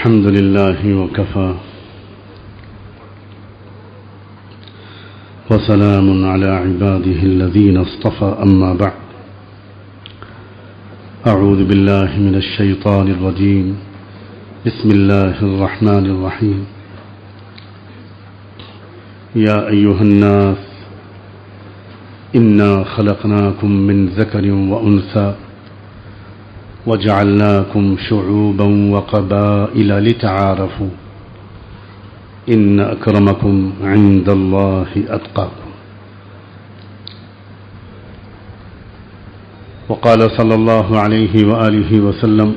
الحمد لله وكفى وسلام على عباده الذين اصطفى أما بعد أعوذ بالله من الشيطان الرجيم بسم الله الرحمن الرحيم يا أيها الناس إنا خلقناكم من ذكر وأنثى وجعلناكم شعوبا وقبائل لتعارفوا إن أكرمكم عند الله أتقاكم وقال صلى الله عليه وآله وسلم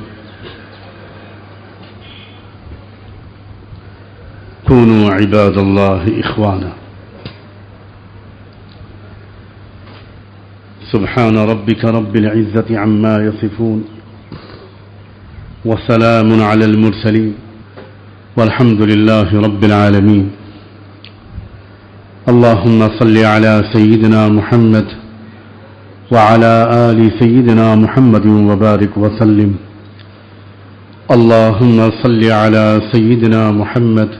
كونوا عباد الله إخوانا سبحان ربك رب العزة عما يصفون وسلام على المرسلين والحمد لله رب العالمين اللهم صل على سيدنا محمد وعلى آل سيدنا محمد وبارك وسلم اللهم صل على سيدنا محمد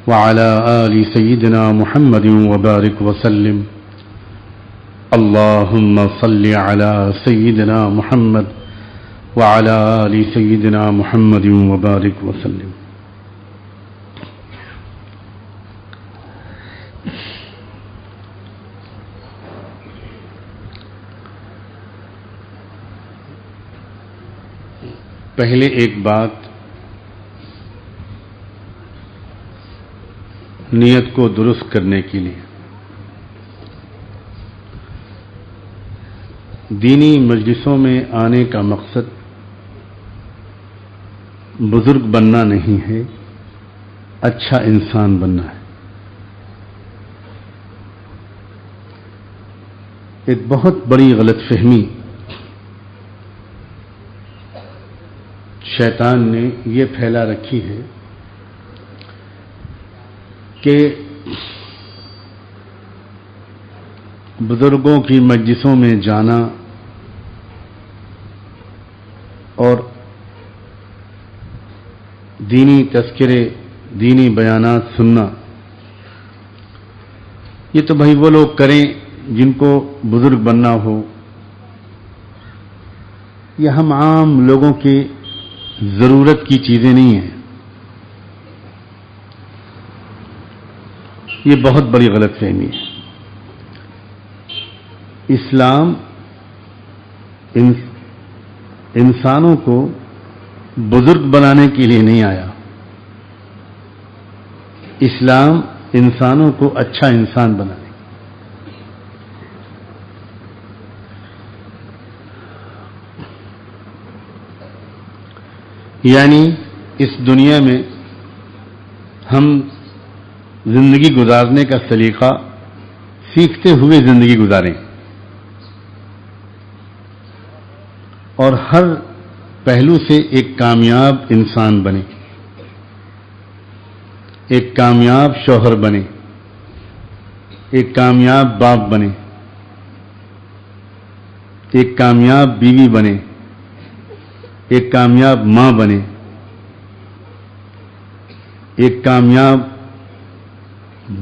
وعلى آل سيدنا محمد وبارك وسلم اللهم صل على سيدنا محمد وعلى آل سيدنا محمد وبارك وسلم پہلے ایک بات نیت کو درست کرنے کے لیے دینی مجلسوں میں آنے کا مقصد بزرگ بننا نہیں ہے، اچھا انسان بننا ہے۔ ایک بہت بڑی غلط فہمی شیطان نے یہ پھیلا رکھی ہے کہ بزرگوں کی مجلسوں میں جانا اور دینی تذکرے، دینی بیانات سننا، یہ تو بھائی وہ لوگ کریں جن کو بزرگ بننا ہو، یہ ہم عام لوگوں کی ضرورت کی چیزیں نہیں ہیں۔ یہ بہت بڑی غلط فہمی ہے۔ اسلام انسانوں کو بزرگ بنانے کے لیے نہیں آیا، اسلام انسانوں کو اچھا انسان بنانے، یعنی اس دنیا میں ہم زندگی گزارنے کا سلیقہ سیکھتے ہوئے زندگی گزاریں اور ہر پہلو سے ایک کامیاب انسان بنے، ایک کامیاب شوہر بنے، ایک کامیاب باپ بنے، ایک کامیاب بیوی بنے، ایک کامیاب ماں بنے، ایک کامیاب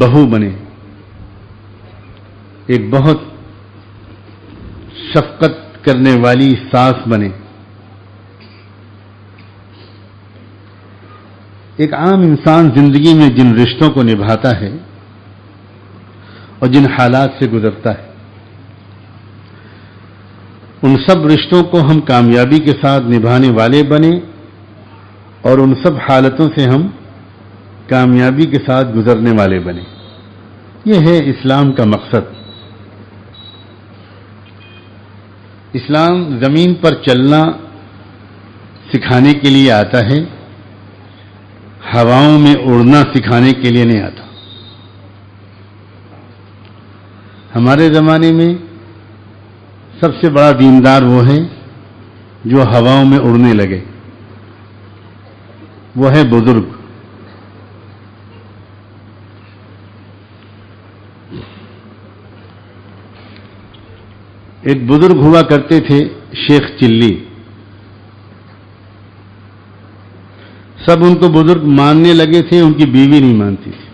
بہو بنے، ایک بہت شفقت کرنے والی ساس بنے، ایک عام انسان زندگی میں جن رشتوں کو نبھاتا ہے اور جن حالات سے گزرتا ہے، ان سب رشتوں کو ہم کامیابی کے ساتھ نبھانے والے بنیں اور ان سب حالتوں سے ہم کامیابی کے ساتھ گزرنے والے بنیں۔ یہ ہے اسلام کا مقصد۔ اسلام زمین پر چلنا سکھانے کے لیے آتا ہے، ہواؤں میں اڑنا سکھانے کے لیے نہیں آتا۔ ہمارے زمانے میں سب سے بڑا دیندار وہ ہے جو ہواؤں میں اڑنے لگے، وہ ہے بزرگ۔ ایک بزرگ ہوا کرتے تھے شیخ چلی، سب ان کو بزرگ ماننے لگے تھے، ان کی بیوی نہیں مانتی تھی،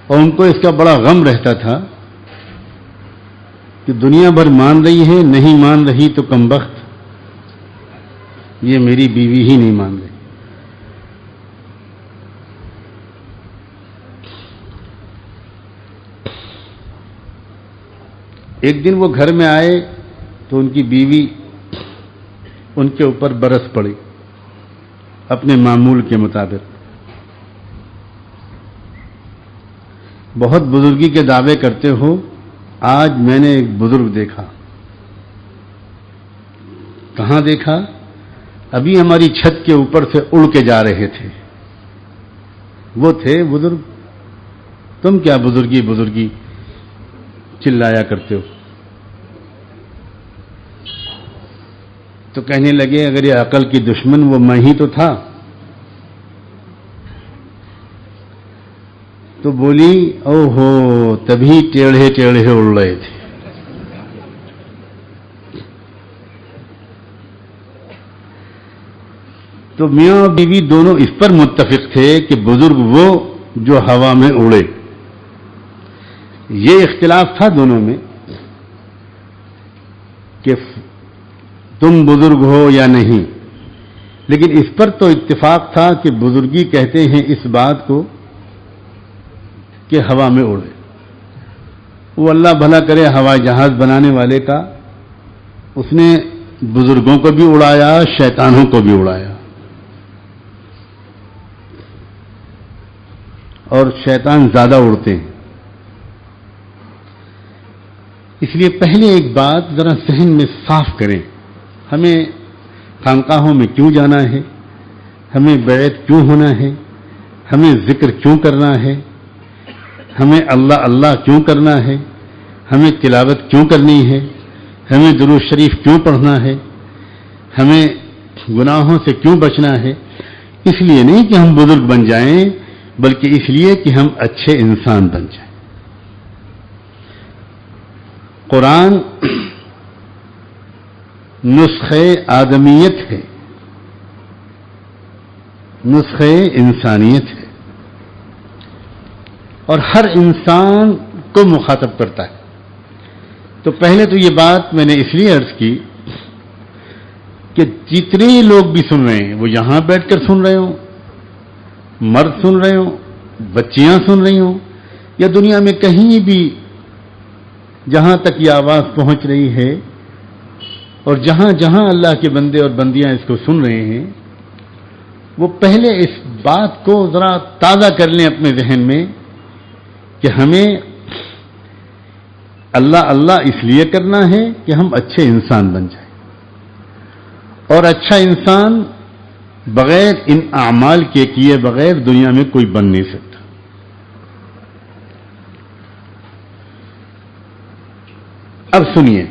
اور ان کو اس کا بڑا غم رہتا تھا کہ دنیا بھر مان رہی ہے، نہیں مان رہی تو کمبخت، یہ میری بیوی ہی نہیں مان رہی۔ ایک دن وہ گھر میں آئے تو ان کی بیوی ان کے اوپر برس پڑی اپنے معمول کے مطابق۔ بہت بزرگی کے دعوے کرتے ہو، آج میں نے ایک بزرگ دیکھا۔ کہاں دیکھا؟ ابھی ہماری چھت کے اوپر سے اڑ کے جا رہے تھے، وہ تھے بزرگ۔ تم کیا بزرگی بزرگی چلایا کرتے ہو؟ تو کہنے لگے اگر یہ عقل کی دشمن وہ میں ہی تو تھا۔ تو بولی او ہو، تبھی ٹیڑھے ٹیڑھے اڑ رہے تھے۔ تو میاں اور بیوی دونوں اس پر متفق تھے کہ بزرگ وہ جو ہوا میں اڑے۔ یہ اختلاف تھا دونوں میں کہ تم بزرگ ہو یا نہیں، لیکن اس پر تو اتفاق تھا کہ بزرگی کہتے ہیں اس بات کو کہ ہوا میں اڑے۔ وہ اللہ بھلا کرے ہوائی جہاز بنانے والے کا، اس نے بزرگوں کو بھی اڑایا، شیطانوں کو بھی اڑایا، اور شیطان زیادہ اڑتے ہیں۔ اس لیے پہلے ایک بات ذرا ذہن میں صاف کریں، ہمیں خانقاہوں میں کیوں جانا ہے، ہمیں بیعت کیوں ہونا ہے، ہمیں ذکر کیوں کرنا ہے، ہمیں اللہ اللہ کیوں کرنا ہے، ہمیں تلاوت کیوں کرنی ہے، ہمیں درود شریف کیوں پڑھنا ہے، ہمیں گناہوں سے کیوں بچنا ہے؟ اس لیے نہیں کہ ہم بزرگ بن جائیں، بلکہ اس لیے کہ ہم اچھے انسان بن جائیں۔ قرآن نسخہ آدمیت ہے، نسخہ انسانیت ہے، اور ہر انسان کو مخاطب کرتا ہے۔ تو پہلے تو یہ بات میں نے اس لیے عرض کی کہ جتنے لوگ بھی سن رہے ہیں وہ یہاں بیٹھ کر سن رہے ہوں، مرد سن رہے ہوں، بچیاں سن رہی ہوں، یا دنیا میں کہیں بھی جہاں تک یہ آواز پہنچ رہی ہے، اور جہاں جہاں اللہ کے بندے اور بندیاں اس کو سن رہے ہیں، وہ پہلے اس بات کو ذرا تازہ کر لیں اپنے ذہن میں کہ ہمیں اللہ اللہ اس لیے کرنا ہے کہ ہم اچھے انسان بن جائیں، اور اچھا انسان بغیر ان اعمال کے کیے بغیر دنیا میں کوئی بن نہیں سکتا۔ اب سنیے،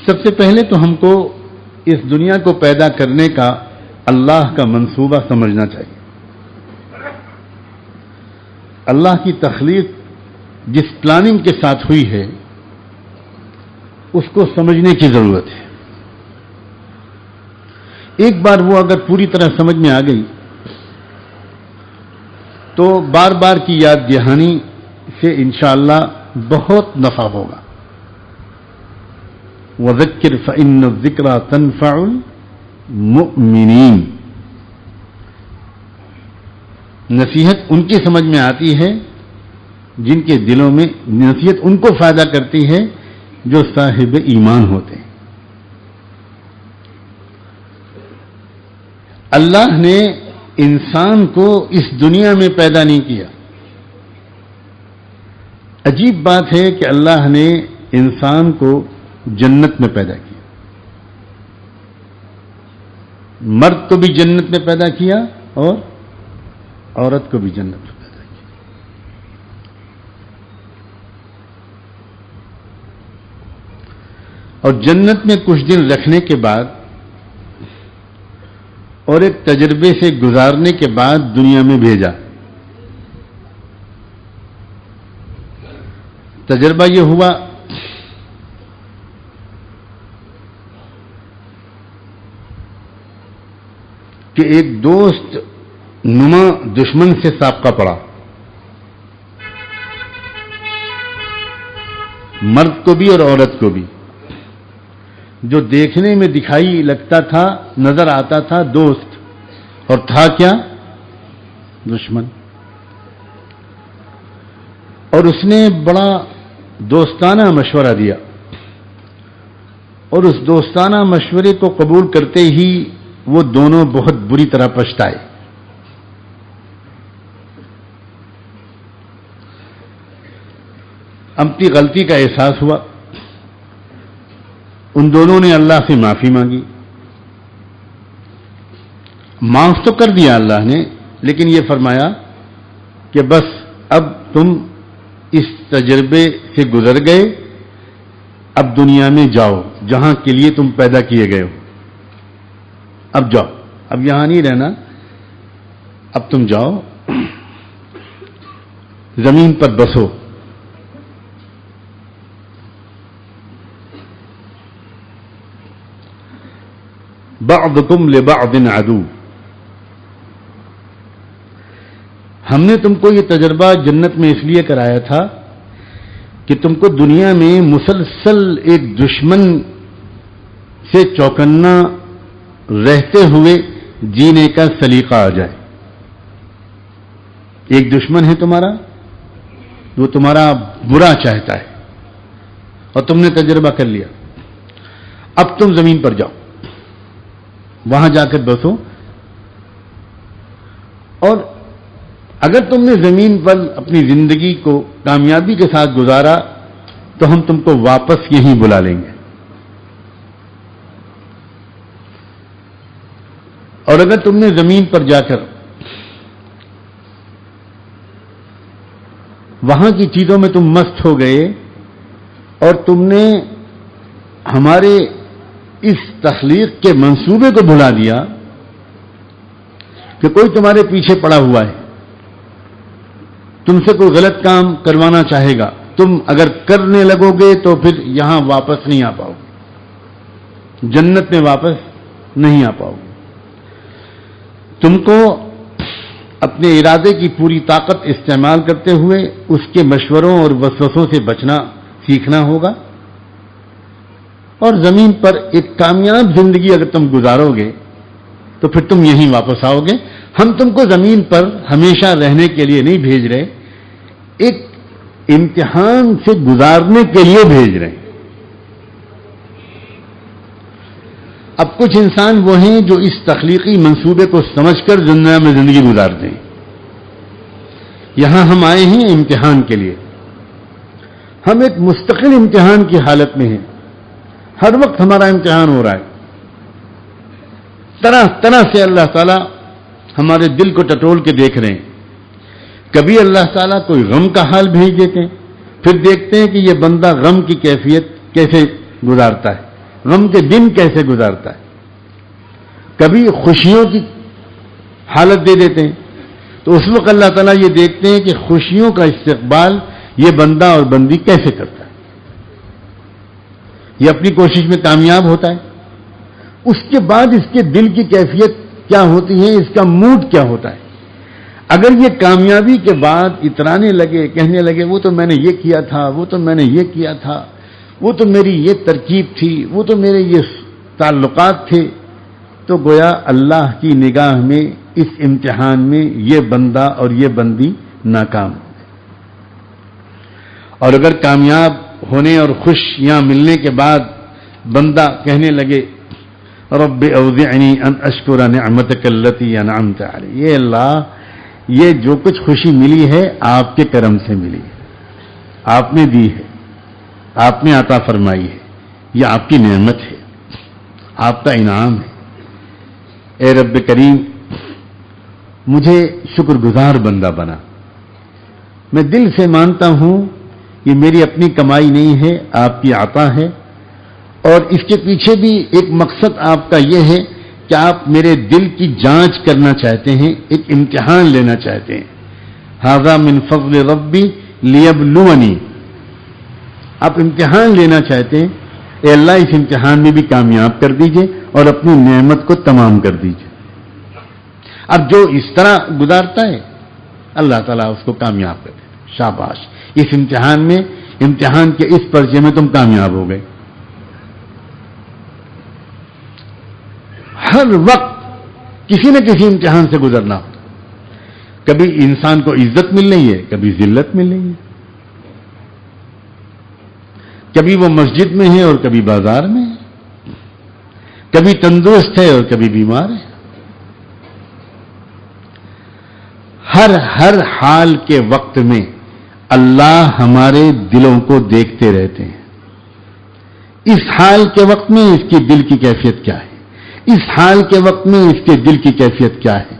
سب سے پہلے تو ہم کو اس دنیا کو پیدا کرنے کا اللہ کا منصوبہ سمجھنا چاہیے۔ اللہ کی تخلیق جس پلاننگ کے ساتھ ہوئی ہے اس کو سمجھنے کی ضرورت ہے۔ ایک بار وہ اگر پوری طرح سمجھ میں آ گئی تو بار بار کی یاد دہانی سے انشاءاللہ بہت نفع ہوگا۔ وَذَكِّرْ فَإِنَّ الذِّكْرَى تَنفَعُ الْمُؤْمِنِينَ، نصیحت ان کی سمجھ میں آتی ہے جن کے دلوں میں، نصیحت ان کو فائدہ کرتی ہے جو صاحب ایمان ہوتے ہیں۔ اللہ نے انسان کو اس دنیا میں پیدا نہیں کیا۔ عجیب بات ہے کہ اللہ نے انسان کو جنت میں پیدا کیا، مرد کو بھی جنت میں پیدا کیا اور عورت کو بھی جنت میں پیدا کیا۔ اور جنت میں کچھ دن رکھنے کے بعد اور ایک تجربے سے گزارنے کے بعد دنیا میں بھیجا۔ تجربہ یہ ہوا کہ ایک دوست نما دشمن سے سابقہ پڑا، مرد کو بھی اور عورت کو بھی، جو دیکھنے میں دکھائی لگتا تھا، نظر آتا تھا دوست، اور تھا کیا؟ دشمن۔ اور اس نے بڑا دوستانہ مشورہ دیا، اور اس دوستانہ مشورے کو قبول کرتے ہی وہ دونوں بہت بری طرح پچھتائے۔ اپنی غلطی کا احساس ہوا، ان دونوں نے اللہ سے معافی مانگی، معاف تو کر دیا اللہ نے، لیکن یہ فرمایا کہ بس اب تم اس تجربے سے گزر گئے، اب دنیا میں جاؤ جہاں کے لیے تم پیدا کیے گئے ہو، اب جاؤ، اب یہاں نہیں رہنا، اب تم جاؤ زمین پر بسو۔ بعضکم لبعض عدو، ہم نے تم کو یہ تجربہ جنت میں اس لیے کرایا تھا کہ تم کو دنیا میں مسلسل ایک دشمن سے چوکنا رہتے ہوئے جینے کا سلیقہ آ جائے۔ ایک دشمن ہے تمہارا، وہ تمہارا برا چاہتا ہے، اور تم نے تجربہ کر لیا، اب تم زمین پر جاؤ، وہاں جا کر بسو، اور اگر تم نے زمین پر اپنی زندگی کو کامیابی کے ساتھ گزارا تو ہم تم کو واپس یہیں بلا لیں گے، اور اگر تم نے زمین پر جا کر وہاں کی چیزوں میں تم مست ہو گئے اور تم نے ہمارے اس تخلیق کے منصوبے کو بھلا دیا کہ کوئی تمہارے پیچھے پڑا ہوا ہے، تم سے کوئی غلط کام کروانا چاہے گا، تم اگر کرنے لگو گے تو پھر یہاں واپس نہیں آ پاؤ گے، جنت میں واپس نہیں آ پاؤ گے۔ تم کو اپنے ارادے کی پوری طاقت استعمال کرتے ہوئے اس کے مشوروں اور وسوسوں سے بچنا سیکھنا ہوگا، اور زمین پر ایک کامیاب زندگی اگر تم گزارو گے تو پھر تم یہیں واپس آؤ گے۔ ہم تم کو زمین پر ہمیشہ رہنے کے لیے نہیں بھیج رہے، ایک امتحان سے گزارنے کے لیے بھیج رہے ہیں۔ اب کچھ انسان وہ ہیں جو اس تخلیقی منصوبے کو سمجھ کر دنیا میں زندگی گزارتے ہیں۔ یہاں ہم آئے ہیں امتحان کے لیے، ہم ایک مستقل امتحان کی حالت میں ہیں، ہر وقت ہمارا امتحان ہو رہا ہے، طرح طرح سے اللہ تعالیٰ ہمارے دل کو ٹٹول کے دیکھ رہے ہیں۔ کبھی اللہ تعالیٰ کوئی غم کا حال بھیج دیتے ہیں، پھر دیکھتے ہیں کہ یہ بندہ غم کی کیفیت کیسے گزارتا ہے، غم کے دن کیسے گزارتا ہے۔ کبھی خوشیوں کی حالت دے دیتے ہیں، تو اس وقت اللہ تعالیٰ یہ دیکھتے ہیں کہ خوشیوں کا استقبال یہ بندہ اور بندی کیسے کرتا ہے، یہ اپنی کوشش میں کامیاب ہوتا ہے۔ اس کے بعد اس کے دل کی کیفیت کیا ہوتی ہے، اس کا موڈ کیا ہوتا ہے۔ اگر یہ کامیابی کے بعد اترانے لگے، کہنے لگے وہ تو میں نے یہ کیا تھا، وہ تو میں نے یہ کیا تھا، وہ تو میری یہ ترکیب تھی، وہ تو میرے یہ تعلقات تھے، تو گویا اللہ کی نگاہ میں اس امتحان میں یہ بندہ اور یہ بندی ناکام ہو گئے۔ اور اگر کامیاب ہونے اور خوشیاں ملنے کے بعد بندہ کہنے لگے رب اوزعنی ان اشکر نعمتک التی انعمت علی، یہ اللہ یہ جو کچھ خوشی ملی ہے آپ کے کرم سے ملی ہے، آپ نے دی ہے، آپ نے عطا فرمائی ہے، یہ آپ کی نعمت ہے، آپ کا انعام ہے۔ اے رب کریم مجھے شکر گزار بندہ بنا، میں دل سے مانتا ہوں یہ میری اپنی کمائی نہیں ہے، آپ کی عطا ہے، اور اس کے پیچھے بھی ایک مقصد آپ کا یہ ہے کہ آپ میرے دل کی جانچ کرنا چاہتے ہیں، ایک امتحان لینا چاہتے ہیں۔ ھذا من فضل ربی لیبلونی، آپ امتحان لینا چاہتے ہیں، اے اللہ اس امتحان میں بھی کامیاب کر دیجئے اور اپنی نعمت کو تمام کر دیجئے۔ اب جو اس طرح گزارتا ہے اللہ تعالیٰ اس کو کامیاب کر دے، شاباش، اس امتحان میں، امتحان کے اس پرچے میں تم کامیاب ہو گئے۔ ہر وقت کسی نہ کسی امتحان سے گزرنا ہوتا، کبھی انسان کو عزت مل رہی ہے، کبھی ذلت مل رہی ہے، کبھی وہ مسجد میں ہے اور کبھی بازار میں ہے، کبھی تندرست ہے اور کبھی بیمار ہے۔ ہر حال کے وقت میں اللہ ہمارے دلوں کو دیکھتے رہتے ہیں۔ اس حال کے وقت میں اس کی دل کی کیفیت کیا ہے، اس حال کے وقت میں اس کے دل کی کیفیت کیا ہے۔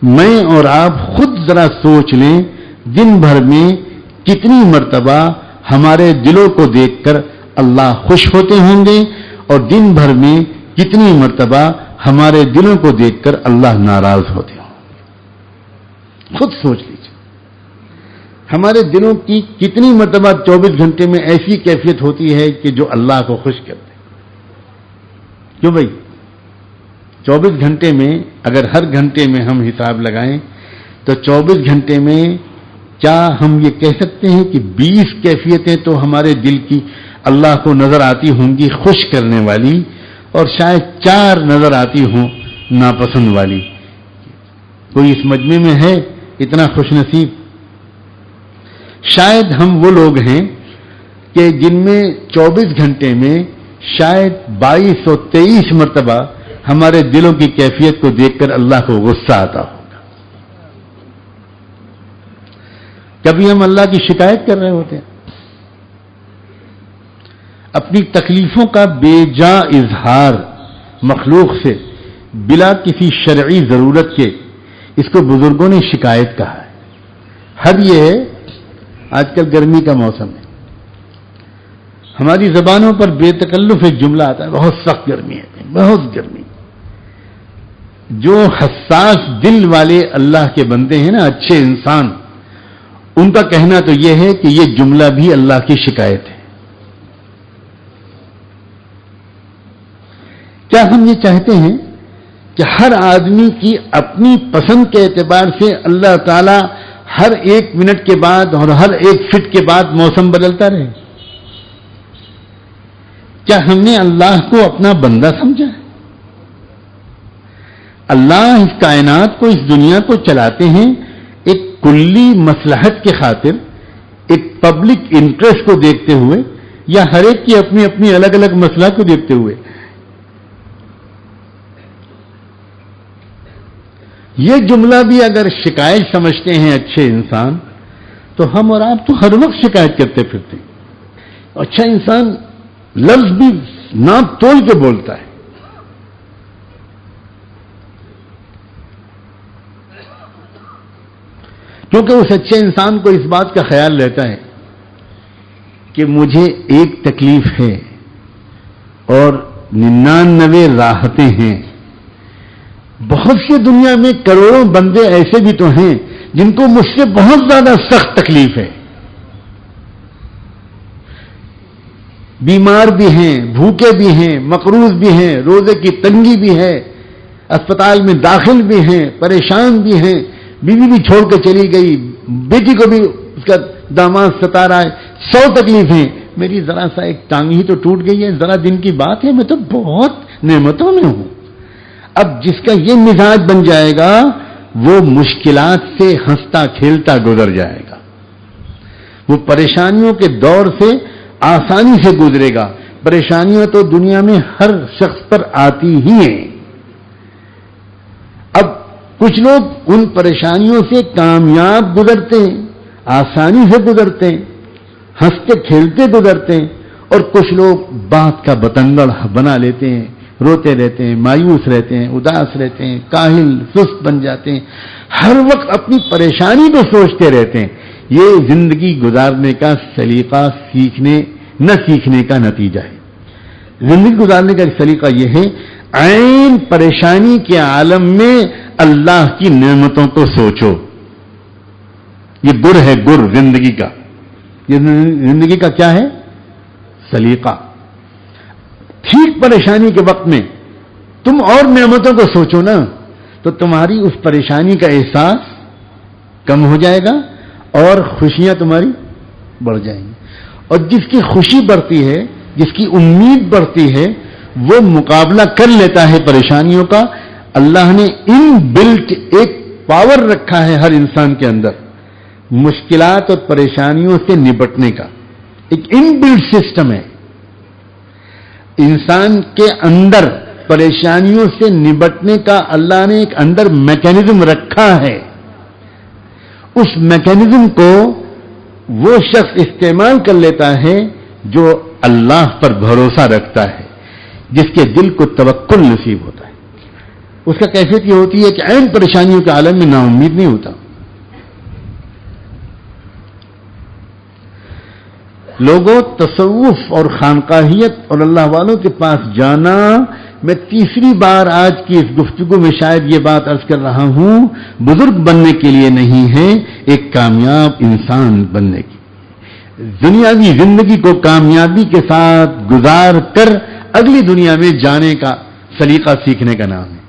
میں اور آپ خود ذرا سوچ لیں، دن بھر میں کتنی مرتبہ ہمارے دلوں کو دیکھ کر اللہ خوش ہوتے ہوں گے، اور دن بھر میں کتنی مرتبہ ہمارے دلوں کو دیکھ کر اللہ ناراض ہوتے ہوں گے۔ خود سوچ لیجیے، ہمارے دلوں کی کتنی مرتبہ 24 گھنٹے میں ایسی کیفیت ہوتی ہے کہ جو اللہ کو خوش کرتے۔ کیوں بھائی؟ 24 گھنٹے میں اگر ہر گھنٹے میں ہم حساب لگائیں تو 24 گھنٹے میں کیا ہم یہ کہہ سکتے ہیں کہ 20 کیفیتیں تو ہمارے دل کی اللہ کو نظر آتی ہوں گی خوش کرنے والی، اور شاید 4 نظر آتی ہوں ناپسند والی؟ کوئی اس مجمع میں ہے اتنا خوش نصیب؟ شاید ہم وہ لوگ ہیں کہ جن میں 24 گھنٹے میں شاید 2223 مرتبہ ہمارے دلوں کی کیفیت کو دیکھ کر اللہ کو غصہ آتا ہوگا۔ کبھی ہم اللہ کی شکایت کر رہے ہوتے ہیں، اپنی تکلیفوں کا بے جا اظہار مخلوق سے بلا کسی شرعی ضرورت کے، اس کو بزرگوں نے شکایت کہا ہے۔ حد یہ ہے، آج کل گرمی کا موسم ہے، ہماری زبانوں پر بے تکلف ایک جملہ آتا ہے، بہت سخت گرمی ہے، بہت گرمی۔ جو حساس دل والے اللہ کے بندے ہیں نا، اچھے انسان، ان کا کہنا تو یہ ہے کہ یہ جملہ بھی اللہ کی شکایت ہے۔ کیا ہم یہ چاہتے ہیں کہ ہر آدمی کی اپنی پسند کے اعتبار سے اللہ تعالی ہر 1 منٹ کے بعد اور ہر 1 فٹ کے بعد موسم بدلتا رہے؟ کیا ہم نے اللہ کو اپنا بندہ سمجھا ہے؟ اللہ اس کائنات کو، اس دنیا کو چلاتے ہیں ایک کلی مصلحت کی خاطر، ایک پبلک انٹرسٹ کو دیکھتے ہوئے، یا ہر ایک کی اپنی اپنی الگ الگ مصلحت کو دیکھتے ہوئے؟ یہ جملہ بھی اگر شکایت سمجھتے ہیں اچھے انسان، تو ہم اور آپ تو ہر وقت شکایت کرتے پھرتے ہیں۔ اچھا انسان لفظ بھی ناپ تول کے بولتا ہے۔ کیونکہ اس اچھے انسان کو اس بات کا خیال رہتا ہے کہ مجھے ایک تکلیف ہے اور 99 راحتیں ہیں۔ بہت سی دنیا میں کروڑوں بندے ایسے بھی تو ہیں جن کو مجھ سے بہت زیادہ سخت تکلیف ہے، بیمار بھی ہیں، بھوکے بھی ہیں، مقروض بھی ہیں، روزے کی تنگی بھی ہے، اسپتال میں داخل بھی ہیں، پریشان بھی ہیں، بیوی بھی چھوڑ کے چلی گئی، بیٹی کو بھی اس کا داماد ستا رہا ہے، 100 تکلیفیں۔ میری ذرا سا ایک ٹانگ ہی تو ٹوٹ گئی ہے، ذرا دن کی بات ہے، میں تو بہت نعمتوں میں ہوں۔ اب جس کا یہ مزاج بن جائے گا وہ مشکلات سے ہنستا کھیلتا گزر جائے گا، وہ پریشانیوں کے دور سے آسانی سے گزرے گا۔ پریشانیاں تو دنیا میں ہر شخص پر آتی ہی ہیں۔ اب کچھ لوگ ان پریشانیوں سے کامیاب گزرتے ہیں، آسانی سے گزرتے ہیں، ہنستے کھیلتے گزرتے ہیں، اور کچھ لوگ بات کا بتنگڑ بنا لیتے ہیں، روتے رہتے ہیں، مایوس رہتے ہیں، اداس رہتے ہیں، کاہل سست بن جاتے ہیں، ہر وقت اپنی پریشانی کو سوچتے رہتے ہیں۔ یہ زندگی گزارنے کا سلیقہ نہ سیکھنے کا نتیجہ ہے۔ زندگی گزارنے کا سلیقہ یہ ہے، عین پریشانی کے عالم میں اللہ کی نعمتوں کو سوچو۔ یہ گر ہے، گر زندگی کا۔ یہ زندگی کا کیا ہے؟ سلیقہ۔ ٹھیک پریشانی کے وقت میں تم اور نعمتوں کو سوچو نا، تو تمہاری اس پریشانی کا احساس کم ہو جائے گا اور خوشیاں تمہاری بڑھ جائیں گی. اور جس کی خوشی بڑھتی ہے، جس کی امید بڑھتی ہے، وہ مقابلہ کر لیتا ہے پریشانیوں کا. اللہ نے ان بلٹ ایک پاور رکھا ہے ہر انسان کے اندر مشکلات اور پریشانیوں سے نپٹنے کا. ایک ان بلٹ سسٹم ہے انسان کے اندر، پریشانیوں سے نپٹنے کا اللہ نے ایک اندر میکینزم رکھا ہے. اس میکینزم کو وہ شخص استعمال کر لیتا ہے جو اللہ پر بھروسہ رکھتا ہے، جس کے دل کو توکل نصیب ہوتا ہے. اس کا کیفیت یہ ہوتی ہے کہ عین پریشانیوں کے عالم میں نا امید نہیں ہوتا. لوگوں، تصوف اور خانقاہیت اور اللہ والوں کے پاس جانا، میں تیسری بار آج کی اس گفتگو میں شاید یہ بات عرض کر رہا ہوں، بزرگ بننے کے لیے نہیں ہے، ایک کامیاب انسان بننے کی. دنیاوی زندگی کو کامیابی کے ساتھ گزار کر اگلی دنیا میں جانے کا سلیقہ سیکھنے کا نام ہے.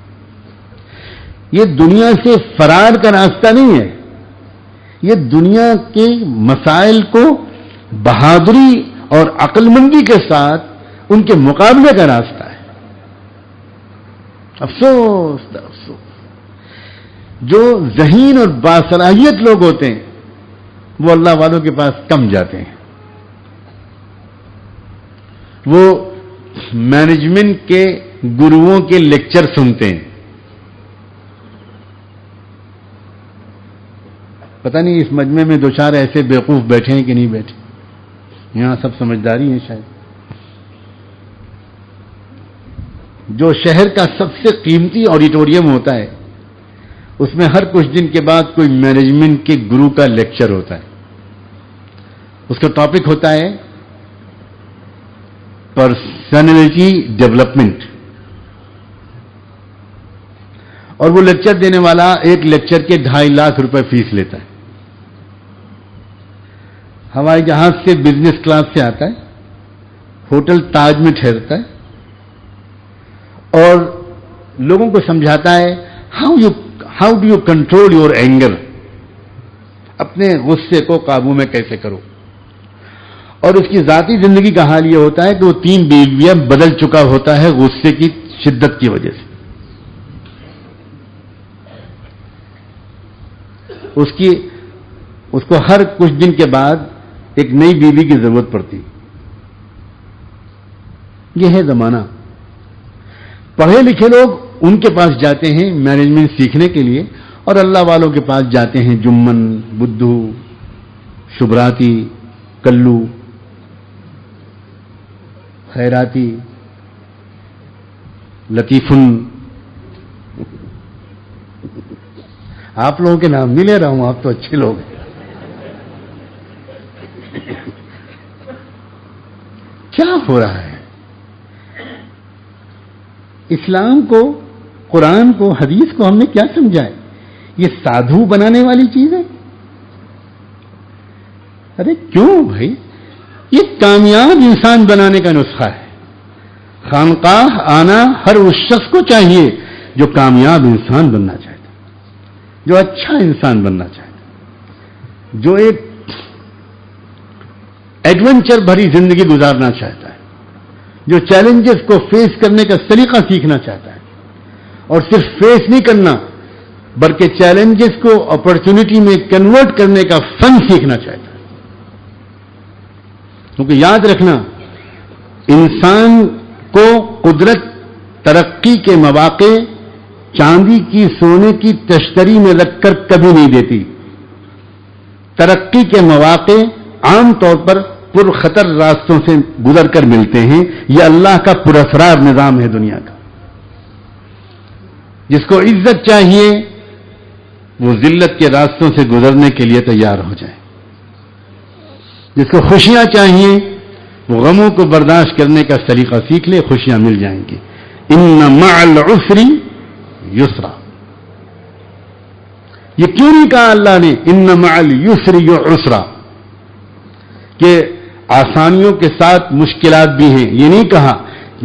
یہ دنیا سے فرار کا راستہ نہیں ہے، یہ دنیا کے مسائل کو بہادری اور عقل مندی کے ساتھ ان کے مقابلے کا راستہ ہے. افسوس جو ذہین اور باصلاحیت لوگ ہوتے ہیں وہ اللہ والوں کے پاس کم جاتے ہیں. وہ مینجمنٹ کے گروؤں کے لیکچر سنتے ہیں. پتہ نہیں اس مجمع میں دو چار ایسے بیوقوف بیٹھے ہیں کہ نہیں بیٹھے. یہاں سب سمجھداری ہیں شاید. جو شہر کا سب سے قیمتی آڈیٹوریم ہوتا ہے اس میں ہر کچھ دن کے بعد کوئی مینجمنٹ کے گرو کا لیکچر ہوتا ہے. اس کا ٹاپک ہوتا ہے پرسنالٹی ڈیولپمنٹ، اور وہ لیکچر دینے والا ایک لیکچر کے 2.5 لاکھ روپے فیس لیتا ہے. ہوائی جہاز سے بزنس کلاس سے آتا ہے، ہوٹل تاج میں ٹھہرتا ہے اور لوگوں کو سمجھاتا ہے how do you control your anger, اپنے غصے کو قابو میں کیسے کرو. اور اس کی ذاتی زندگی کا حال یہ ہوتا ہے کہ وہ 3 بیویاں بدل چکا ہوتا ہے غصے کی شدت کی وجہ سے. اس کو ہر کچھ دن کے بعد ایک نئی بیوی کی ضرورت پڑتی. یہ ہے زمانہ. پڑھے لکھے لوگ ان کے پاس جاتے ہیں مینجمنٹ سیکھنے کے لیے، اور اللہ والوں کے پاس جاتے ہیں جمن، بدھو، شبراتی، کلو، خیراتی، لطیفن. آپ لوگوں کے نام نہیں لے رہا ہوں، آپ تو اچھے لوگ ہیں. کیا ہو رہا ہے؟ اسلام کو، قرآن کو، حدیث کو ہم نے کیا سمجھا ہے؟ یہ سادھو بنانے والی چیز ہے؟ ارے کیوں بھائی؟ یہ کامیاب انسان بنانے کا نسخہ ہے. خانقاہ آنا ہر اس شخص کو چاہیے جو کامیاب انسان بننا چاہتا ہے، جو اچھا انسان بننا چاہتا ہے، جو ایک ایڈونچر بھری زندگی گزارنا چاہتا ہے، جو چیلنجز کو فیس کرنے کا سلیقہ سیکھنا چاہتا ہے، اور صرف فیس نہیں کرنا بلکہ چیلنجز کو اپرچونٹی میں کنورٹ کرنے کا فن سیکھنا چاہتا ہے. کیونکہ یاد رکھنا، انسان کو قدرت ترقی کے مواقع چاندی کی، سونے کی تشتری میں رکھ کر کبھی نہیں دیتی. ترقی کے مواقع عام طور پر پرخطر راستوں سے گزر کر ملتے ہیں. یہ اللہ کا پراسرار نظام ہے دنیا کا. جس کو عزت چاہیے وہ ذلت کے راستوں سے گزرنے کے لیے تیار ہو جائے. جس کو خوشیاں چاہیے وہ غموں کو برداشت کرنے کا سلیقہ سیکھ لے، خوشیاں مل جائیں گی. ان مع العسر یسرا. یہ کیوں نہیں کہا اللہ نے ان مع العسر یسرا کہ آسانیوں کے ساتھ مشکلات بھی ہیں؟ یہ نہیں کہا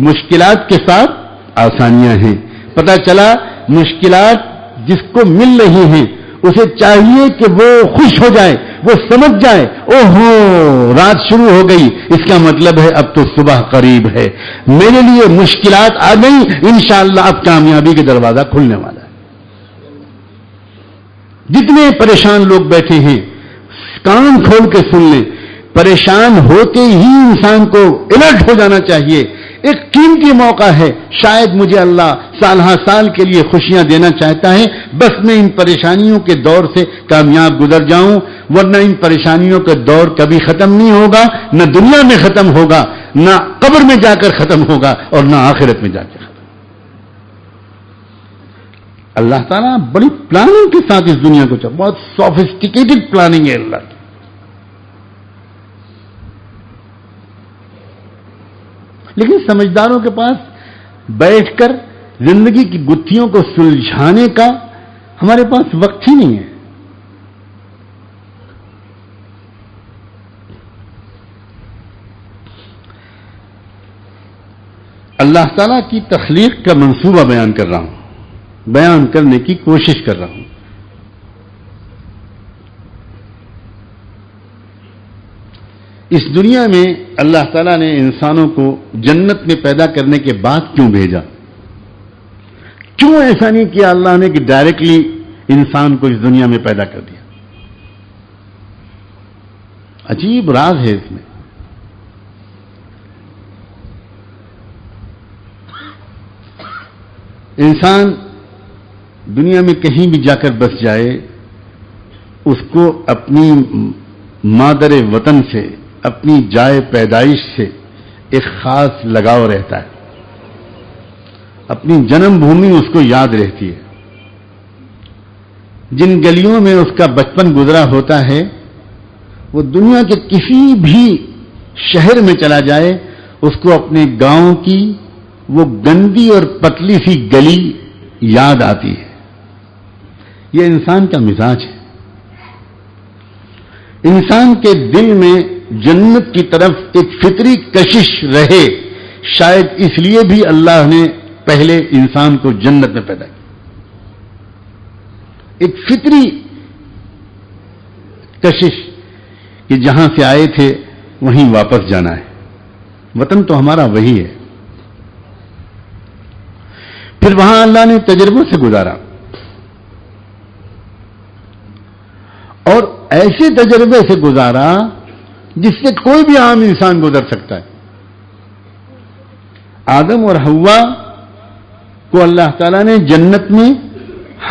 مشکلات کے ساتھ آسانیاں ہیں. پتہ چلا مشکلات جس کو مل رہی ہیں اسے چاہیے کہ وہ خوش ہو جائے، وہ سمجھ جائے اوہو رات شروع ہو گئی، اس کا مطلب ہے اب تو صبح قریب ہے، میرے لیے مشکلات آ گئی، انشاءاللہ اب کامیابی کا دروازہ کھلنے والا ہے۔ جتنے پریشان لوگ بیٹھے ہیں کان کھول کے سن لیں، پریشان ہوتے ہی انسان کو الرٹ ہو جانا چاہیے۔ ایک قیمتی موقع ہے، شاید مجھے اللہ سال ہر سال کے لیے خوشیاں دینا چاہتا ہے، بس میں ان پریشانیوں کے دور سے کامیاب گزر جاؤں، ورنہ ان پریشانیوں کا دور کبھی ختم نہیں ہوگا، نہ دنیا میں ختم ہوگا، نہ قبر میں جا کر ختم ہوگا، اور نہ آخرت میں جا کر ختم۔ اللہ تعالیٰ بڑی پلاننگ کے ساتھ اس دنیا کو چاہتا، بہت سوفسٹیکیٹڈ پلاننگ ہے اللہ کی۔ لیکن سمجھداروں کے پاس بیٹھ کر زندگی کی گتھیوں کو سلجھانے کا ہمارے پاس وقت ہی نہیں ہے۔ اللہ تعالیٰ کی تخلیق کا منصوبہ بیان کر رہا ہوں، بیان کرنے کی کوشش کر رہا ہوں۔ اس دنیا میں اللہ تعالیٰ نے انسانوں کو جنت میں پیدا کرنے کے بعد کیوں بھیجا؟ کیوں ایسا نہیں کیا اللہ نے کہ ڈائریکٹلی انسان کو اس دنیا میں پیدا کر دیا؟ عجیب راز ہے اس میں۔ انسان دنیا میں کہیں بھی جا کر بس جائے، اس کو اپنی مادر وطن سے، اپنی جائے پیدائش سے ایک خاص لگاؤ رہتا ہے، اپنی جنم بھومی اس کو یاد رہتی ہے۔ جن گلیوں میں اس کا بچپن گزرا ہوتا ہے، وہ دنیا کے کسی بھی شہر میں چلا جائے، اس کو اپنے گاؤں کی وہ گندی اور پتلی سی گلی یاد آتی ہے۔ یہ انسان کا مزاج ہے۔ انسان کے دل میں جنت کی طرف ایک فطری کشش رہے، شاید اس لیے بھی اللہ نے پہلے انسان کو جنت میں پیدا کیا۔ ایک فطری کشش کہ جہاں سے آئے تھے وہیں واپس جانا ہے، وطن تو ہمارا وہی ہے۔ پھر وہاں اللہ نے تجربوں سے گزارا، اور ایسے تجربے سے گزارا جس سے کوئی بھی عام انسان گزر سکتا ہے۔ آدم اور حوا کو اللہ تعالیٰ نے جنت میں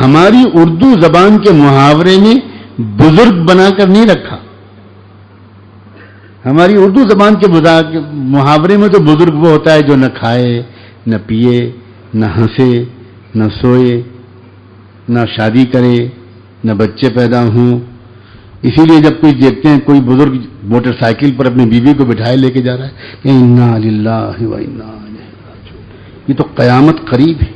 ہماری اردو زبان کے محاورے میں بزرگ بنا کر نہیں رکھا۔ ہماری اردو زبان کے محاورے میں تو بزرگ وہ ہوتا ہے جو نہ کھائے، نہ پیے، نہ ہنسے، نہ سوئے، نہ شادی کرے، نہ بچے پیدا ہوں۔ اسی لیے جب کوئی دیکھتے ہیں کوئی بزرگ موٹر سائیکل پر اپنی بیوی کو بٹھائے لے کے جا رہا ہے کہ انا للہ و انا الیہ راجعون، یہ تو قیامت قریب ہے۔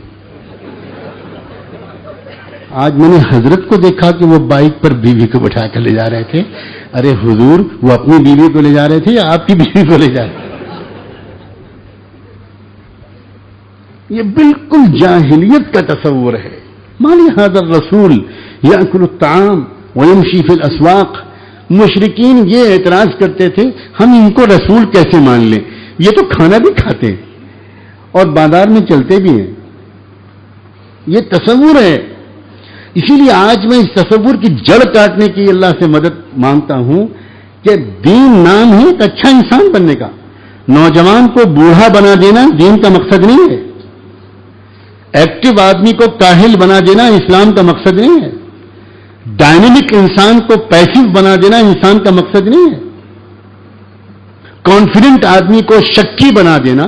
آج میں نے حضرت کو دیکھا کہ وہ بائک پر بیوی کو بٹھا کر لے جا رہے تھے۔ ارے حضور، وہ اپنی بیوی کو لے جا رہے تھے یا آپ کی بیوی کو لے جا رہے تھے؟ یہ بالکل جاہلیت کا تصور ہے۔ مالی ھذا الرسول یاکل الطعام ویمشی فی الاسواق۔ مشرکین یہ اعتراض کرتے تھے ہم ان کو رسول کیسے مان لیں، یہ تو کھانا بھی کھاتے ہیں اور بازار میں چلتے بھی ہیں۔ یہ تصور ہے۔ اسی لیے آج میں اس تصور کی جڑ کاٹنے کی اللہ سے مدد مانگتا ہوں کہ دین نام ہے ایک اچھا انسان بننے کا۔ نوجوان کو بوڑھا بنا دینا دین کا مقصد نہیں ہے۔ ایکٹیو آدمی کو کاہل بنا دینا اسلام کا مقصد نہیں ہے۔ ڈائنامک انسان کو پیسو بنا دینا انسان کا مقصد نہیں ہے۔ کانفیڈنٹ آدمی کو شکی بنا دینا،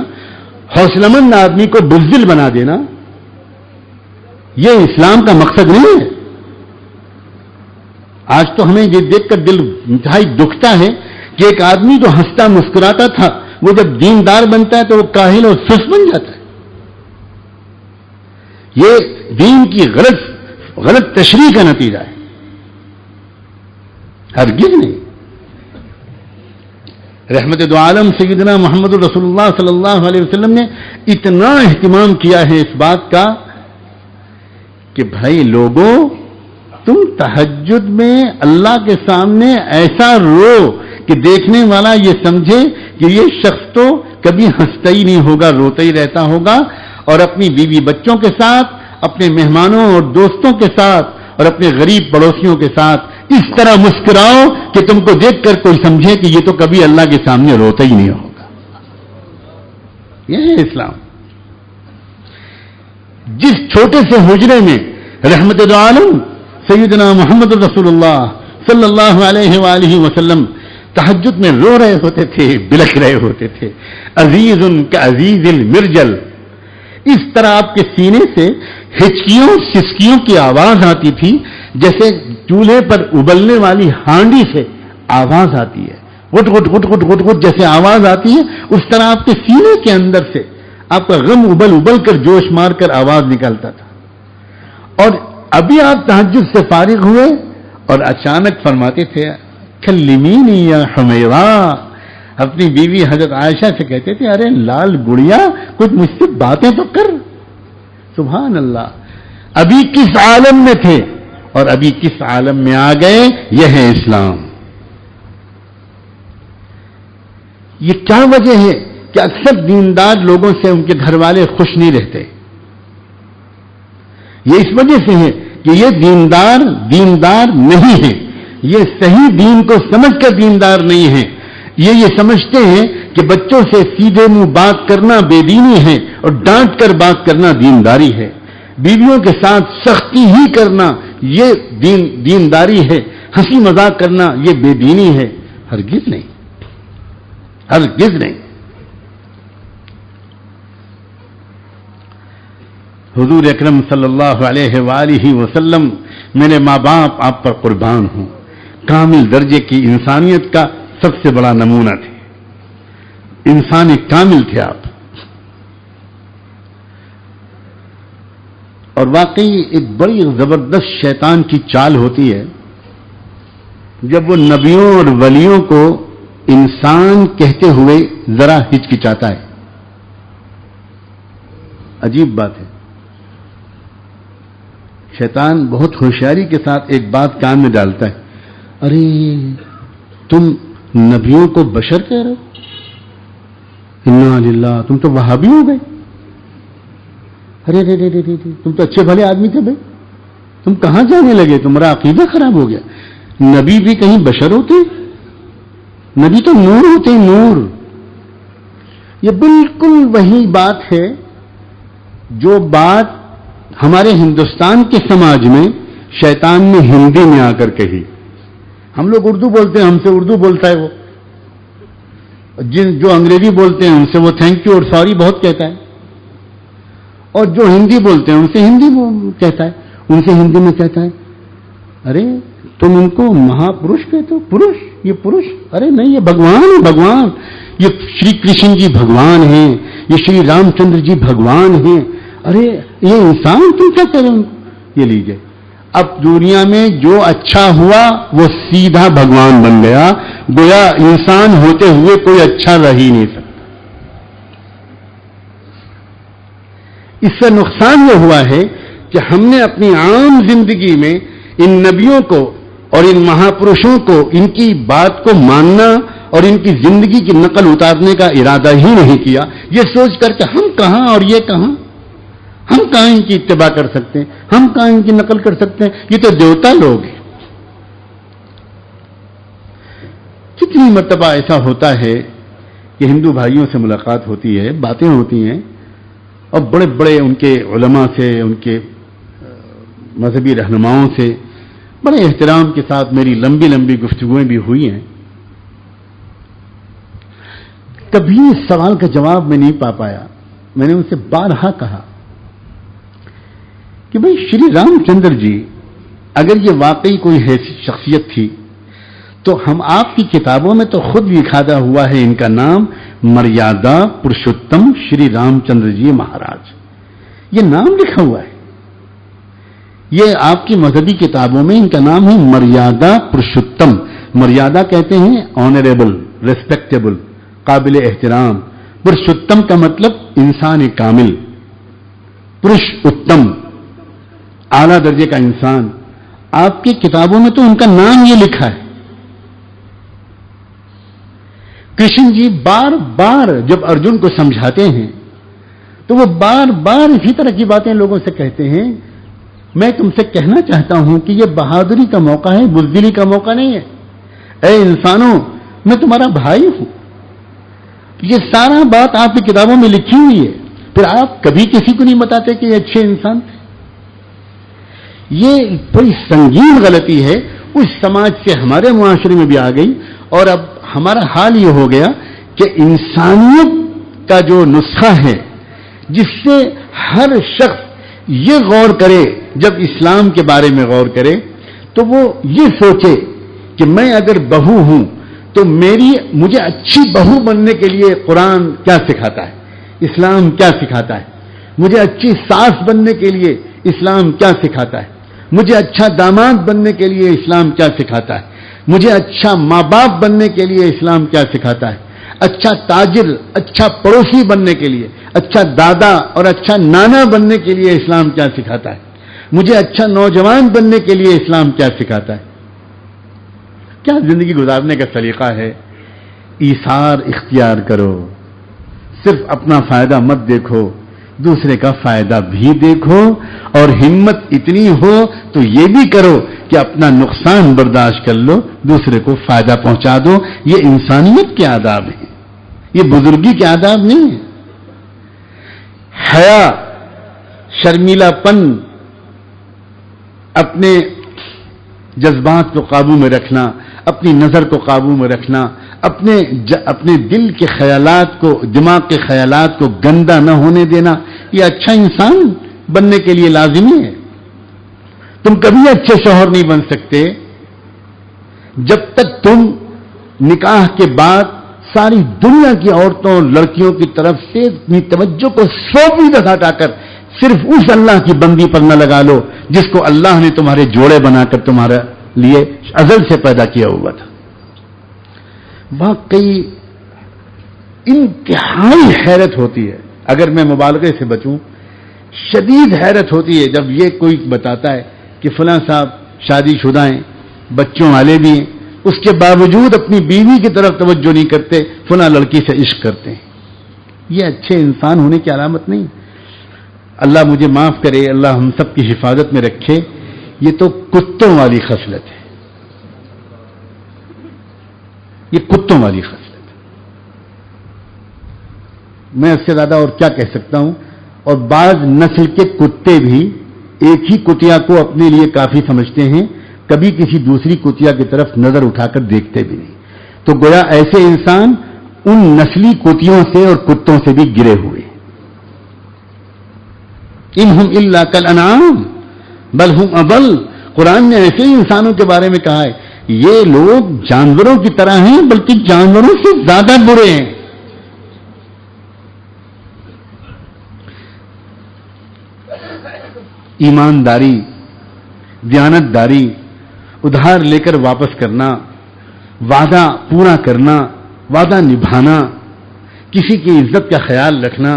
حوصلہ مند آدمی کو بزدل بنا دینا، یہ اسلام کا مقصد نہیں ہے۔ آج تو ہمیں یہ دیکھ کر دل انتہائی دکھتا ہے کہ ایک آدمی جو ہنستا مسکراتا تھا وہ جب دیندار بنتا ہے تو وہ کاہل اور سست بن جاتا ہے۔ یہ دین کی غلط تشریح کا نتیجہ ہے، ہرگز نہیں۔ رحمت دو عالم سیدنا محمد رسول اللہ صلی اللہ علیہ وسلم نے اتنا اہتمام کیا ہے اس بات کا کہ بھائی لوگوں تم تہجد میں اللہ کے سامنے ایسا رو کہ دیکھنے والا یہ سمجھے کہ یہ شخص تو کبھی ہنستا ہی نہیں ہوگا، روتا ہی رہتا ہوگا، اور اپنی بیوی بچوں کے ساتھ، اپنے مہمانوں اور دوستوں کے ساتھ اور اپنے غریب پڑوسیوں کے ساتھ اس طرح مسکراؤ کہ تم کو دیکھ کر کوئی سمجھے کہ یہ تو کبھی اللہ کے سامنے روتا ہی نہیں ہوگا۔ یہ ہے اسلام۔ جس چھوٹے سے حجرے میں رحمت العالم سیدنا محمد رسول اللہ صلی اللہ علیہ وآلہ وسلم تہجد میں رو رہے ہوتے تھے، بلک رہے ہوتے تھے، عزیز کعزیز المرجل، اس طرح آپ کے سینے سے ہچکیوں سسکیوں کی آواز آتی تھی جیسے چولہے پر ابلنے والی ہانڈی سے آواز آتی ہے، گٹ گٹ گٹ گٹ گٹ گٹ جیسے آواز آتی ہے، اس طرح آپ کے سینے کے اندر سے آپ کا غم ابل ابل کر جوش مار کر آواز نکلتا تھا۔ اور ابھی آپ تہجد سے فارغ ہوئے اور اچانک فرماتے تھے کلمینی یا حمیرا، اپنی بیوی حضرت عائشہ سے کہتے تھے ارے لال گڑیا کچھ مجھ سے باتیں تو کر۔ سبحان اللہ، ابھی کس عالم میں تھے اور ابھی کس عالم میں آ گئے، یہ ہے اسلام۔ یہ کیا وجہ ہے کہ اکثر دیندار لوگوں سے ان کے گھر والے خوش نہیں رہتے؟ یہ اس وجہ سے ہے کہ یہ دیندار نہیں ہے، یہ صحیح دین کو سمجھ کر دیندار نہیں ہے، یہ سمجھتے ہیں کہ بچوں سے سیدھے منہ بات کرنا بے دینی ہے اور ڈانٹ کر بات کرنا دینداری ہے، بیویوں کے ساتھ سختی ہی کرنا یہ دینداری ہے، ہنسی مذاق کرنا یہ بے دینی ہے۔ ہرگز نہیں، ہرگز نہیں۔ حضور اکرم صلی اللہ علیہ وآلہ وسلم، میرے ماں باپ آپ پر قربان ہوں، کامل درجے کی انسانیت کا سب سے بڑا نمونہ تھے، انسان کامل تھے آپ۔ اور واقعی ایک بڑی زبردست شیطان کی چال ہوتی ہے جب وہ نبیوں اور ولیوں کو انسان کہتے ہوئے ذرا ہچکچاتا ہے۔ عجیب بات ہے، شیطان بہت ہوشیاری کے ساتھ ایک بات کان میں ڈالتا ہے، ارے تم نبیوں کو بشر کہہ رہے ہو، انا للہ، تم تو وہابی ہو گئے، ارے رے رے رے رے، تم تو اچھے بھلے آدمی تھے بھائی، تم کہاں جانے لگے، تمہارا عقیدہ خراب ہو گیا۔ نبی بھی کہیں بشر ہوتے؟ نبی تو نور ہوتے ہیں، نور۔ یہ بالکل وہی بات ہے جو بات ہمارے ہندوستان کے سماج میں شیطان نے ہندی میں آ کر کہی۔ ہم لوگ اردو بولتے ہیں، ہم سے اردو بولتا ہے وہ، جو انگریزی بولتے ہیں ان سے وہ تھینک یو اور سوری بہت کہتا ہے، اور جو ہندی بولتے ہیں ان سے ہندی کہتا ہے، ان سے ہندی میں کہتا ہے ارے تم ان کو مہا پروش کہتے ہو، پروش، یہ پروش، ارے نہیں یہ بھگوان ہے، بھگوان، یہ شری کرشن جی بھگوان ہیں، یہ شری رام چندر جی بھگوان ہیں، ارے یہ انسان تم کیا کہہ رہے ہو؟ یہ لیجئے، اب دنیا میں جو اچھا ہوا وہ سیدھا بھگوان بن گیا، گویا انسان ہوتے ہوئے کوئی اچھا رہ ہی نہیں سکتا۔ اس سے نقصان یہ ہوا ہے کہ ہم نے اپنی عام زندگی میں ان نبیوں کو اور ان مہاپروشوں کو، ان کی بات کو ماننا اور ان کی زندگی کی نقل اتارنے کا ارادہ ہی نہیں کیا، یہ سوچ کر کہ ہم کہاں اور یہ کہاں، ہم کہاں ان کی اتباع کر سکتے ہیں، ہم کہاں ان کی نقل کر سکتے ہیں، یہ تو دیوتا لوگ ہیں۔ کتنی مرتبہ ایسا ہوتا ہے کہ ہندو بھائیوں سے ملاقات ہوتی ہے، باتیں ہوتی ہیں، اور بڑے بڑے ان کے علماء سے، ان کے مذہبی رہنماؤں سے بڑے احترام کے ساتھ میری لمبی لمبی گفتگویں بھی ہوئی ہیں، کبھی اس سوال کا جواب میں نہیں پا پایا۔ میں نے ان سے بارہا کہا کہ بھئی شری رام چندر جی اگر یہ واقعی کوئی شخصیت تھی تو ہم آپ کی کتابوں میں تو خود لکھا ہوا ہے ان کا نام مریادا پرشوتم شری رام چندر جی مہاراج، یہ نام لکھا ہوا ہے، یہ آپ کی مذہبی کتابوں میں ان کا نام ہے مریادا پرشوتم۔ مریادا کہتے ہیں آنریبل، ریسپیکٹیبل، قابل احترام، پرشوتم کا مطلب انسان کامل، پرش اتم، اعلیٰ درجے کا انسان، آپ کی کتابوں میں تو ان کا نام یہ لکھا ہے. کرشن جی بار بار جب ارجن کو سمجھاتے ہیں تو وہ بار بار اسی طرح کی باتیں لوگوں سے کہتے ہیں. میں تم سے کہنا چاہتا ہوں کہ یہ بہادری کا موقع ہے، بزدلی کا موقع نہیں ہے. اے انسانوں، میں تمہارا بھائی ہوں. یہ سارا بات آپ کی کتابوں میں لکھی ہوئی ہے، پھر آپ کبھی کسی کو نہیں بتاتے کہ یہ اچھے انسان تھے. یہ بڑی سنگین غلطی ہے، اس سماج سے ہمارے معاشرے میں بھی آ گئی. اور اب ہمارا حال یہ ہو گیا کہ انسانیت کا جو نسخہ ہے جس سے ہر شخص یہ غور کرے، جب اسلام کے بارے میں غور کرے تو وہ یہ سوچے کہ میں اگر بہو ہوں تو مجھے اچھی بہو بننے کے لیے قرآن کیا سکھاتا ہے، اسلام کیا سکھاتا ہے. مجھے اچھی ساس بننے کے لیے اسلام کیا سکھاتا ہے. مجھے اچھا داماد بننے کے لیے اسلام کیا سکھاتا ہے. مجھے اچھا ماں باپ بننے کے لیے اسلام کیا سکھاتا ہے. اچھا تاجر، اچھا پڑوسی بننے کے لیے، اچھا دادا اور اچھا نانا بننے کے لیے اسلام کیا سکھاتا ہے. مجھے اچھا نوجوان بننے کے لیے اسلام کیا سکھاتا ہے. کیا زندگی گزارنے کا سلیقہ ہے. ایثار اختیار کرو، صرف اپنا فائدہ مت دیکھو، دوسرے کا فائدہ بھی دیکھو. اور ہمت اتنی ہو تو یہ بھی کرو کہ اپنا نقصان برداشت کر لو، دوسرے کو فائدہ پہنچا دو. یہ انسانیت کے آداب ہیں، یہ بزرگی کے آداب نہیں ہیں. حیا، شرمیلا پن، اپنے جذبات کو قابو میں رکھنا، اپنی نظر کو قابو میں رکھنا، اپنے دل کے خیالات کو، دماغ کے خیالات کو گندا نہ ہونے دینا، یہ اچھا انسان بننے کے لیے لازمی ہے. تم کبھی اچھے شوہر نہیں بن سکتے جب تک تم نکاح کے بعد ساری دنیا کی عورتوں لڑکیوں کی طرف سے اپنی توجہ کو 100% ہٹا کر صرف اس اللہ کی بندی پر نہ لگا لو جس کو اللہ نے تمہارے جوڑے بنا کر تمہارے لیے ازل سے پیدا کیا ہوا تھا. واقعی انتہائی حیرت ہوتی ہے، اگر میں مبالغے سے بچوں، شدید حیرت ہوتی ہے جب یہ کوئی بتاتا ہے کہ فلاں صاحب شادی شدہ ہیں، بچوں والے بھی ہیں، اس کے باوجود اپنی بیوی کی طرف توجہ نہیں کرتے، فلاں لڑکی سے عشق کرتے ہیں. یہ اچھے انسان ہونے کی علامت نہیں. اللہ مجھے معاف کرے، اللہ ہم سب کی حفاظت میں رکھے. یہ تو کتوں والی خصلت ہے، یہ کتوں والی خصلت ہے. میں اس سے زیادہ اور کیا کہہ سکتا ہوں. اور بعض نسل کے کتے بھی ایک ہی کتیا کو اپنے لیے کافی سمجھتے ہیں، کبھی کسی دوسری کتیا کی طرف نظر اٹھا کر دیکھتے بھی نہیں. تو گویا ایسے انسان ان نسلی کتیوں سے اور کتوں سے بھی گرے ہوئے. انہم الا کالانعام بل ہم اضل. قرآن نے ایسے انسانوں کے بارے میں کہا ہے یہ لوگ جانوروں کی طرح ہیں بلکہ جانوروں سے زیادہ برے ہیں. ایمانداری، دیانتداری، ادھار لے کر واپس کرنا، وعدہ پورا کرنا، وعدہ نبھانا، کسی کی عزت کا خیال رکھنا،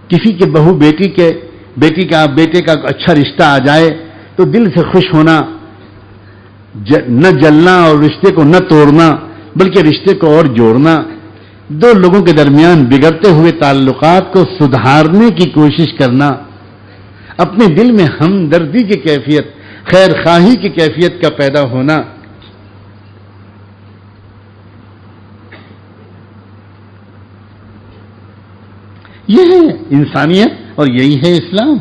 کسی کے بہو بیٹے کا اچھا رشتہ آ جائے تو دل سے خوش ہونا، نہ جلنا اور رشتے کو نہ توڑنا بلکہ رشتے کو اور جوڑنا، دو لوگوں کے درمیان بگڑتے ہوئے تعلقات کو سدھارنے کی کوشش کرنا، اپنے دل میں ہمدردی کی کیفیت، خیر خواہی کی کیفیت کا پیدا ہونا. یہ ہے انسانیت اور یہی ہے اسلام.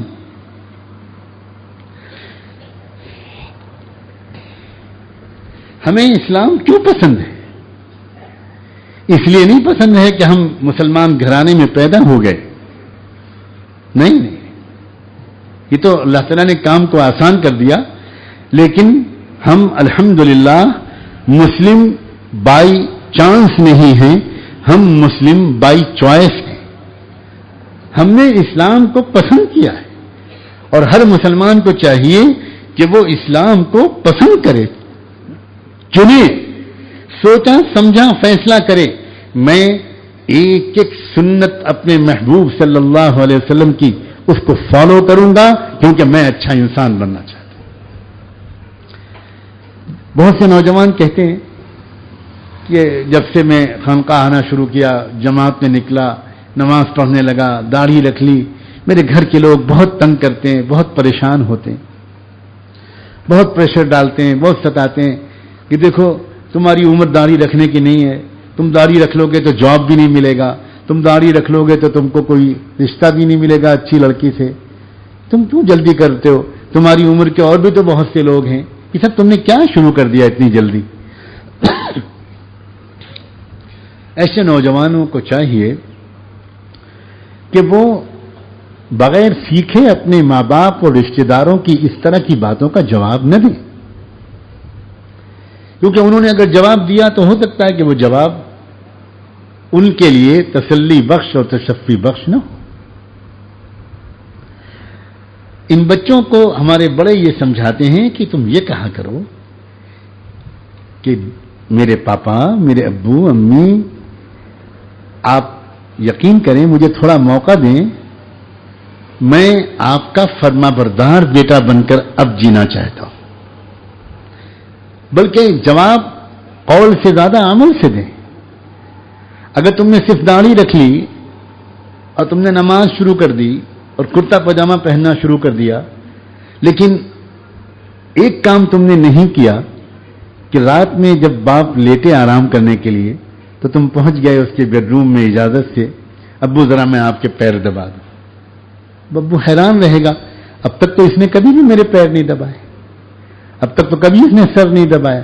ہمیں اسلام کیوں پسند ہے؟ اس لیے نہیں پسند ہے کہ ہم مسلمان گھرانے میں پیدا ہو گئے، نہیں، یہ تو اللہ تعالیٰ نے کام کو آسان کر دیا، لیکن ہم الحمدللہ مسلم بائی چانس نہیں ہیں، ہم مسلم بائی چوائس ہیں. ہم نے اسلام کو پسند کیا ہے اور ہر مسلمان کو چاہیے کہ وہ اسلام کو پسند کرے، چنے، سوچا سمجھا فیصلہ کرے. میں ایک ایک سنت اپنے محبوب صلی اللہ علیہ وسلم کی اس کو فالو کروں گا کیونکہ میں اچھا انسان بننا چاہتا ہوں. بہت سے نوجوان کہتے ہیں کہ جب سے میں خانقاہ آنا شروع کیا، جماعت میں نکلا، نماز پڑھنے لگا، داڑھی رکھ لی، میرے گھر کے لوگ بہت تنگ کرتے ہیں، بہت پریشان ہوتے ہیں، بہت پریشر ڈالتے ہیں، بہت ستاتے ہیں کہ دیکھو تمہاری عمر داڑھی رکھنے کی نہیں ہے، تم داڑھی رکھ لو گے تو جاب بھی نہیں ملے گا، تم داڑھی رکھ لو گے تو تم کو کوئی رشتہ بھی نہیں ملے گا اچھی لڑکی سے، تم کیوں جلدی کرتے ہو، تمہاری عمر کے اور بھی تو بہت سے لوگ ہیں، یہ سب تم نے کیا شروع کر دیا اتنی جلدی. ایسے نوجوانوں کو چاہیے کہ وہ بغیر سیکھے اپنے ماں باپ اور رشتہ داروں کی اس طرح کی باتوں کا جواب نہ دیں، کیونکہ انہوں نے اگر جواب دیا تو ہو سکتا ہے کہ وہ جواب ان کے لیے تسلی بخش اور تشفی بخش نہ ہو. ان بچوں کو ہمارے بڑے یہ سمجھاتے ہیں کہ تم یہ کہا کرو کہ میرے پاپا، میرے ابو، امی، آپ یقین کریں، مجھے تھوڑا موقع دیں، میں آپ کا فرما بردار بیٹا بن کر اب جینا چاہتا ہوں. بلکہ جواب قول سے زیادہ عمل سے دیں. اگر تم نے صرف داڑھی رکھ لی اور تم نے نماز شروع کر دی اور کرتا پاجامہ پہننا شروع کر دیا، لیکن ایک کام تم نے نہیں کیا کہ رات میں جب باپ لیٹے آرام کرنے کے لیے تو تم پہنچ گئے اس کے بیڈ روم میں اجازت سے، ابو ذرا میں آپ کے پیر دبا دوں. ابو حیران رہے گا، اب تک تو اس نے کبھی بھی میرے پیر نہیں دبائے، اب تک تو کبھی اس نے سر نہیں دبایا،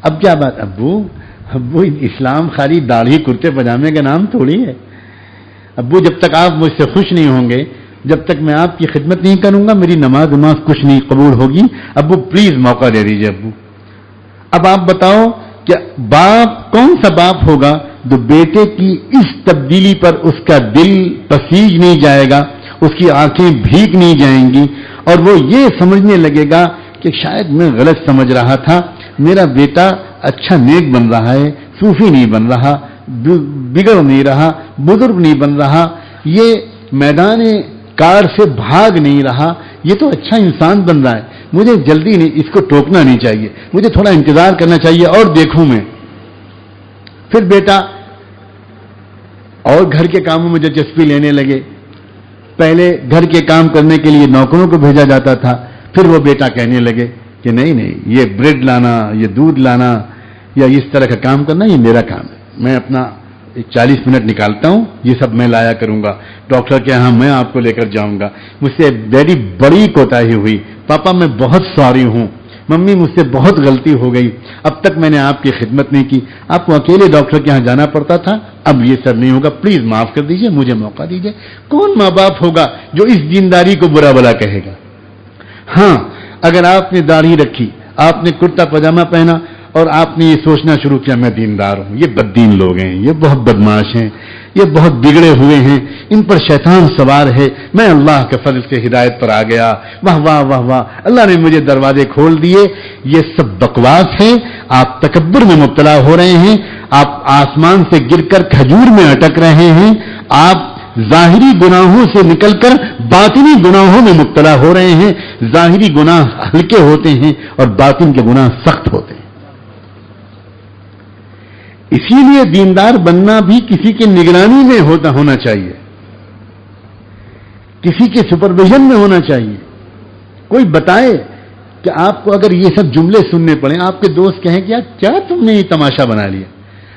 اب کیا بات؟ ابو اسلام خالی داڑھی کرتے پاجامے کا نام تھوڑی ہے. ابو جب تک آپ مجھ سے خوش نہیں ہوں گے، جب تک میں آپ کی خدمت نہیں کروں گا، میری نماز کچھ نہیں قبول ہوگی. ابو پلیز موقع دے دیجیے ابو. اب آپ بتاؤ کہ باپ کون سا باپ ہوگا جو بیٹے کی اس تبدیلی پر اس کا دل پسیج نہیں جائے گا، اس کی آنکھیں بھیگ نہیں جائیں گی اور وہ یہ سمجھنے لگے گا کہ شاید میں غلط سمجھ رہا تھا، میرا بیٹا اچھا نیک بن رہا ہے، صوفی نہیں بن رہا، بگڑ نہیں رہا، بزرگ نہیں بن رہا، یہ میدان کار سے بھاگ نہیں رہا، یہ تو اچھا انسان بن رہا ہے، مجھے جلدی نہیں، اس کو ٹوکنا نہیں چاہیے، مجھے تھوڑا انتظار کرنا چاہیے اور دیکھوں میں. پھر بیٹا اور گھر کے کاموں میں دلچسپی لینے لگے. پہلے گھر کے کام کرنے کے لیے نوکروں کو بھیجا جاتا تھا، پھر وہ بیٹا کہنے لگے کہ نہیں یہ بریڈ لانا، یہ دودھ لانا یا اس طرح کا کام کرنا یہ میرا کام ہے، میں اپنا 40 منٹ نکالتا ہوں، یہ سب میں لایا کروں گا، ڈاکٹر کے ہاں میں آپ کو لے کر جاؤں گا، مجھ سے ڈیڈی بڑی کوتاہی ہوئی، پاپا میں بہت سوری ہوں، ممی مجھ سے بہت غلطی ہو گئی، اب تک میں نے آپ کی خدمت نہیں کی، آپ کو اکیلے ڈاکٹر کے یہاں جانا پڑتا تھا، اب یہ سب نہیں ہوگا، پلیز معاف کر دیجئے، مجھے موقع دیجئے. کون ماں باپ ہوگا جو اس دینداری کو برا بھلا کہے گا؟ ہاں اگر آپ نے داڑھی رکھی، آپ نے کرتا پاجامہ پہنا اور آپ نے یہ سوچنا شروع کیا میں دیندار ہوں، یہ بددین لوگ ہیں، یہ بہت بدماش ہیں، یہ بہت بگڑے ہوئے ہیں، ان پر شیطان سوار ہے، میں اللہ کے فضل سے ہدایت پر آ گیا، واہ واہ واہ واہ، اللہ نے مجھے دروازے کھول دیے، یہ سب بکواس ہے. آپ تکبر میں مبتلا ہو رہے ہیں، آپ آسمان سے گر کر کھجور میں اٹک رہے ہیں، آپ ظاہری گناہوں سے نکل کر باطنی گناہوں میں مبتلا ہو رہے ہیں. ظاہری گناہ ہلکے ہوتے ہیں اور باطن کے گناہ سخت ہوتے ہیں. اسی لیے دیندار بننا بھی کسی کی نگرانی میں ہونا چاہیے، کسی کے سپرویژن میں ہونا چاہیے. کوئی بتائے کہ آپ کو اگر یہ سب جملے سننے پڑیں، آپ کے دوست کہیں کہ یار کیا تم نے یہ تماشا بنا لیا،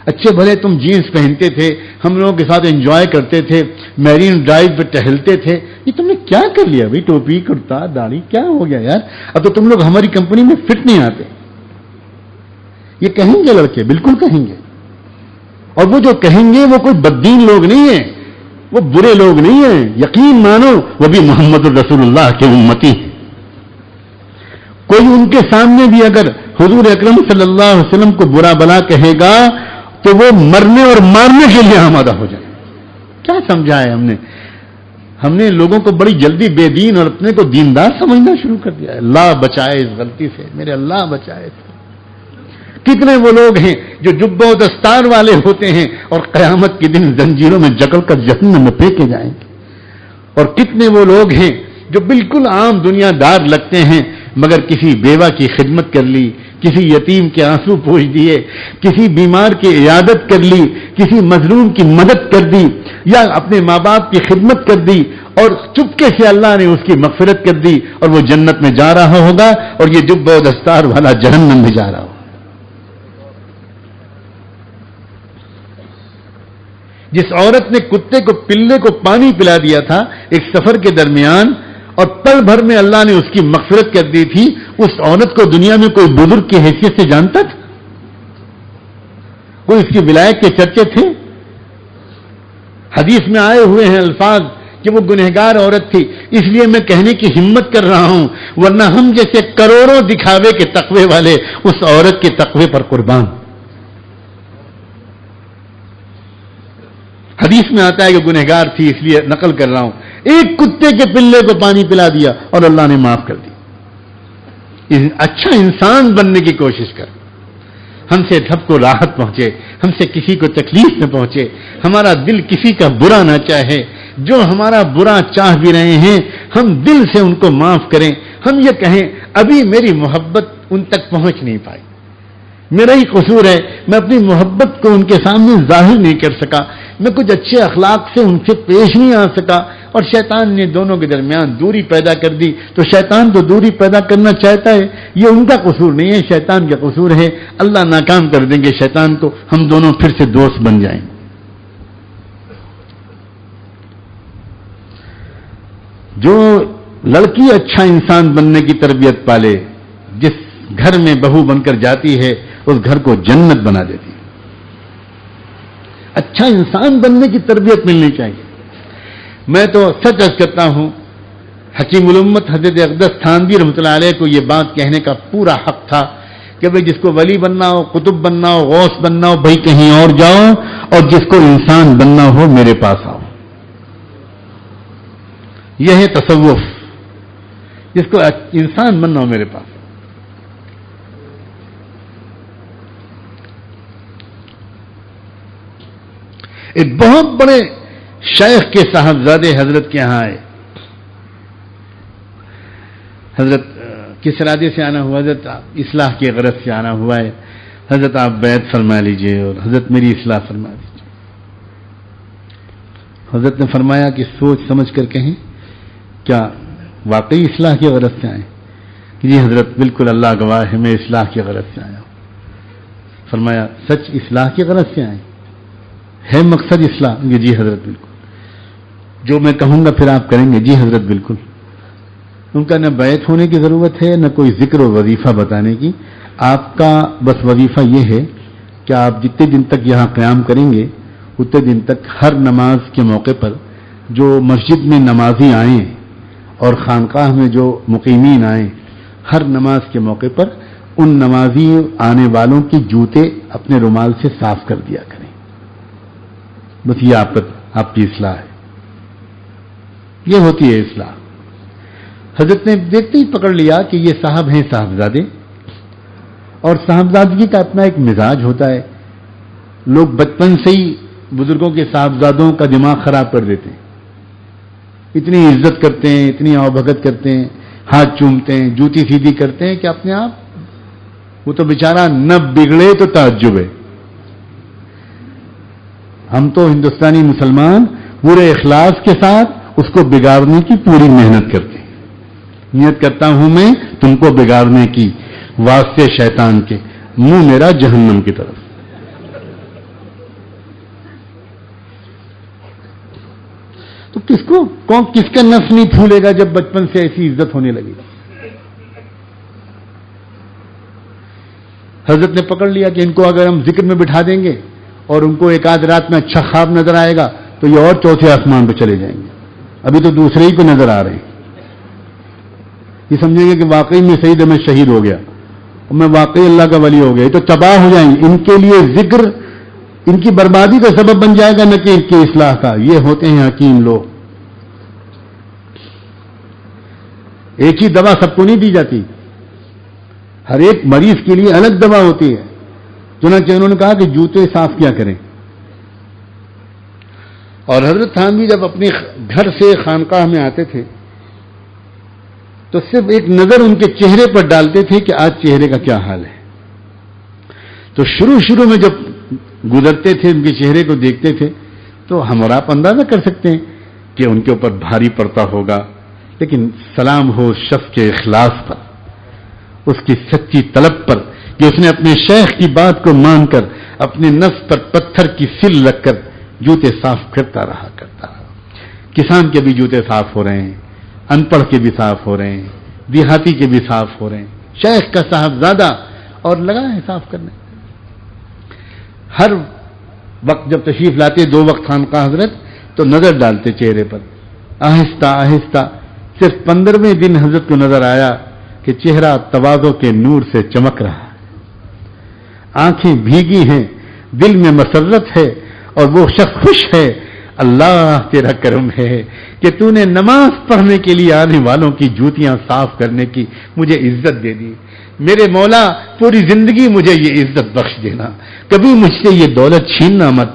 اچھے بھلے تم جینس پہنتے تھے، ہم لوگوں کے ساتھ انجوائے کرتے تھے، میرین ڈرائیو پہ ٹہلتے تھے، یہ تم نے کیا کر لیا بھائی، ٹوپی کرتا داڑھی کیا ہو گیا یار، اب تو تم لوگ ہماری کمپنی میں فٹ نہیں آتے. یہ کہیں گے لڑکے، بالکل کہیں گے. اور وہ جو کہیں گے وہ کوئی بددین لوگ نہیں ہیں، وہ برے لوگ نہیں ہیں، یقین مانو وہ بھی محمد الرسول اللہ کے امتی ہیں. کوئی ان کے سامنے بھی اگر حضور اکرم صلی اللہ علیہ وسلم کو برا بلا کہے گا تو وہ مرنے اور مارنے کے لیے آمادہ ہو جائے. کیا سمجھا ہے ہم نے لوگوں کو بڑی جلدی بے دین اور اپنے کو دیندار سمجھنا شروع کر دیا ہے. اللہ بچائے اس غلطی سے، میرے اللہ بچائے. کتنے وہ لوگ ہیں جو جبہ و دستار والے ہوتے ہیں اور قیامت کے دن زنجیروں میں جکڑ کر جہنم میں پھینکے جائیں گے. اور کتنے وہ لوگ ہیں جو بالکل عام دنیا دار لگتے ہیں مگر کسی بیوہ کی خدمت کر لی، کسی یتیم کے آنسو پوچھ دیے، کسی بیمار کی عیادت کر لی، کسی مظلوم کی مدد کر دی، یا اپنے ماں باپ کی خدمت کر دی، اور چپکے سے اللہ نے اس کی مغفرت کر دی، اور وہ جنت میں جا رہا ہوگا اور یہ جب و دستار والا جہنم میں جا رہا ہوگا۔ جس عورت نے کتے کو پلے کو پانی پلا دیا تھا ایک سفر کے درمیان اور پل بھر میں اللہ نے اس کی مغفرت کر دی تھی، اس عورت کو دنیا میں کوئی بزرگ کی حیثیت سے جانتا تھا؟ کوئی اس کی ولایت کے چرچے تھے؟ حدیث میں آئے ہوئے ہیں الفاظ کہ وہ گنہگار عورت تھی، اس لیے میں کہنے کی ہمت کر رہا ہوں، ورنہ ہم جیسے کروڑوں دکھاوے کے تقوی والے اس عورت کے تقوی پر قربان۔ حدیث میں آتا ہے کہ گنہگار تھی، اس لیے نقل کر رہا ہوں، ایک کتے کے پلے کو پانی پلا دیا اور اللہ نے معاف کر دی۔ اچھا انسان بننے کی کوشش کر، ہم سے سب کو راحت پہنچے، ہم سے کسی کو تکلیف نہ پہنچے، ہمارا دل کسی کا برا نہ چاہے، جو ہمارا برا چاہ بھی رہے ہیں ہم دل سے ان کو معاف کریں، ہم یہ کہیں ابھی میری محبت ان تک پہنچ نہیں پائی، میرا ہی قصور ہے، میں اپنی محبت کو ان کے سامنے ظاہر نہیں کر سکا، میں کچھ اچھے اخلاق سے ان سے پیش نہیں آ سکا، اور شیطان نے دونوں کے درمیان دوری پیدا کر دی۔ تو شیطان تو دوری پیدا کرنا چاہتا ہے، یہ ان کا قصور نہیں ہے، شیطان کا قصور ہے، اللہ ناکام کر دیں گے شیطان کو، ہم دونوں پھر سے دوست بن جائیں۔ جو لڑکی اچھا انسان بننے کی تربیت پالے، جس گھر میں بہو بن کر جاتی ہے اس گھر کو جنت بنا دیتی ہے۔ اچھا انسان بننے کی تربیت ملنی چاہیے۔ میں تو سچ کرتا ہوں، حکیم الامت حضرت اقدس تھانوی رحمۃ اللہ علیہ کو یہ بات کہنے کا پورا حق تھا کہ بھئی جس کو ولی بننا ہو، قطب بننا ہو، غوث بننا ہو، بھئی کہیں اور جاؤ، اور جس کو انسان بننا ہو میرے پاس آؤ۔ یہ ہے تصوف، جس کو انسان بننا ہو میرے پاس۔ ایک بہت بڑے شیخ کے صاحبزادے حضرت کے یہاں آئے، حضرت کس ارادے سے آنا ہوا؟ حضرت اصلاح کی غرض سے آنا ہوا ہے، حضرت آپ بیعت فرما لیجئے اور حضرت میری اصلاح فرما دیجئے۔ حضرت نے فرمایا کہ سوچ سمجھ کر کہیں کیا واقعی اصلاح کی غرض سے آئے؟ کہ جی حضرت بالکل اللہ گواہ ہے میں اصلاح کی غرض سے آیا ہوں۔ فرمایا سچ اصلاح کی غرض سے آئے؟ ہے مقصد اصلاح؟ کہ جی حضرت بالکل۔ جو میں کہوں گا پھر آپ کریں گے؟ جی حضرت بالکل۔ ان کا نہ بیعت ہونے کی ضرورت ہے نہ کوئی ذکر و وظیفہ بتانے کی، آپ کا بس وظیفہ یہ ہے کہ آپ جتنے دن تک یہاں قیام کریں گے اتنے دن تک ہر نماز کے موقع پر جو مسجد میں نمازی آئیں اور خانقاہ میں جو مقیمین آئیں، ہر نماز کے موقع پر ان نمازی آنے والوں کی جوتے اپنے رومال سے صاف کر دیا کریں۔ بس یہ آپ کی اصلاح ہے، یہ ہوتی ہے اصلاح۔ حضرت نے دیکھتے ہی پکڑ لیا کہ یہ صاحب ہیں صاحبزادے، اور صاحبزادگی کا اپنا ایک مزاج ہوتا ہے، لوگ بچپن سے ہی بزرگوں کے صاحبزادوں کا دماغ خراب کر دیتے ہیں، اتنی عزت کرتے ہیں، اتنی آؤبھگت کرتے ہیں، ہاتھ چومتے ہیں، جوتی سیدھی کرتے ہیں کہ اپنے آپ وہ تو بیچارہ نہ بگڑے تو تعجب ہے۔ ہم تو ہندوستانی مسلمان پورے اخلاص کے ساتھ اس کو بگاڑنے کی پوری محنت کرتے ہیں۔ نیت کرتا ہوں میں تم کو بگاڑنے کی، واسطے شیطان کے، منہ میرا جہنم کی طرف۔ تو کس کا نفس نہیں پھولے گا جب بچپن سے ایسی عزت ہونے لگی؟ حضرت نے پکڑ لیا کہ ان کو اگر ہم ذکر میں بٹھا دیں گے اور ان کو ایک آدھ رات میں اچھا خواب نظر آئے گا تو یہ اور چوتھے آسمان پہ چلے جائیں گے، ابھی تو دوسرے ہی کو نظر آ رہے ہیں۔ یہ سمجھیں گے کہ واقعی میں سعید احمد شہید ہو گیا اور میں واقعی اللہ کا ولی ہو گیا، یہ تو تباہ ہو جائیں گے۔ ان کے لیے ذکر ان کی بربادی کا سبب بن جائے گا، نہ کہ ان کی اصلاح کا۔ یہ ہوتے ہیں حکیم لوگ۔ ایک ہی دوا سب کو نہیں دی جاتی، ہر ایک مریض کے لیے الگ دوا ہوتی ہے۔ چنانچہ انہوں نے کہا کہ جوتے صاف کیا کریں، اور حضرت تھانوی جب اپنے گھر سے خانقاہ میں آتے تھے تو صرف ایک نظر ان کے چہرے پر ڈالتے تھے کہ آج چہرے کا کیا حال ہے. تو شروع میں جب گزرتے تھے ان کے چہرے کو دیکھتے تھے تو ہم اور آپ اندازہ کر سکتے ہیں کہ ان کے اوپر بھاری پڑتا ہوگا. لیکن سلام ہو شخص کے اخلاص پر، اس کی سچی طلب پر کہ اس نے اپنے شیخ کی بات کو مان کر اپنے نفس پر پتھر کی سل رکھ کر جوتے صاف کرتا رہا. کسان کے بھی جوتے صاف ہو رہے ہیں، ان پڑھ کے بھی صاف ہو رہے ہیں، دیہاتی کے بھی صاف ہو رہے ہیں. شیخ کا صاحبزادہ اور لگا ہے صاف کرنے. ہر وقت جب تشریف لاتے 2 وقت خانقاہ حضرت تو نظر ڈالتے چہرے پر. آہستہ آہستہ صرف 15ویں دن حضرت کو نظر آیا کہ چہرہ تواضع کے نور سے چمک رہا ہے، آنکھیں بھیگی ہیں، دل میں مسرت ہے اور وہ شخص خوش ہے. اللہ تیرا کرم ہے کہ تو نے نماز پڑھنے کے لیے آنے والوں کی جوتیاں صاف کرنے کی مجھے عزت دے دی. میرے مولا پوری زندگی مجھے یہ عزت بخش دینا، کبھی مجھ سے یہ دولت چھیننا مت.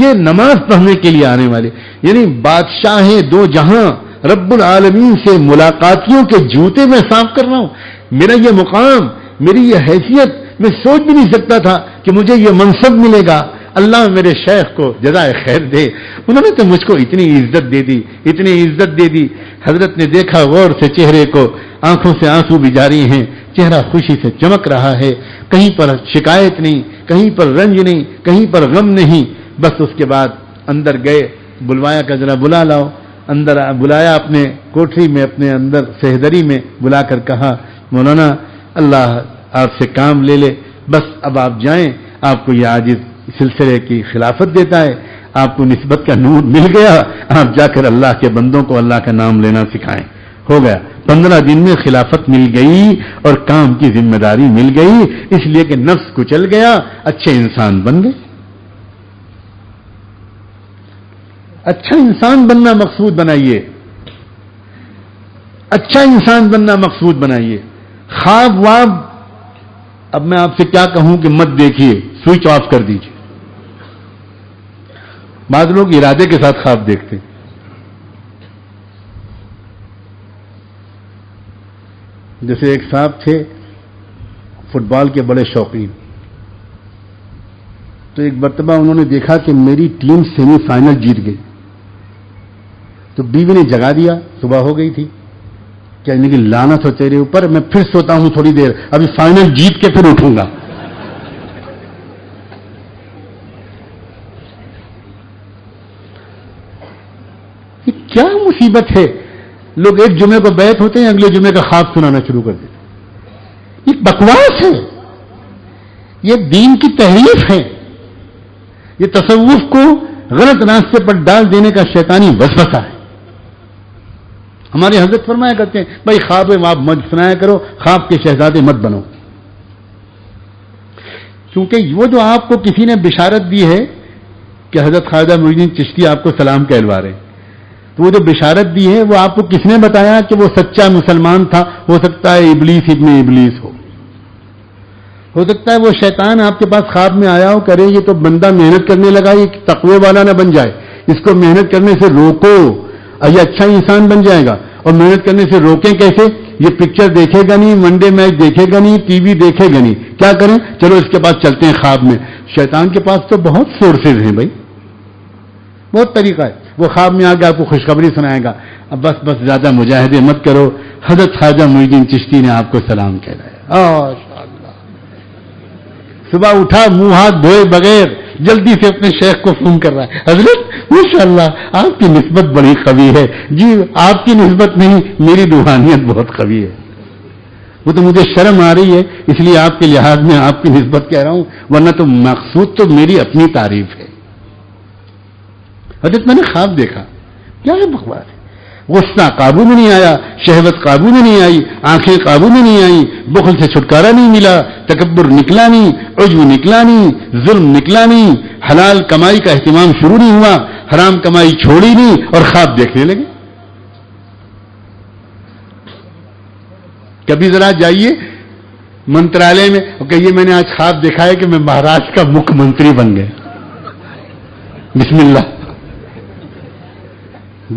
یہ نماز پڑھنے کے لیے آنے والے یعنی بادشاہ 2 جہاں رب العالمین سے ملاقاتیوں کے جوتے میں صاف کر رہا ہوں. میرا یہ مقام، میری یہ حیثیت میں سوچ بھی نہیں سکتا تھا کہ مجھے یہ منصب ملے گا. اللہ میرے شیخ کو جزائے خیر دے، انہوں نے تو مجھ کو اتنی عزت دے دی، اتنی عزت دے دی. حضرت نے دیکھا غور سے چہرے کو، آنکھوں سے آنسو بھی جاری ہیں، چہرہ خوشی سے چمک رہا ہے، کہیں پر شکایت نہیں، کہیں پر رنج نہیں، کہیں پر غم نہیں. بس اس کے بعد اندر گئے، بلوایا کہ ذرا بلا لاؤ. اندر بلایا اپنے کوٹری میں، اپنے اندر سہدری میں بلا کر کہا مولانا اللہ آپ سے کام لے لے، بس اب آپ جائیں، آپ کو یہ عاجز سلسلے کی خلافت دیتا ہے، آپ کو نسبت کا نور مل گیا، آپ جا کر اللہ کے بندوں کو اللہ کا نام لینا سکھائیں. ہو گیا 15 دن میں خلافت مل گئی اور کام کی ذمہ داری مل گئی، اس لیے کہ نفس کچل گیا، اچھے انسان بن گئے. اچھا انسان بننا مقصود بنائیے، اچھا انسان بننا مقصود بنائیے. خواب واب اب میں آپ سے کیا کہوں کہ مت دیکھیے، سوئچ آف کر دیجیے. بعض لوگ ارادے کے ساتھ خواب دیکھتے ہیں. جیسے ایک صاحب تھے فٹ بال کے بڑے شوقین، تو ایک مرتبہ انہوں نے دیکھا کہ میری ٹیم سیمی فائنل جیت گئی، تو بیوی نے جگا دیا، صبح ہو گئی تھی، کہنے کی لعنت ہو تیرے اوپر، میں پھر سوتا ہوں تھوڑی دیر، ابھی فائنل جیت کے پھر اٹھوں گا. یہ کیا مصیبت ہے؟ لوگ ایک جمعے کو بیعت ہوتے ہیں، اگلے جمعے کا خواب سنانا شروع کر دیتے ہیں. یہ بکواس ہے، یہ دین کی تحریف ہے، یہ تصوف کو غلط راستے پر ڈال دینے کا شیطانی وسوسہ ہے. ہمارے حضرت فرمایا کرتے ہیں بھائی خواب آپ مت سنایا کرو، خواب کے شہزادے مت بنو. کیونکہ وہ جو آپ کو کسی نے بشارت دی ہے کہ حضرت خواجہ معین الدین چشتی آپ کو سلام کہلوا رہے، تو وہ جو بشارت دی ہے وہ آپ کو کس نے بتایا کہ وہ سچا مسلمان تھا؟ ہو سکتا ہے ابلیس ابن ابلیس ہو سکتا ہے وہ شیطان آپ کے پاس خواب میں آیا ہو، کرے یہ تو بندہ محنت کرنے لگا، یہ تقوی والا نہ بن جائے، اس کو محنت کرنے سے روکو، یہ اچھا انسان بن جائے گا. اور محنت کرنے سے روکیں کیسے؟ یہ پکچر دیکھے گا نہیں، ون ڈے میچ دیکھے گا نہیں، ٹی وی دیکھے گا نہیں، کیا کریں؟ چلو اس کے پاس چلتے ہیں خواب میں. شیطان کے پاس تو بہت سورسز ہیں بھائی، بہت طریقہ ہے. وہ خواب میں آ کے آپ کو خوشخبری سنائے گا. اب بس زیادہ مجاہدے مت کرو، حضرت خواجہ معین الدین چشتی نے آپ کو سلام کہلایا. صبح اٹھا منہ ہاتھ دھوئے بغیر جلدی سے اپنے شیخ کو فون کر رہا ہے، حضرت ماشاءاللہ آپ کی نسبت بڑی قوی ہے. جی آپ کی نسبت نہیں، میری روحانیت بہت قوی ہے. وہ تو مجھے شرم آ رہی ہے، اس لیے آپ کے لحاظ میں آپ کی نسبت کہہ رہا ہوں، ورنہ تو مقصود تو میری اپنی تعریف ہے. حضرت میں نے خواب دیکھا، کیا ہے بکواس ہے. غصہ قابو میں نہیں آیا، شہوت قابو میں نہیں آئی، آنکھیں قابو میں نہیں آئی، بخل سے چھٹکارا نہیں ملا، تکبر نکلا نہیں، عجب نکلا نہیں، ظلم نکلا نہیں، حلال کمائی کا اہتمام شروع نہیں ہوا، حرام کمائی چھوڑی نہیں اور خواب دیکھنے لگے. کبھی ذرا جائیے منترالیہ میں اور کہیے میں نے آج خواب دیکھا ہے کہ میں مہاراشٹر کا مکھ منتری بن گیا. بسم اللہ.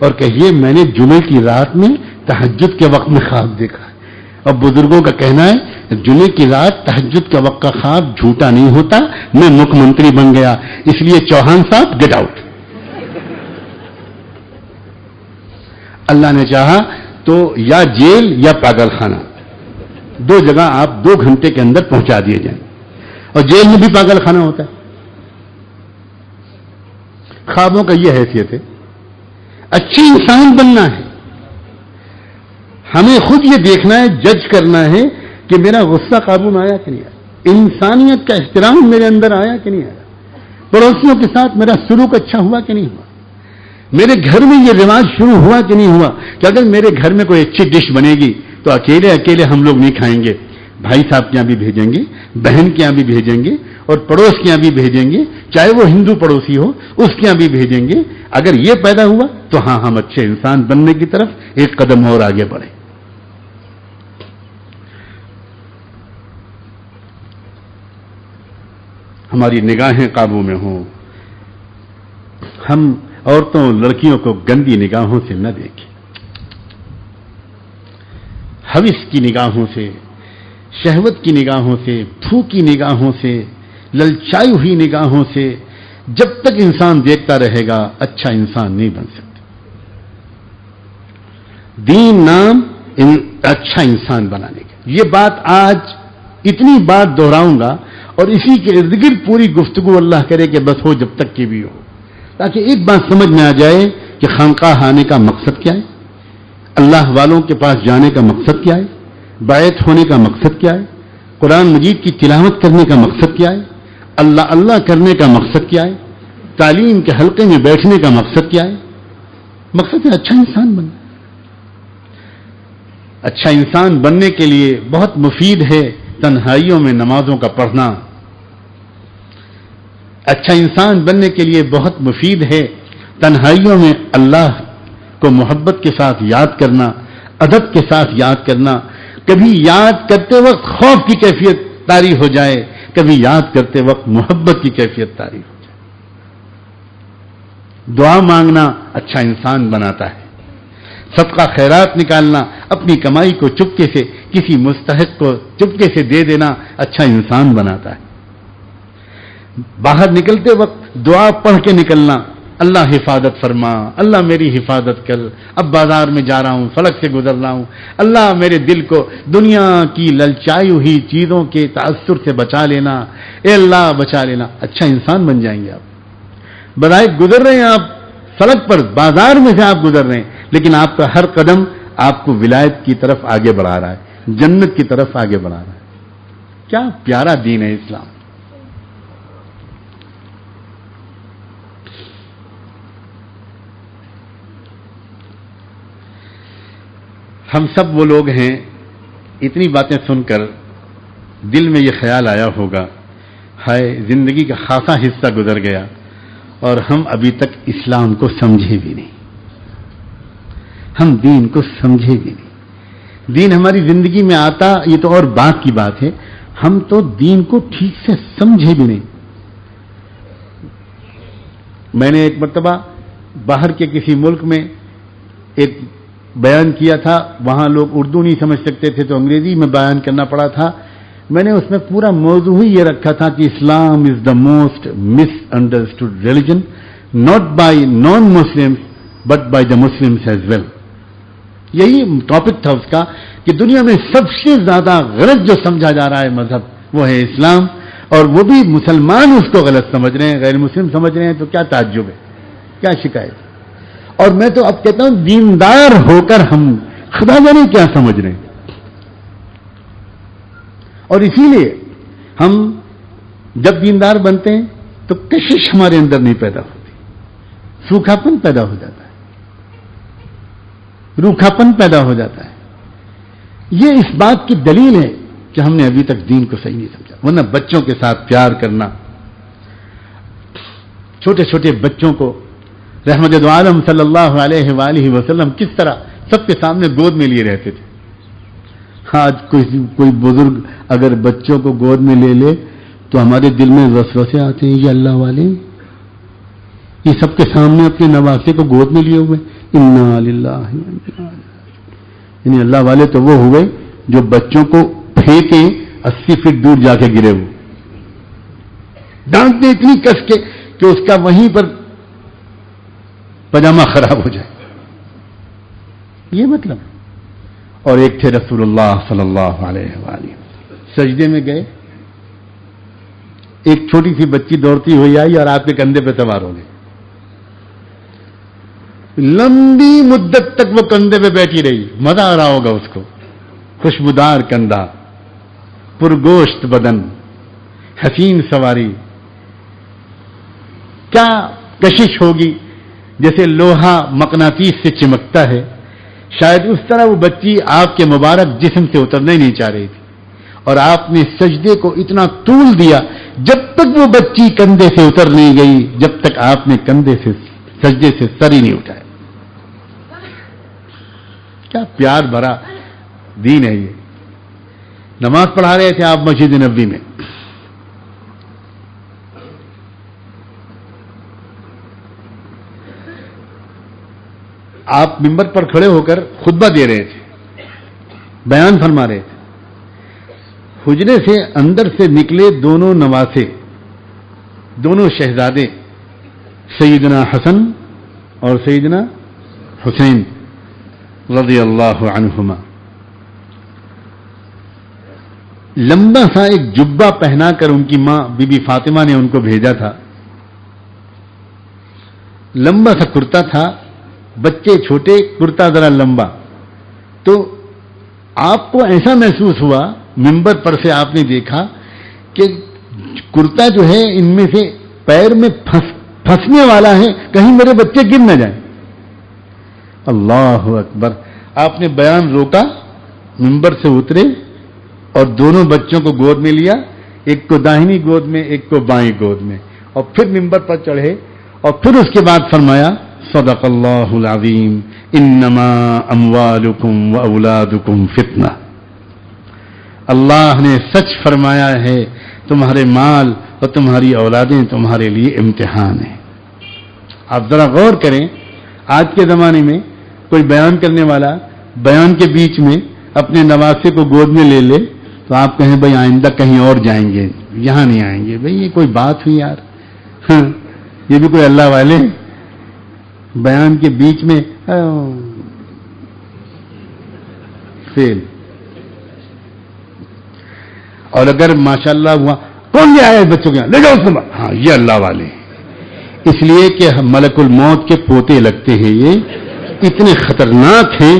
اور کہیے میں نے جمعے کی رات میں تہجد کے وقت میں خواب دیکھا ہے. اور بزرگوں کا کہنا ہے جمعے کی رات تہجد کے وقت کا خواب جھوٹا نہیں ہوتا. میں مکھ منتری بن گیا, اس لیے چوہان صاحب گیٹ آؤٹ. اللہ نے چاہا تو یا جیل یا پاگل خانہ, دو جگہ آپ 2 گھنٹے کے اندر پہنچا دیے جائیں. اور جیل میں بھی پاگل خانہ ہوتا ہے. خوابوں کا یہ حیثیت ہے. اچھے انسان بننا ہے, ہمیں خود یہ دیکھنا ہے, جج کرنا ہے کہ میرا غصہ قابو میں آیا کہ نہیں آیا, انسانیت کا احترام میرے اندر آیا کہ نہیں آیا, پڑوسیوں کے ساتھ میرا سلوک اچھا ہوا کہ نہیں ہوا, میرے گھر میں یہ رواج شروع ہوا کہ نہیں ہوا کہ اگر میرے گھر میں کوئی اچھی ڈش بنے گی تو اکیلے اکیلے ہم لوگ نہیں کھائیں گے, بھائی صاحب کے یہاں بھی بھیجیں گے, بہن کے یہاں بھی بھیجیں گے, اور پڑوس کے یہاں بھی بھیجیں گے, چاہے وہ ہندو پڑوسی ہو اس کے یہاں بھی بھیجیں گے. اگر یہ پیدا ہوا تو ہاں ہم اچھے انسان بننے کی طرف ایک قدم اور آگے بڑھیں. ہماری نگاہیں قابو میں ہوں, ہم عورتوں لڑکیوں کو گندی نگاہوں سے نہ دیکھیں, حوث کی نگاہوں سے, شہوت کی نگاہوں سے, پھوکی نگاہوں سے, للچائی ہوئی نگاہوں سے. جب تک انسان دیکھتا رہے گا اچھا انسان نہیں بن سکتا. دین نام اچھا انسان بنانے کا. یہ بات آج اتنی بات دہراؤں گا اور اسی کے ارد گرد پوری گفتگو اللہ کرے کہ بس ہو جب تک کی بھی ہو, تاکہ ایک بات سمجھ میں آ جائے کہ خانقاہ آنے کا مقصد کیا ہے, اللہ والوں کے پاس جانے کا مقصد کیا ہے, بیعت ہونے کا مقصد کیا ہے, قرآن مجید کی تلاوت کرنے کا مقصد کیا ہے, اللہ اللہ کرنے کا مقصد کیا ہے, تعلیم کے حلقے میں بیٹھنے کا مقصد کیا ہے. مقصد ہے اچھا انسان بننا. اچھا انسان بننے کے لیے بہت مفید ہے تنہائیوں میں نمازوں کا پڑھنا. اچھا انسان بننے کے لیے بہت مفید ہے تنہائیوں میں اللہ کو محبت کے ساتھ یاد کرنا, ادب کے ساتھ یاد کرنا. کبھی یاد کرتے وقت خوف کی کیفیت طاری ہو جائے, کبھی یاد کرتے وقت محبت کی کیفیت طاری ہو جائے. دعا مانگنا اچھا انسان بناتا ہے. صدقہ خیرات نکالنا, اپنی کمائی کو چپکے سے کسی مستحق کو چپکے سے دے دینا اچھا انسان بناتا ہے. باہر نکلتے وقت دعا پڑھ کے نکلنا, اللہ حفاظت فرما, اللہ میری حفاظت کر, اب بازار میں جا رہا ہوں, سڑک سے گزر رہا ہوں, اللہ میرے دل کو دنیا کی للچائی ہوئی چیزوں کے تاثر سے بچا لینا, اے اللہ بچا لینا. اچھا انسان بن جائیں گے آپ. بظاہر گزر رہے ہیں آپ سڑک پر, بازار میں سے آپ گزر رہے ہیں, لیکن آپ کا ہر قدم آپ کو ولایت کی طرف آگے بڑھا رہا ہے, جنت کی طرف آگے بڑھا رہا ہے. کیا پیارا دین ہے اسلام. ہم سب وہ لوگ ہیں, اتنی باتیں سن کر دل میں یہ خیال آیا ہوگا, ہائے زندگی کا خاصا حصہ گزر گیا اور ہم ابھی تک اسلام کو سمجھے بھی نہیں, ہم دین کو سمجھے بھی نہیں. دین ہماری زندگی میں آتا یہ تو اور بات کی بات ہے, ہم تو دین کو ٹھیک سے سمجھے بھی نہیں. میں نے ایک مرتبہ باہر کے کسی ملک میں ایک بیان کیا تھا, وہاں لوگ اردو نہیں سمجھ سکتے تھے تو انگریزی میں بیان کرنا پڑا تھا. میں نے اس میں پورا موضوع ہی یہ رکھا تھا کہ Islam is the most misunderstood religion, not by non Muslim but by the Muslims as well. یہی ٹاپک تھا اس کا کہ دنیا میں سب سے زیادہ غلط جو سمجھا جا رہا ہے مذہب وہ ہے اسلام, اور وہ بھی مسلمان اس کو غلط سمجھ رہے ہیں, غیر مسلم سمجھ رہے ہیں. تو کیا تعجب ہے, کیا شکایت. اور میں تو اب کہتا ہوں دیندار ہو کر ہم خدا جانے کیا سمجھ رہے ہیں. اور اسی لیے ہم جب دیندار بنتے ہیں تو کشش ہمارے اندر نہیں پیدا ہوتی, سوکھاپن پیدا ہو جاتا ہے, روکھاپن پیدا ہو جاتا ہے. یہ اس بات کی دلیل ہے کہ ہم نے ابھی تک دین کو صحیح نہیں سمجھا. ورنہ بچوں کے ساتھ پیار کرنا, چھوٹے چھوٹے بچوں کو رحمت دو عالم صلی اللہ علیہ وآلہ وسلم کس طرح سب کے سامنے گود میں لیے رہتے تھے. آج کوئی بزرگ اگر بچوں کو گود میں لے لے تو ہمارے دل میں وسوسے آتے ہیں, یہ اللہ والے یہ سب کے سامنے اپنے نواسے کو گود میں لیے ہوئے. انا للہ. یعنی اللہ والے تو وہ ہوئے جو بچوں کو پھینکے 80 فٹ دور جا کے گرے ہوئے، ڈانٹتے اتنی کس کے کہ اس کا وہیں پر پجامہ خراب ہو جائے. یہ مطلب. اور ایک تھے رسول اللہ صلی اللہ علیہ وآلہ، سجدے میں گئے، ایک چھوٹی سی بچی دوڑتی ہوئی آئی اور آپ کے کندھے پہ سوار ہو گئی. لمبی مدت تک وہ کندھے پہ بیٹھی رہی. مزہ آ رہا ہوگا اس کو. خوشبودار کندھا، پرگوشت بدن، حسین سواری. کیا کشش ہوگی، جیسے لوہا مقناطیس سے چمکتا ہے. شاید اس طرح وہ بچی آپ کے مبارک جسم سے اترنا ہی نہیں چاہ رہی تھی، اور آپ نے سجدے کو اتنا طول دیا جب تک وہ بچی کندھے سے اتر نہیں گئی، جب تک آپ نے کندھے سے سجدے سے سر ہی نہیں اٹھایا. کیا پیار بھرا دین ہے یہ. نماز پڑھا رہے تھے آپ مسجد نبوی میں، آپ ممبر پر کھڑے ہو کر خطبہ دے رہے تھے، بیان فرما رہے تھے. حجرے سے اندر سے نکلے دونوں نواسے، دونوں شہزادے، سیدنا حسن اور سیدنا حسین رضی اللہ عنہما. لمبا سا ایک جبہ پہنا کر ان کی ماں بی بی فاطمہ نے ان کو بھیجا تھا. لمبا سا کرتا تھا، بچے چھوٹے، کرتا ذرا لمبا. تو آپ کو ایسا محسوس ہوا، ممبر پر سے آپ نے دیکھا کہ کرتا جو ہے ان میں سے پیر میں پھنسنے والا ہے، کہیں میرے بچے گر نہ جائیں. اللہ اکبر. آپ نے بیان روکا، ممبر سے اترے اور دونوں بچوں کو گود میں لیا، ایک کو داہنی گود میں، ایک کو بائیں گود میں، اور پھر ممبر پر چڑھے اور پھر اس کے بعد فرمایا صدق اللہ العظیم انما اموالکم واولادکم فتنہ. اللہ نے سچ فرمایا ہے، تمہارے مال اور تمہاری اولادیں تمہارے لیے امتحان ہیں. آپ ذرا غور کریں، آج کے زمانے میں کوئی بیان کرنے والا بیان کے بیچ میں اپنے نواسے کو گود میں لے لے تو آپ کہیں بھائی آئندہ کہیں اور جائیں گے، یہاں نہیں آئیں گے. بھائی یہ کوئی بات ہوئی یار؟ یہ بھی کوئی اللہ والے بیان کے بیچ میں فیل. اور اگر ماشاءاللہ ہوا، کون لے آیا بچوں کے لے جاؤ اس کو، ہاں یہ اللہ والے. اس لیے کہ ملک الموت کے پوتے لگتے ہیں، یہ اتنے خطرناک ہیں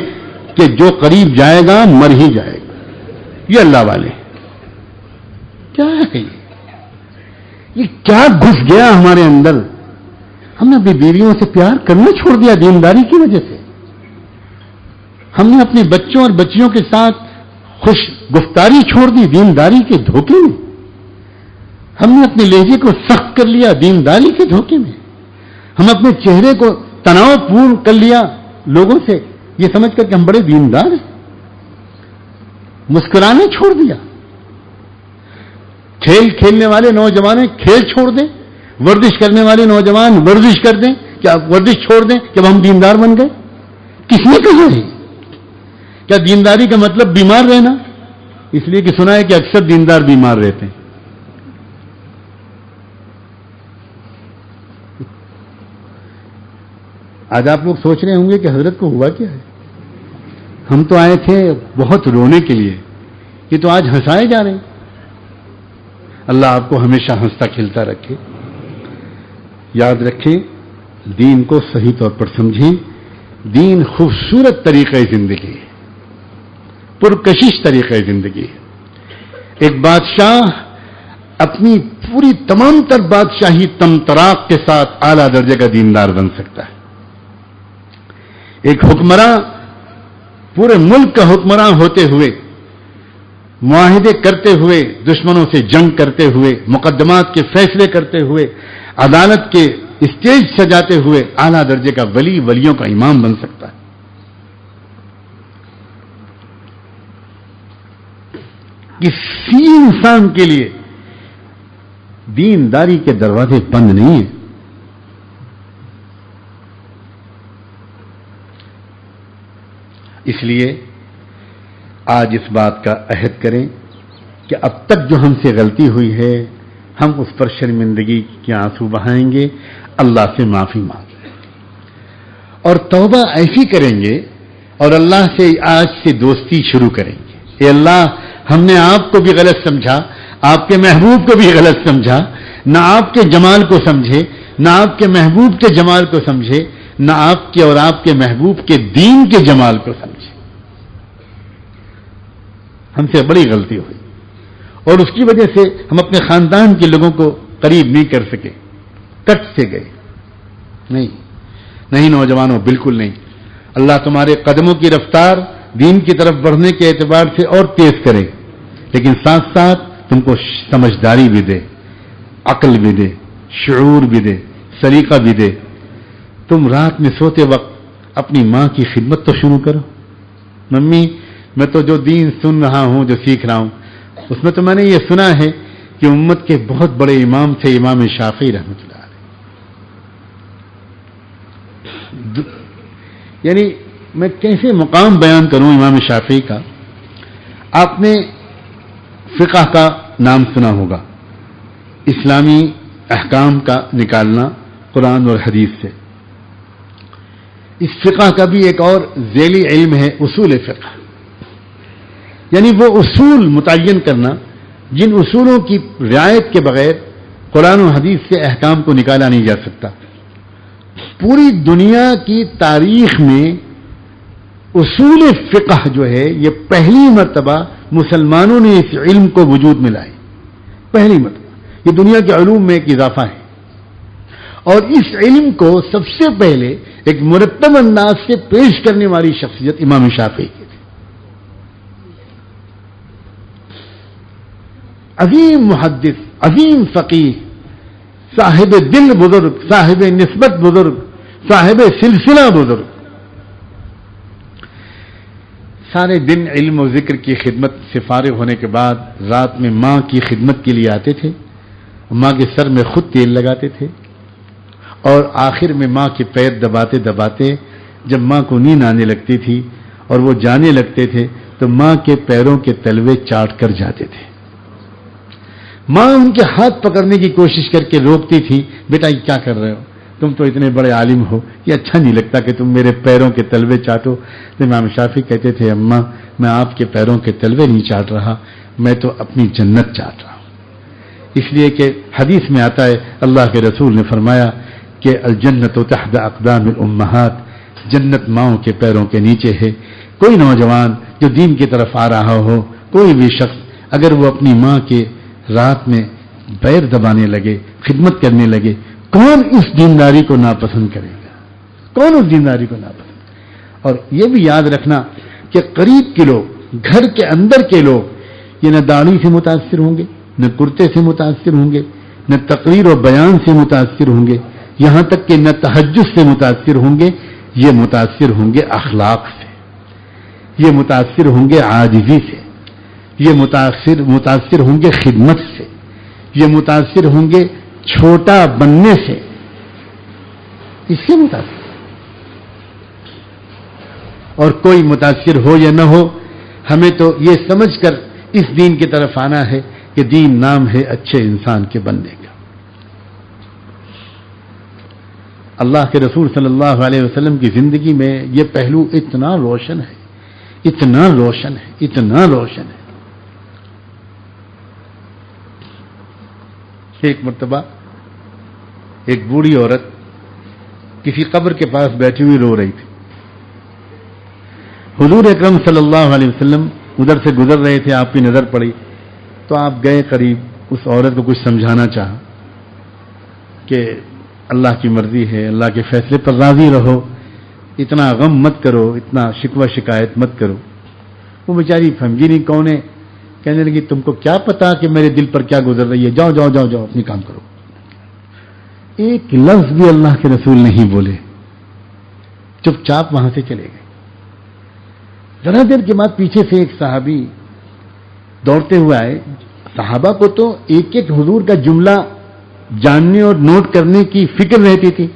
کہ جو قریب جائے گا مر ہی جائے گا. یہ اللہ والے کیا ہے؟ یہ کیا گھس گیا ہمارے اندر؟ ہم نے اپنی بیویوں سے پیار کرنا چھوڑ دیا دینداری کی وجہ سے. ہم نے اپنے بچوں اور بچیوں کے ساتھ خوش گفتاری چھوڑ دی دینداری کے دھوکے میں. ہم نے اپنے لہجے کو سخت کر لیا دینداری کے دھوکے میں. ہم اپنے چہرے کو تناؤ پورن کر لیا لوگوں سے یہ سمجھ کر کہ ہم بڑے دیندار ہیں. مسکرانے چھوڑ دیا. کھیل کھیلنے والے نوجوان کھیل چھوڑ دیں، ورزش کرنے والے نوجوان ورزش کر دیں، کیا ورزش چھوڑ دیں کہ ہم دیندار بن گئے؟ کس نے کہا ہے؟ کیا دینداری کا مطلب بیمار رہنا؟ اس لیے کہ سنا ہے کہ اکثر دیندار بیمار رہتے ہیں. آج آپ لوگ سوچ رہے ہوں گے کہ حضرت کو ہوا کیا ہے؟ ہم تو آئے تھے بہت رونے کے لیے، یہ تو آج ہنسائے جا رہے ہیں. اللہ آپ کو ہمیشہ ہنستا کھلتا رکھے. یاد رکھیں، دین کو صحیح طور پر سمجھیں. دین خوبصورت طریقہ زندگی ہے، پرکشش طریقہ زندگی ہے. ایک بادشاہ اپنی پوری تمام تر بادشاہی تمطراق کے ساتھ اعلیٰ درجے کا دیندار بن سکتا ہے. ایک حکمراں پورے ملک کا حکمراں ہوتے ہوئے، معاہدے کرتے ہوئے، دشمنوں سے جنگ کرتے ہوئے، مقدمات کے فیصلے کرتے ہوئے، عدالت کے اسٹیج سجاتے ہوئے اعلیٰ درجے کا ولی، ولیوں کا امام بن سکتا ہے. کسی انسان کے لیے دینداری کے دروازے بند نہیں ہیں. اس لیے آج اس بات کا عہد کریں کہ اب تک جو ہم سے غلطی ہوئی ہے ہم اس پر شرمندگی کے آنسو بہائیں گے، اللہ سے معافی مانگیں گے اور توبہ ایسی کریں گے اور اللہ سے آج سے دوستی شروع کریں گے۔ اے اللہ، ہم نے آپ کو بھی غلط سمجھا، آپ کے محبوب کو بھی غلط سمجھا، نہ آپ کے جمال کو سمجھے، نہ آپ کے محبوب کے جمال کو سمجھے، نہ آپ کے اور آپ کے محبوب کے دین کے جمال کو سمجھے۔ ہم سے بڑی غلطی ہوئی اور اس کی وجہ سے ہم اپنے خاندان کے لوگوں کو قریب نہیں کر سکے، کٹ سے گئے۔ نہیں نوجوانوں، بالکل نہیں۔ اللہ تمہارے قدموں کی رفتار دین کی طرف بڑھنے کے اعتبار سے اور تیز کرے، لیکن ساتھ ساتھ تم کو سمجھداری بھی دے، عقل بھی دے، شعور بھی دے، سلیقہ بھی دے۔ تم رات میں سوتے وقت اپنی ماں کی خدمت تو شروع کرو۔ ممی، میں تو جو دین سن رہا ہوں، جو سیکھ رہا ہوں، اس میں تو میں نے یہ سنا ہے کہ امت کے بہت بڑے امام تھے امام شافعی رحمۃ اللہ علیہ۔ یعنی میں کیسے مقام بیان کروں امام شافعی کا؟ آپ نے فقہ کا نام سنا ہوگا، اسلامی احکام کا نکالنا قرآن اور حدیث سے۔ اس فقہ کا بھی ایک اور ذیلی علم ہے، اصول فقہ، یعنی وہ اصول متعین کرنا جن اصولوں کی رعایت کے بغیر قرآن و حدیث سے احکام کو نکالا نہیں جا سکتا۔ پوری دنیا کی تاریخ میں اصول فقہ جو ہے یہ پہلی مرتبہ مسلمانوں نے اس علم کو وجود میں لائی، پہلی مرتبہ۔ یہ دنیا کے علوم میں ایک اضافہ ہے، اور اس علم کو سب سے پہلے ایک مرتب انداز سے پیش کرنے والی شخصیت امام شافعی کی تھی۔ عظیم محدث، عظیم فقیہ، صاحب دل بزرگ، صاحب نسبت بزرگ، صاحب سلسلہ بزرگ، سارے دن علم و ذکر کی خدمت سے فارغ ہونے کے بعد رات میں ماں کی خدمت کے لیے آتے تھے، ماں کے سر میں خود تیل لگاتے تھے، اور آخر میں ماں کے پیر دباتے دباتے جب ماں کو نیند آنے لگتی تھی اور وہ جانے لگتے تھے تو ماں کے پیروں کے تلوے چاٹ کر جاتے تھے۔ ماں ان کے ہاتھ پکڑنے کی کوشش کر کے روکتی تھی، بیٹا یہ کیا کر رہے ہو، تم تو اتنے بڑے عالم ہو، یہ اچھا نہیں لگتا کہ تم میرے پیروں کے تلوے چاٹو۔ تو امام شافعی کہتے تھے، اماں میں آپ کے پیروں کے تلوے نہیں چاٹ رہا، میں تو اپنی جنت چاٹ رہا ہوں۔ اس لیے کہ حدیث میں آتا ہے، اللہ کے رسول نے فرمایا کہ الجنت تحت اقدام الامہات، جنت ماؤں کے پیروں کے نیچے ہے۔ کوئی نوجوان جو دین کی طرف آ رہا ہو، کوئی بھی شخص اگر وہ اپنی ماں کے رات میں پیر دبانے لگے، خدمت کرنے لگے، کون اس دینداری کو ناپسند کرے گا؟ کون اس دینداری کو ناپسند؟ اور یہ بھی یاد رکھنا کہ قریب کے لوگ، گھر کے اندر کے لوگ، یہ نہ داڑھی سے متاثر ہوں گے، نہ کرتے سے متاثر ہوں گے، نہ تقریر و بیان سے متاثر ہوں گے، یہاں تک کہ نہ تہجد سے متاثر ہوں گے، یہ متاثر ہوں گے اخلاق سے، یہ متاثر ہوں گے عاجزی سے، یہ متاثر ہوں گے خدمت سے، یہ متاثر ہوں گے چھوٹا بننے سے، اس سے متاثر۔ اور کوئی متاثر ہو یا نہ ہو، ہمیں تو یہ سمجھ کر اس دین کی طرف آنا ہے کہ دین نام ہے اچھے انسان کے بننے کا۔ اللہ کے رسول صلی اللہ علیہ وسلم کی زندگی میں یہ پہلو اتنا روشن ہے، اتنا روشن ہے، اتنا روشن ہے۔ ایک مرتبہ ایک بوڑھی عورت کسی قبر کے پاس بیٹھی ہوئی رو رہی تھی۔ حضور اکرم صلی اللہ علیہ وسلم ادھر سے گزر رہے تھے، آپ کی نظر پڑی تو آپ گئے قریب، اس عورت کو کچھ سمجھانا چاہا کہ اللہ کی مرضی ہے، اللہ کے فیصلے پر راضی رہو، اتنا غم مت کرو، اتنا شکوہ شکایت مت کرو۔ وہ بیچاری سمجھی نہیں کون ہے، کہنے لگی تم کو کیا پتا کہ میرے دل پر کیا گزر رہی ہے، جاؤ جاؤ جاؤ جاؤ اپنی کام کرو۔ ایک لفظ بھی اللہ کے رسول نہیں بولے، چپ چاپ وہاں سے چلے گئے۔ ذرا دیر کے بعد پیچھے سے ایک صحابی دوڑتے ہوئے آئے۔ صحابہ کو تو ایک ایک حضور کا جملہ جاننے اور نوٹ کرنے کی فکر رہتی تھی،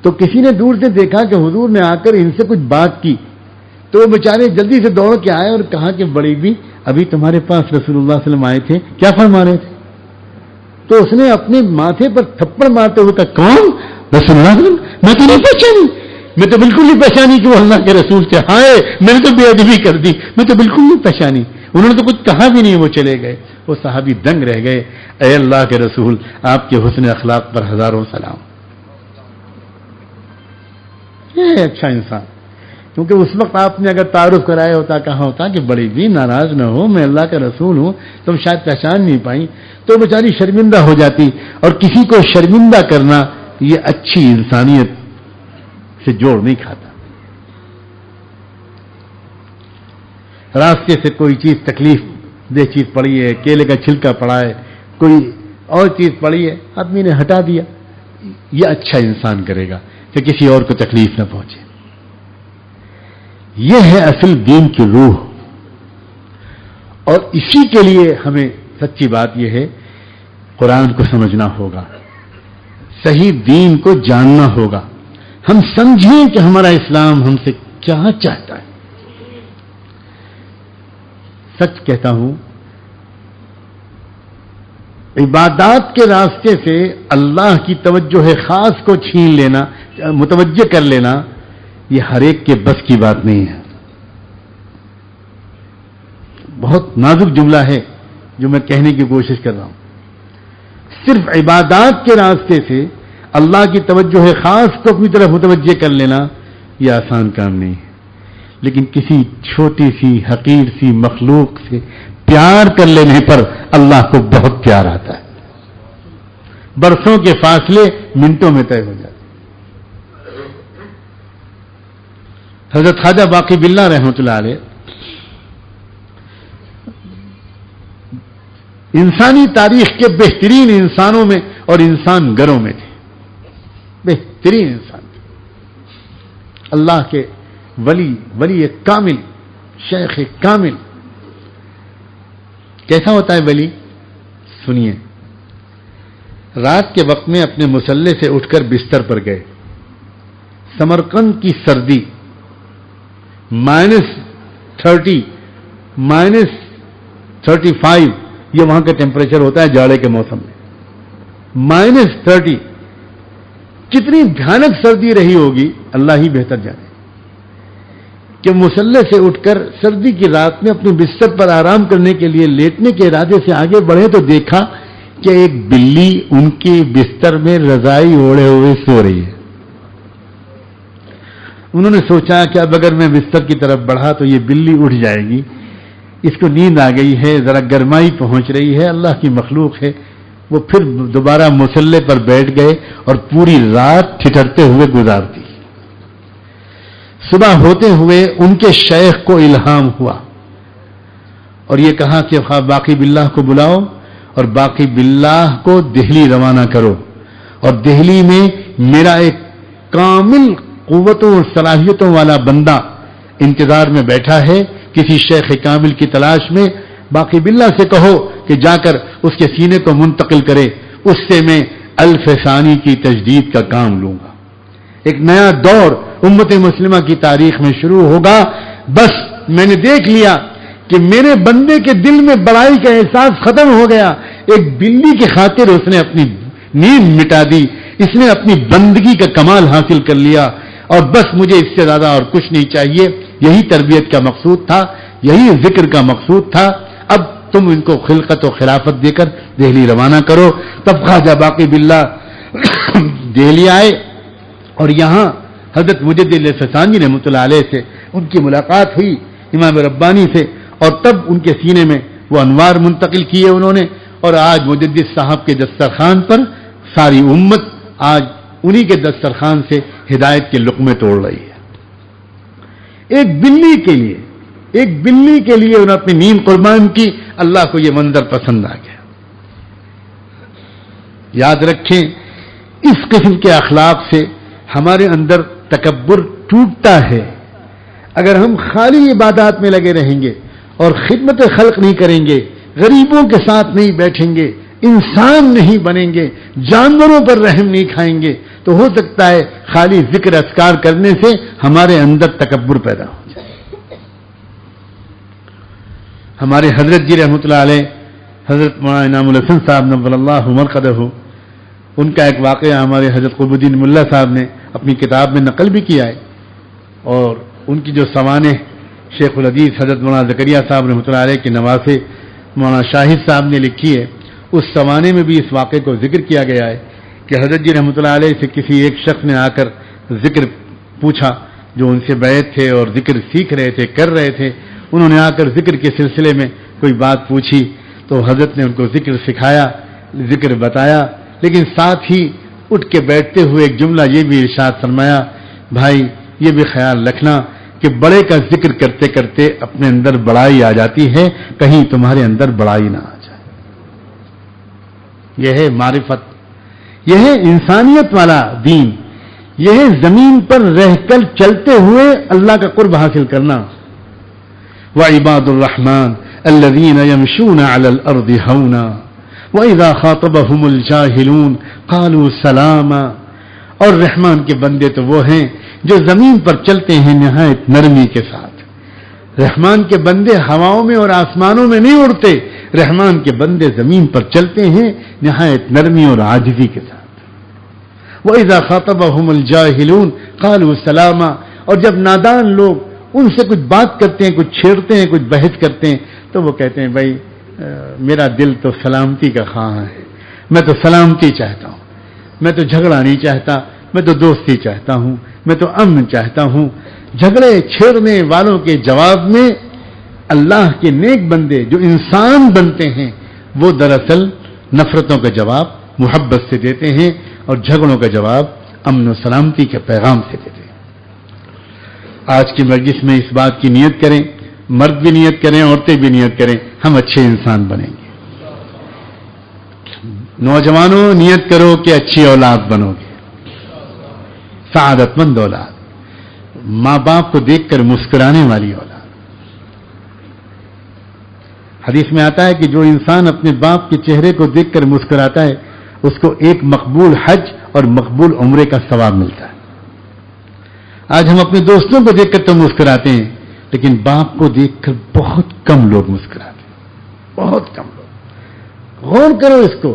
تو کسی نے دور سے دیکھا کہ حضور نے آ کر ان سے کچھ بات کی، تو وہ بیچارے جلدی سے دوڑ کے آئے اور کہا کہ بڑی بھی ابھی تمہارے پاس رسول اللہ صلی اللہ علیہ وسلم آئے تھے، کیا فرما رہے تھے؟ تو اس نے اپنے ماتھے پر تھپڑ مارتے ہوئے کہا کون؟ رسول اللہ صلی اللہ علیہ وسلم، میں تو نہیں پہچانی، میں تو بالکل نہیں پہچانی کہ وہ اللہ کے رسول تھے، ہائے میں نے تو بے ادبی کر دی، میں تو بالکل نہیں پہچانی۔ انہوں نے تو کچھ کہا بھی نہیں، وہ چلے گئے۔ وہ صحابی دنگ رہ گئے، اے اللہ کے رسول آپ کے حسن اخلاق پر ہزاروں سلام۔ یہ ہے اچھا انسان، کیونکہ اس وقت آپ نے اگر تعارف کرایا ہوتا، کہا ہوتا کہ بڑی بھی ناراض نہ ہو، میں اللہ کا رسول ہوں، تم شاید پہچان نہیں پائی، تو بیچاری شرمندہ ہو جاتی۔ اور کسی کو شرمندہ کرنا یہ اچھی انسانیت سے جوڑ نہیں کھاتا۔ راستے سے کوئی چیز تکلیف دہ چیز پڑی ہے، کیلے کا چھلکا پڑا ہے، کوئی اور چیز پڑی ہے، آدمی نے ہٹا دیا، یہ اچھا انسان کرے گا کہ کسی اور کو تکلیف نہ پہنچے۔ یہ ہے اصل دین کی روح، اور اسی کے لیے ہمیں سچی بات یہ ہے قرآن کو سمجھنا ہوگا، صحیح دین کو جاننا ہوگا، ہم سمجھیں کہ ہمارا اسلام ہم سے کیا چاہتا ہے۔ سچ کہتا ہوں، عبادات کے راستے سے اللہ کی توجہ خاص کو چھین لینا، متوجہ کر لینا، یہ ہر ایک کے بس کی بات نہیں ہے۔ بہت نازک جملہ ہے جو میں کہنے کی کوشش کر رہا ہوں۔ صرف عبادات کے راستے سے اللہ کی توجہ خاص کو اپنی طرف متوجہ کر لینا یہ آسان کام نہیں ہے، لیکن کسی چھوٹی سی حقیر سی مخلوق سے پیار کر لینے پر اللہ کو بہت پیار آتا ہے۔ برسوں کے فاصلے منٹوں میں طے ہو جاتے۔ حضرت خواجہ باقی باللہ رحمۃ اللہ علیہ انسانی تاریخ کے بہترین انسانوں میں اور انسان گروں میں تھے، بہترین انسان تھے، اللہ کے ولی کامل، شیخ کامل۔ کیسا ہوتا ہے ولی؟ سنیے، رات کے وقت میں اپنے مصلے سے اٹھ کر بستر پر گئے، سمرقند کی سردی -30 -35 یہ وہاں کا ٹیمپریچر ہوتا ہے جاڑے کے موسم میں، -30 کتنی بھیانک سردی رہی ہوگی اللہ ہی بہتر جانے، کہ مصلے سے اٹھ کر سردی کی رات میں اپنے بستر پر آرام کرنے کے لیے لیٹنے کے ارادے سے آگے بڑھے تو دیکھا کہ ایک بلی ان کے بستر میں رضائی اوڑھے ہوئے سو رہی ہے۔ انہوں نے سوچا کہ اب اگر میں بستر کی طرف بڑھا تو یہ بلی اٹھ جائے گی، اس کو نیند آ گئی ہے، ذرا گرمائی پہنچ رہی ہے، اللہ کی مخلوق ہے۔ وہ پھر دوبارہ مصلے پر بیٹھ گئے اور پوری رات ٹھٹھرتے ہوئے گزار دی۔ صبح ہوتے ہوئے ان کے شیخ کو الہام ہوا اور یہ کہا کہ باقی باللہ کو بلاؤ اور باقی باللہ کو دہلی روانہ کرو، اور دہلی میں میرا ایک کامل قوتوں اور صلاحیتوں والا بندہ انتظار میں بیٹھا ہے، کسی شیخ کامل کی تلاش میں، باقی باللہ سے کہو کہ جا کر اس کے سینے کو منتقل کرے، اس سے میں الف ثانی کی تجدید کا کام لوں گا۔ ایک نیا دور امت مسلمہ کی تاریخ میں شروع ہوگا۔ بس میں نے دیکھ لیا کہ میرے بندے کے دل میں بڑائی کا احساس ختم ہو گیا، ایک بلی کی خاطر اس نے اپنی نیند مٹا دی، اس نے اپنی بندگی کا کمال حاصل کر لیا، اور بس مجھے اس سے زیادہ اور کچھ نہیں چاہیے۔ یہی تربیت کا مقصود تھا، یہی ذکر کا مقصود تھا۔ اب تم ان کو خلقت و خلافت دے کر دہلی روانہ کرو۔ تب خواجہ باقی باللہ دہلی آئے اور یہاں حضرت مجدد فسانی رحمۃ اللہ علیہ سے ان کی ملاقات ہوئی، امام ربانی سے، اور تب ان کے سینے میں وہ انوار منتقل کیے انہوں نے، اور آج مجدد صاحب کے دسترخوان پر ساری امت آج انہی کے دسترخوان سے ہدایت کے لقمے توڑ رہی ہے۔ ایک بلی کے لیے انہوں نے اپنی نیند قربان کی، اللہ کو یہ منظر پسند آ گیا۔ یاد رکھیں، اس قسم کے اخلاق سے ہمارے اندر تکبر ٹوٹتا ہے۔ اگر ہم خالی عبادات میں لگے رہیں گے اور خدمت خلق نہیں کریں گے، غریبوں کے ساتھ نہیں بیٹھیں گے، انسان نہیں بنیں گے، جانوروں پر رحم نہیں کھائیں گے، تو ہو سکتا ہے خالی ذکر اذکار کرنے سے ہمارے اندر تکبر پیدا ہو جائے۔ ہمارے حضرت جی رحمۃ اللہ علیہ، حضرت مولانا انعام الحسن صاحب نور اللہ مرقدہ، ان کا ایک واقعہ ہمارے حضرت قطب الدین ملا صاحب نے اپنی کتاب میں نقل بھی کیا ہے، اور ان کی جو سوانح شیخ الحدیث حضرت مولانا زکریا صاحب رحمۃ اللہ علیہ کے نواسے مولانا شاہد صاحب نے لکھی ہے، اس سوانے میں بھی اس واقعے کو ذکر کیا گیا ہے کہ حضرت جی رحمۃ اللہ علیہ سے کسی ایک شخص نے آ کر ذکر پوچھا، جو ان سے بیعت تھے اور ذکر سیکھ رہے تھے، کر رہے تھے، انہوں نے آ کر ذکر کے سلسلے میں کوئی بات پوچھی تو حضرت نے ان کو ذکر سکھایا، ذکر بتایا، لیکن ساتھ ہی اٹھ کے بیٹھتے ہوئے ایک جملہ یہ بھی ارشاد فرمایا، بھائی یہ بھی خیال رکھنا کہ بڑے کا ذکر کرتے کرتے اپنے اندر بڑائی آ جاتی ہے، کہیں تمہارے اندر بڑائی نہ آ جائے۔ یہ ہے معرفت، یہ ہے انسانیت والا دین، یہ ہے زمین پر رہ کر چلتے ہوئے اللہ کا قرب حاصل کرنا۔ وعباد الرحمن الذين يمشون على الارض هونا واذا خاطبهم الجاهلون قالوا سلاما، اور رحمان کے بندے تو وہ ہیں جو زمین پر چلتے ہیں نہایت نرمی کے ساتھ۔ رحمان کے بندے ہواؤں میں اور آسمانوں میں نہیں اڑتے، رحمان کے بندے زمین پر چلتے ہیں نہایت نرمی اور عاجزی کے ساتھ۔ وَإِذَا خَاطَبَهُمُ الْجَاهِلُونَ قَالُوا سَلَامًا، اور جب نادان لوگ ان سے کچھ بات کرتے ہیں، کچھ چھیڑتے ہیں، کچھ بحث کرتے ہیں، تو وہ کہتے ہیں بھائی میرا دل تو سلامتی کا خواہاں ہے، میں تو سلامتی چاہتا ہوں، میں تو جھگڑا نہیں چاہتا، میں تو دوستی چاہتا ہوں، میں تو امن چاہتا ہوں۔ جھگڑے چھیڑنے والوں کے جواب میں اللہ کے نیک بندے جو انسان بنتے ہیں وہ دراصل نفرتوں کا جواب محبت سے دیتے ہیں اور جھگڑوں کا جواب امن و سلامتی کے پیغام سے دیتے ہیں۔ آج کی مجلس میں اس بات کی نیت کریں، مرد بھی نیت کریں، عورتیں بھی نیت کریں، ہم اچھے انسان بنیں گے۔ نوجوانوں نیت کرو کہ اچھی اولاد بنو گے، سعادت مند اولاد، ماں باپ کو دیکھ کر مسکرانے والی اولاد۔ حدیث میں آتا ہے کہ جو انسان اپنے باپ کے چہرے کو دیکھ کر مسکراتا ہے اس کو ایک مقبول حج اور مقبول عمرے کا ثواب ملتا ہے۔ آج ہم اپنے دوستوں کو دیکھ کر تو مسکراتے ہیں، لیکن باپ کو دیکھ کر بہت کم لوگ مسکراتے ہیں، بہت کم لوگ۔ غور کرو اس کو،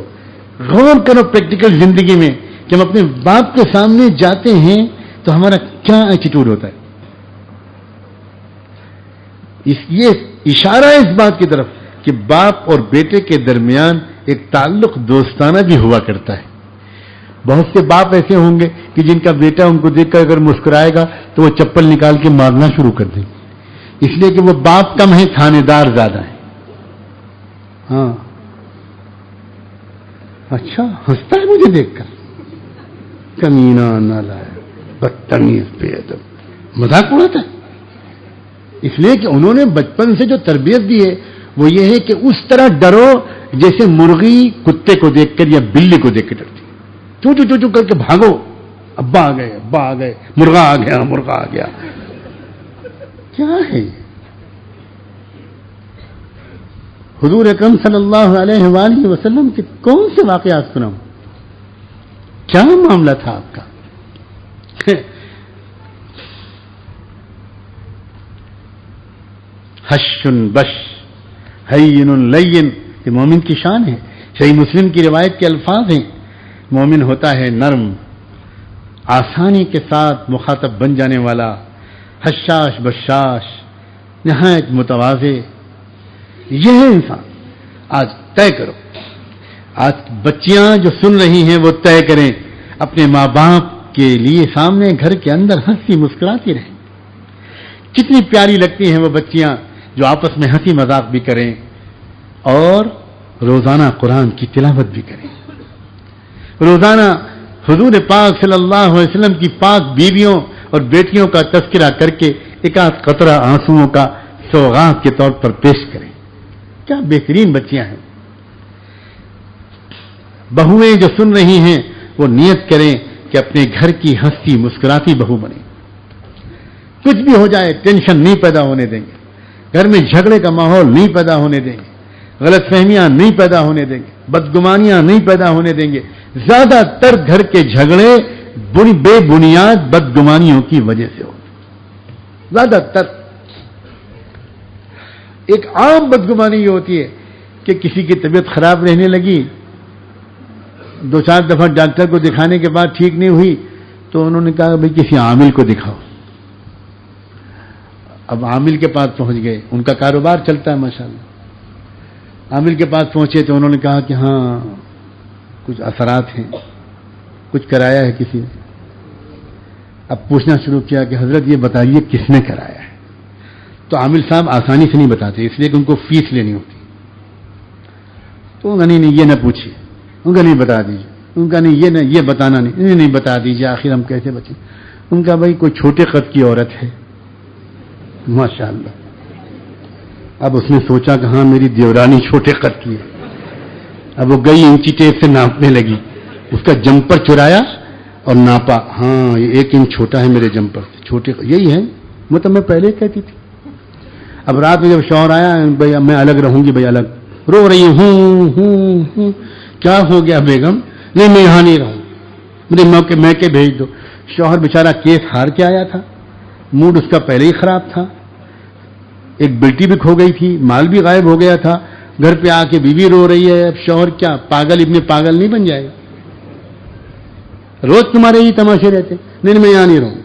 غور کرو پریکٹیکل زندگی میں کہ ہم اپنے باپ کے سامنے جاتے ہیں تو ہمارا کیا ایٹیٹیوڈ ہوتا ہے۔ یہ اشارہ ہے اس بات کی طرف کہ باپ اور بیٹے کے درمیان ایک تعلق دوستانہ بھی ہوا کرتا ہے۔ بہت سے باپ ایسے ہوں گے کہ جن کا بیٹا ان کو دیکھ کر اگر مسکرائے گا تو وہ چپل نکال کے مارنا شروع کر دیں گے، اس لیے کہ وہ باپ کم ہے، تھانے دار زیادہ ہے۔ ہاں اچھا ہنستا ہے مجھے دیکھ کر، کمینہ نالائق بدتمیز بے ادب، مذاق اڑاتا ہے۔ اس لیے کہ انہوں نے بچپن سے جو تربیت دی ہے وہ یہ ہے کہ اس طرح ڈرو جیسے مرغی کتے کو دیکھ کر یا بلی کو دیکھ کر ڈرتی، چو چو چو چو کر کے بھاگو، ابا آ گئے، ابا آ گئے، مرغا آ گیا، مرغا آ گیا۔ کیا ہے حضور اکرم صلی اللہ علیہ وآلہ وسلم کے کون سے واقعات سناؤں؟ کیا معاملہ تھا آپ کا؟ حشن بش حین لین، یہ مومن کی شان ہے۔ صحیح مسلم کی روایت کے الفاظ ہیں، مومن ہوتا ہے نرم، آسانی کے ساتھ مخاطب بن جانے والا، حشاش بشاش، نہایت متواضع۔ یہ ہے انسان۔ آج طے کرو، آج بچیاں جو سن رہی ہیں وہ طے کریں، اپنے ماں باپ کے لیے سامنے گھر کے اندر ہنسی مسکراتی رہیں۔ کتنی پیاری لگتی ہیں وہ بچیاں جو آپس میں ہنسی مذاق بھی کریں اور روزانہ قرآن کی تلاوت بھی کریں، روزانہ حضور پاک صلی اللہ علیہ وسلم کی پاک بیویوں اور بیٹیوں کا تذکرہ کر کے ایک آدھ قطرہ آنسوؤں کا سوغات کے طور پر پیش کریں۔ کیا بہترین بچیاں ہیں۔ بہویں جو سن رہی ہیں وہ نیت کریں کہ اپنے گھر کی ہنستی مسکراتی بہو بنے، کچھ بھی ہو جائے ٹینشن نہیں پیدا ہونے دیں گے، گھر میں جھگڑے کا ماحول نہیں پیدا ہونے دیں گے، غلط فہمیاں نہیں پیدا ہونے دیں گے، بدگمانیاں نہیں پیدا ہونے دیں گے۔ زیادہ تر گھر کے جھگڑے بے بنیاد بدگمانیوں کی وجہ سے ہوتے، زیادہ تر۔ ایک عام بدگمانی یہ ہوتی ہے کہ کسی کی طبیعت خراب رہنے لگی، 2-4 دفعہ ڈاکٹر کو دکھانے کے بعد ٹھیک نہیں ہوئی تو انہوں نے کہا بھائی کسی عامل کو دکھاؤ. اب عامل کے پاس پہنچ گئے، ان کا کاروبار چلتا ہے ماشاءاللہ. عامل کے پاس پہنچے تو انہوں نے کہا کہ ہاں کچھ اثرات ہیں، کچھ کرایا ہے کسی نے. اب پوچھنا شروع کیا کہ حضرت یہ بتائیے کس نے کرایا ہے. تو عامل صاحب آسانی سے نہیں بتاتے، اس لیے کہ ان کو فیس لینی ہوتی. تو ان کا نہیں یہ نہ پوچھیے، ان کا نہیں بتا دیجیے، ان کا نہیں یہ بتانا نہیں بتا دیجیے، آخر ہم کیسے بچیں. ان کا بھائی کوئی چھوٹے قد کی عورت ہے ماشاءاللہ. اب اس نے سوچا کہ ہاں میری دیورانی چھوٹے قد کی ہے. اب وہ گئی انچی ٹیپ سے ناپنے لگی، اس کا جمپر چرایا اور ناپا، ہاں یہ 1 انچ چھوٹا ہے میرے جمپر سے، چھوٹے یہی ہے مطلب میں پہلے کہتی تھی. اب رات میں جب شوہر آیا، بھائی میں الگ رہوں گی، بھائی الگ. رو رہی ہوں کیا ہو گیا بیگم؟ نہیں میں یہاں نہیں رہوں، مجھے میں کے بھیج دو. شوہر بیچارہ کیس ہار کے آیا تھا، موڈ اس کا پہلے ہی خراب تھا، ایک بیٹی بھی کھو گئی تھی، مال بھی غائب ہو گیا تھا. گھر پہ آ کے بیوی رو رہی ہے. اب شوہر کیا پاگل ابن پاگل نہیں بن جائے گا؟ روز تمہارے ہی تماشے رہتے. نہیں میں یہاں نہیں رہوں.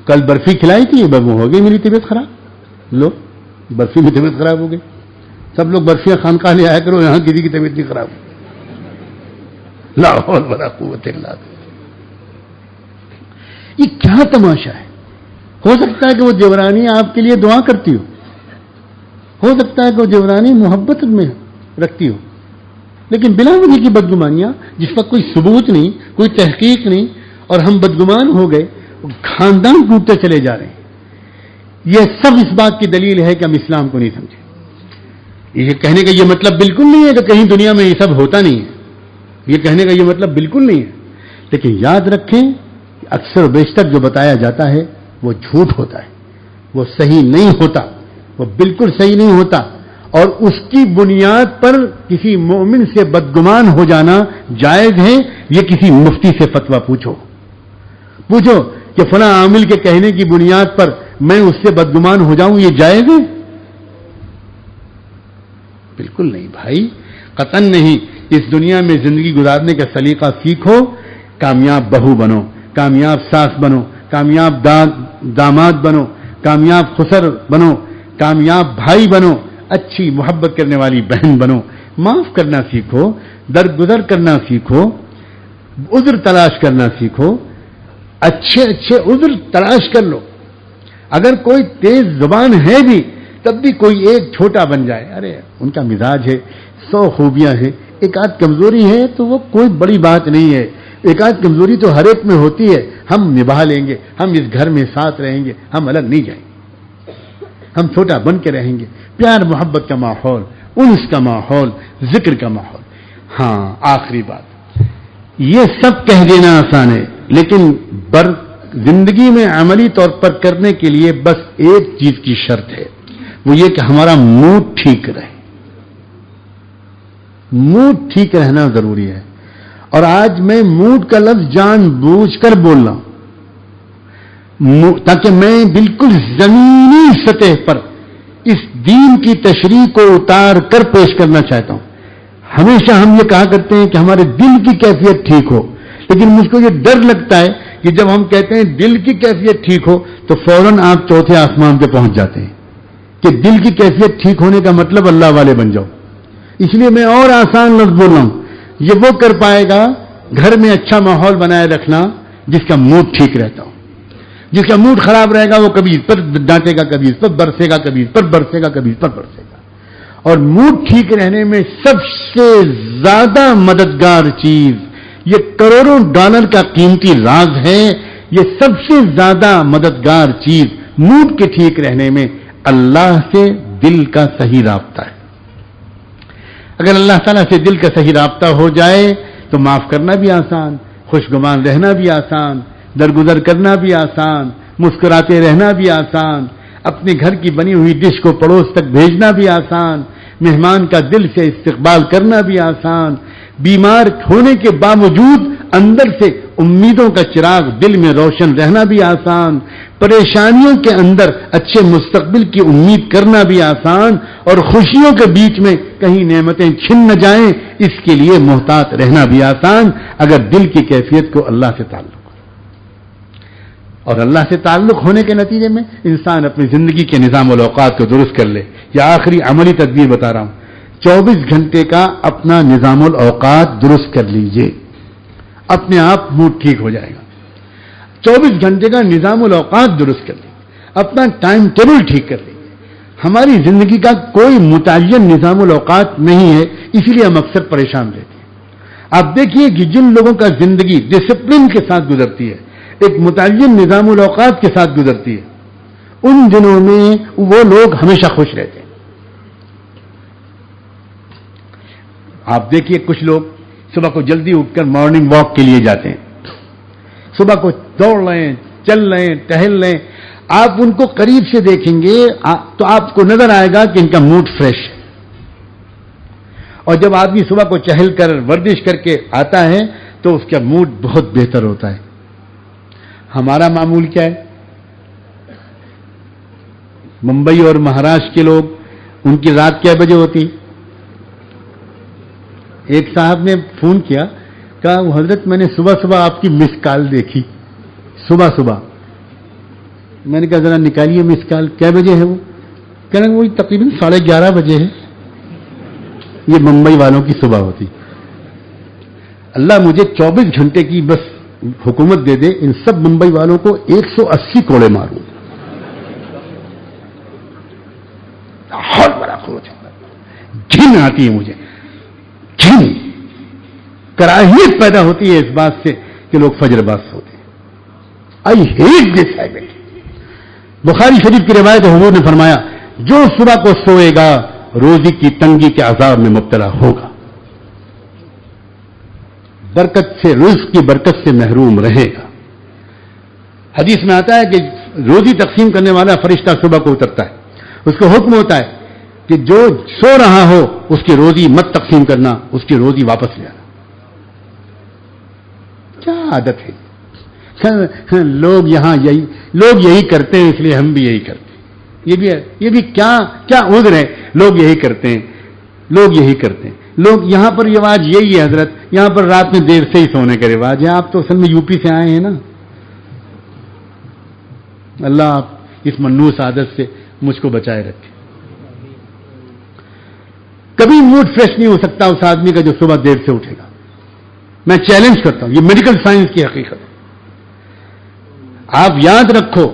کل برفی کھلائی تھی، ہو گئی میری طبیعت خراب. لو برفی میں طبیعت خراب ہو گئی. سب لوگ برفیاں خانقاہ لے آیا کرو، یہاں کسی کی طبیعت نہیں خراب. لا حول ولا قوت الا باللہ. یہ کیا تماشا ہے؟ ہو سکتا ہے کہ وہ دیورانی آپ کے لیے دعا کرتی ہو سکتا ہے کہ وہ دیورانی محبت میں رکھتی ہو، لیکن بلا وجہ کی بدگمانیاں جس پر کوئی ثبوت نہیں، کوئی تحقیق نہیں، اور ہم بدگمان ہو گئے، خاندان ٹوٹتے چلے جا رہے ہیں. یہ سب اس بات کی دلیل ہے کہ ہم اسلام کو نہیں سمجھے. یہ کہنے کا یہ مطلب بالکل نہیں ہے کہ کہیں دنیا میں یہ سب ہوتا نہیں ہے. یہ کہنے کا یہ مطلب بالکل نہیں ہے. لیکن یاد رکھیں اکثر و بیشتر جو بتایا جاتا ہے وہ جھوٹ ہوتا ہے، وہ صحیح نہیں ہوتا، وہ بالکل صحیح نہیں ہوتا. اور اس کی بنیاد پر کسی مومن سے بدگمان ہو جانا جائز ہے. یہ کسی مفتی سے فتویٰ پوچھو کہ فلاں عامل کے کہنے کی بنیاد پر میں اس سے بدگمان ہو جاؤں، یہ جائز ہے؟ بالکل نہیں بھائی، قطعاً نہیں. اس دنیا میں زندگی گزارنے کا سلیقہ سیکھو، کامیاب بہو بنو، کامیاب ساس بنو، کامیاب داماد بنو، کامیاب خسر بنو، کامیاب بھائی بنو، اچھی محبت کرنے والی بہن بنو، معاف کرنا سیکھو، درگزر کرنا سیکھو، عذر تلاش کرنا سیکھو. اچھے عذر تلاش کر لو. اگر کوئی تیز زبان ہے بھی تب بھی کوئی ایک چھوٹا بن جائے، ارے ان کا مزاج ہے، 100 خوبیاں ہیں، ایک آدھ کمزوری ہے تو وہ کوئی بڑی بات نہیں ہے. ایک آدھ کمزوری تو ہر ایک میں ہوتی ہے، ہم نبھا لیں گے، ہم اس گھر میں ساتھ رہیں گے، ہم الگ نہیں جائیں گے، ہم چھوٹا بن کے رہیں گے. پیار محبت کا ماحول، انس کا ماحول، ذکر کا ماحول. ہاں آخری بات، یہ سب کہہ دینا آسان ہے، لیکن زندگی میں عملی طور پر کرنے کے لیے بس ایک چیز کی شرط ہے، وہ یہ کہ ہمارا موڈ ٹھیک رہے. موڈ ٹھیک رہنا ضروری ہے. اور آج میں موڈ کا لفظ جان بوجھ کر بول رہا ہوں تاکہ میں بالکل زمینی سطح پر اس دین کی تشریح کو اتار کر پیش کرنا چاہتا ہوں. ہمیشہ ہم یہ کہا کرتے ہیں کہ ہمارے دل کی کیفیت ٹھیک ہو، لیکن مجھ کو یہ ڈر لگتا ہے کہ جب ہم کہتے ہیں دل کی کیفیت ٹھیک ہو تو فوراً آپ چوتھے آسمان پہ پہنچ جاتے ہیں کہ دل کی کیفیت ٹھیک ہونے کا مطلب اللہ والے بن جاؤ. اس لیے میں اور آسان لفظ بول رہا ہوں. یہ وہ کر پائے گا گھر میں اچھا ماحول بنائے رکھنا جس کا موڈ ٹھیک رہتا ہو. جس کا موڈ خراب رہے گا وہ کبھی اس پر ڈانٹے گا، کبھی اس پر برسے گا، کبھی اس پر برسے گا، کبھی اس پر برسے گا. اور موڈ ٹھیک رہنے میں سب سے زیادہ مددگار چیز، یہ کروڑوں ڈالر کا قیمتی راز ہے، یہ سب سے زیادہ مددگار چیز موڈ کے ٹھیک رہنے میں اللہ سے دل کا صحیح رابطہ ہے. اگر اللہ تعالیٰ سے دل کا صحیح رابطہ ہو جائے تو معاف کرنا بھی آسان، خوشگمان رہنا بھی آسان، درگزر کرنا بھی آسان، مسکراتے رہنا بھی آسان، اپنے گھر کی بنی ہوئی ڈش کو پڑوس تک بھیجنا بھی آسان، مہمان کا دل سے استقبال کرنا بھی آسان، بیمار ہونے کے باوجود اندر سے امیدوں کا چراغ دل میں روشن رہنا بھی آسان، پریشانیوں کے اندر اچھے مستقبل کی امید کرنا بھی آسان، اور خوشیوں کے بیچ میں کہیں نعمتیں چھن نہ جائیں اس کے لیے محتاط رہنا بھی آسان، اگر دل کی کیفیت کو اللہ سے تعلق ہو۔ اور اللہ سے تعلق ہونے کے نتیجے میں انسان اپنی زندگی کے نظام الاوقات کو درست کر لے۔ یہ آخری عملی تدبیر بتا رہا ہوں، 24 گھنٹے کا اپنا نظام الاوقات درست کر لیجئے، اپنے آپ موڈ ٹھیک ہو جائے گا۔ 24 گھنٹے کا نظام الاوقات درست کر لیجیے، اپنا ٹائم ٹیبل ٹھیک کر لیجیے۔ ہماری زندگی کا کوئی متعین نظام الاوقات نہیں ہے، اسی لیے ہم اکثر پریشان رہتے ہیں۔ آپ دیکھیے کہ جن لوگوں کا زندگی ڈسپلن کے ساتھ گزرتی ہے، ایک متعین نظام الاوقات کے ساتھ گزرتی ہے، ان دنوں میں وہ لوگ ہمیشہ خوش رہتے ہیں۔ آپ دیکھیے کچھ لوگ صبح کو جلدی اٹھ کر مارننگ واک کے لیے جاتے ہیں، صبح کو دوڑ لیں، چل لیں، ٹہل لیں، آپ ان کو قریب سے دیکھیں گے تو آپ کو نظر آئے گا کہ ان کا موڈ فریش ہے۔ اور جب آدمی صبح کو چہل کر ورزش کر کے آتا ہے تو اس کا موڈ بہت بہتر ہوتا ہے۔ ہمارا معمول کیا ہے؟ ممبئی اور مہاراشٹر کے لوگ، ان کی رات کیا بجے ہوتی؟ ایک صاحب نے فون کیا، کہا حضرت میں نے صبح صبح آپ کی مس کال دیکھی، صبح صبح۔ میں نے کہا ذرا نکالیے مس کال، کیا بجے ہے وہ؟ کہنا وہی تقریباً 11:30 بجے ہے۔ یہ ممبئی والوں کی صبح ہوتی۔ اللہ مجھے 24 گھنٹے کی بس حکومت دے دے، ان سب ممبئی والوں کو 180 کوڑے ماروں، بہت بڑا خروج ہے، گھن آتی ہے مجھے، گھن، کراہیت پیدا ہوتی ہے اس بات سے کہ لوگ فجر باز ہوتے ہیں۔ I hate this habit. بخاری شریف کی روایت حضور نے فرمایا، جو صبح کو سوئے گا روزی کی تنگی کے عذاب میں مبتلا ہوگا، برکت سے، رزق کی برکت سے محروم رہے گا۔ حدیث میں آتا ہے کہ روزی تقسیم کرنے والا فرشتہ صبح کو اترتا ہے، اس کو حکم ہوتا ہے کہ جو سو رہا ہو اس کی روزی مت تقسیم کرنا، اس کی روزی واپس لے آنا۔ کیا عادت ہے؟ لوگ یہی کرتے ہیں اس لیے ہم بھی یہی کرتے ہیں۔ یہ بھی کیا عذر ہے؟ لوگ یہی کرتے ہیں، لوگ یہی کرتے ہیں۔ لوگ یہاں پر رواج یہی ہے حضرت، یہاں پر رات میں دیر سے ہی سونے کا رواج ہے۔ آپ تو اصل میں یوپی سے آئے ہیں نا۔ اللہ آپ اس منحوس عادت سے مجھ کو بچائے رکھے۔ کبھی موڈ فریش نہیں ہو سکتا اس آدمی کا جو صبح دیر سے اٹھے گا۔ میں چیلنج کرتا ہوں، یہ میڈیکل سائنس کی حقیقت ہے۔ آپ یاد رکھو،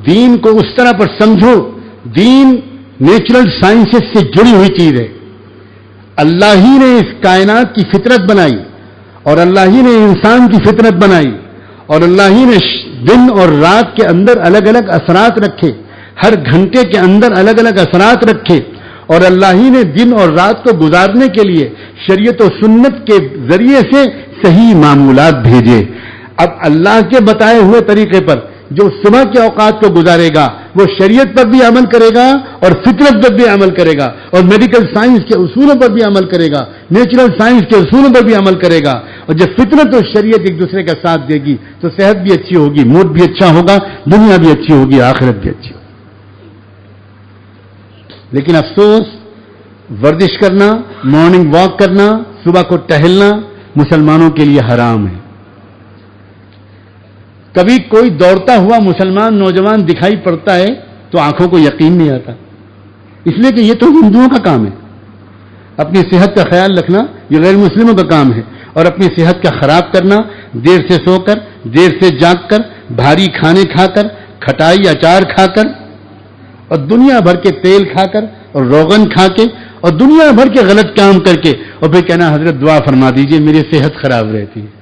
دین کو اس طرح پر سمجھو، دین نیچرل سائنسز سے جڑی ہوئی چیز ہے۔ اللہ ہی نے اس کائنات کی فطرت بنائی، اور اللہ ہی نے انسان کی فطرت بنائی، اور اللہ ہی نے دن اور رات کے اندر الگ الگ اثرات رکھے، ہر گھنٹے کے اندر الگ الگ اثرات رکھے، اور اللہ ہی نے دن اور رات کو گزارنے کے لیے شریعت و سنت کے ذریعے سے صحیح معمولات بھیجے۔ اب اللہ کے بتائے ہوئے طریقے پر جو صبح کے اوقات کو گزارے گا وہ شریعت پر بھی عمل کرے گا اور فطرت پر بھی عمل کرے گا، اور میڈیکل سائنس کے اصولوں پر بھی عمل کرے گا، نیچرل سائنس کے اصولوں پر بھی عمل کرے گا۔ اور جب فطرت اور شریعت ایک دوسرے کا ساتھ دے گی تو صحت بھی اچھی ہوگی، موڈ بھی اچھا ہوگا، دنیا بھی اچھی ہوگی، آخرت بھی اچھی ہوگی۔ لیکن افسوس، ورزش کرنا، مارننگ واک کرنا، صبح کو ٹہلنا مسلمانوں کے لیے حرام ہے۔ کبھی کوئی دوڑتا ہوا مسلمان نوجوان دکھائی پڑتا ہے تو آنکھوں کو یقین نہیں آتا، اس لیے کہ یہ تو ہندوؤں کا کام ہے۔ اپنی صحت کا خیال رکھنا یہ غیر مسلموں کا کام ہے، اور اپنی صحت کا خراب کرنا دیر سے سو کر، دیر سے جاگ کر، بھاری کھانے کھا کر، کھٹائی اچار کھا کر، اور دنیا بھر کے تیل کھا کر اور روغن کھا کے اور دنیا بھر کے غلط کام کر کے، اور پھر کہنا حضرت دعا فرما دیجئے میری صحت خراب رہتی ہے۔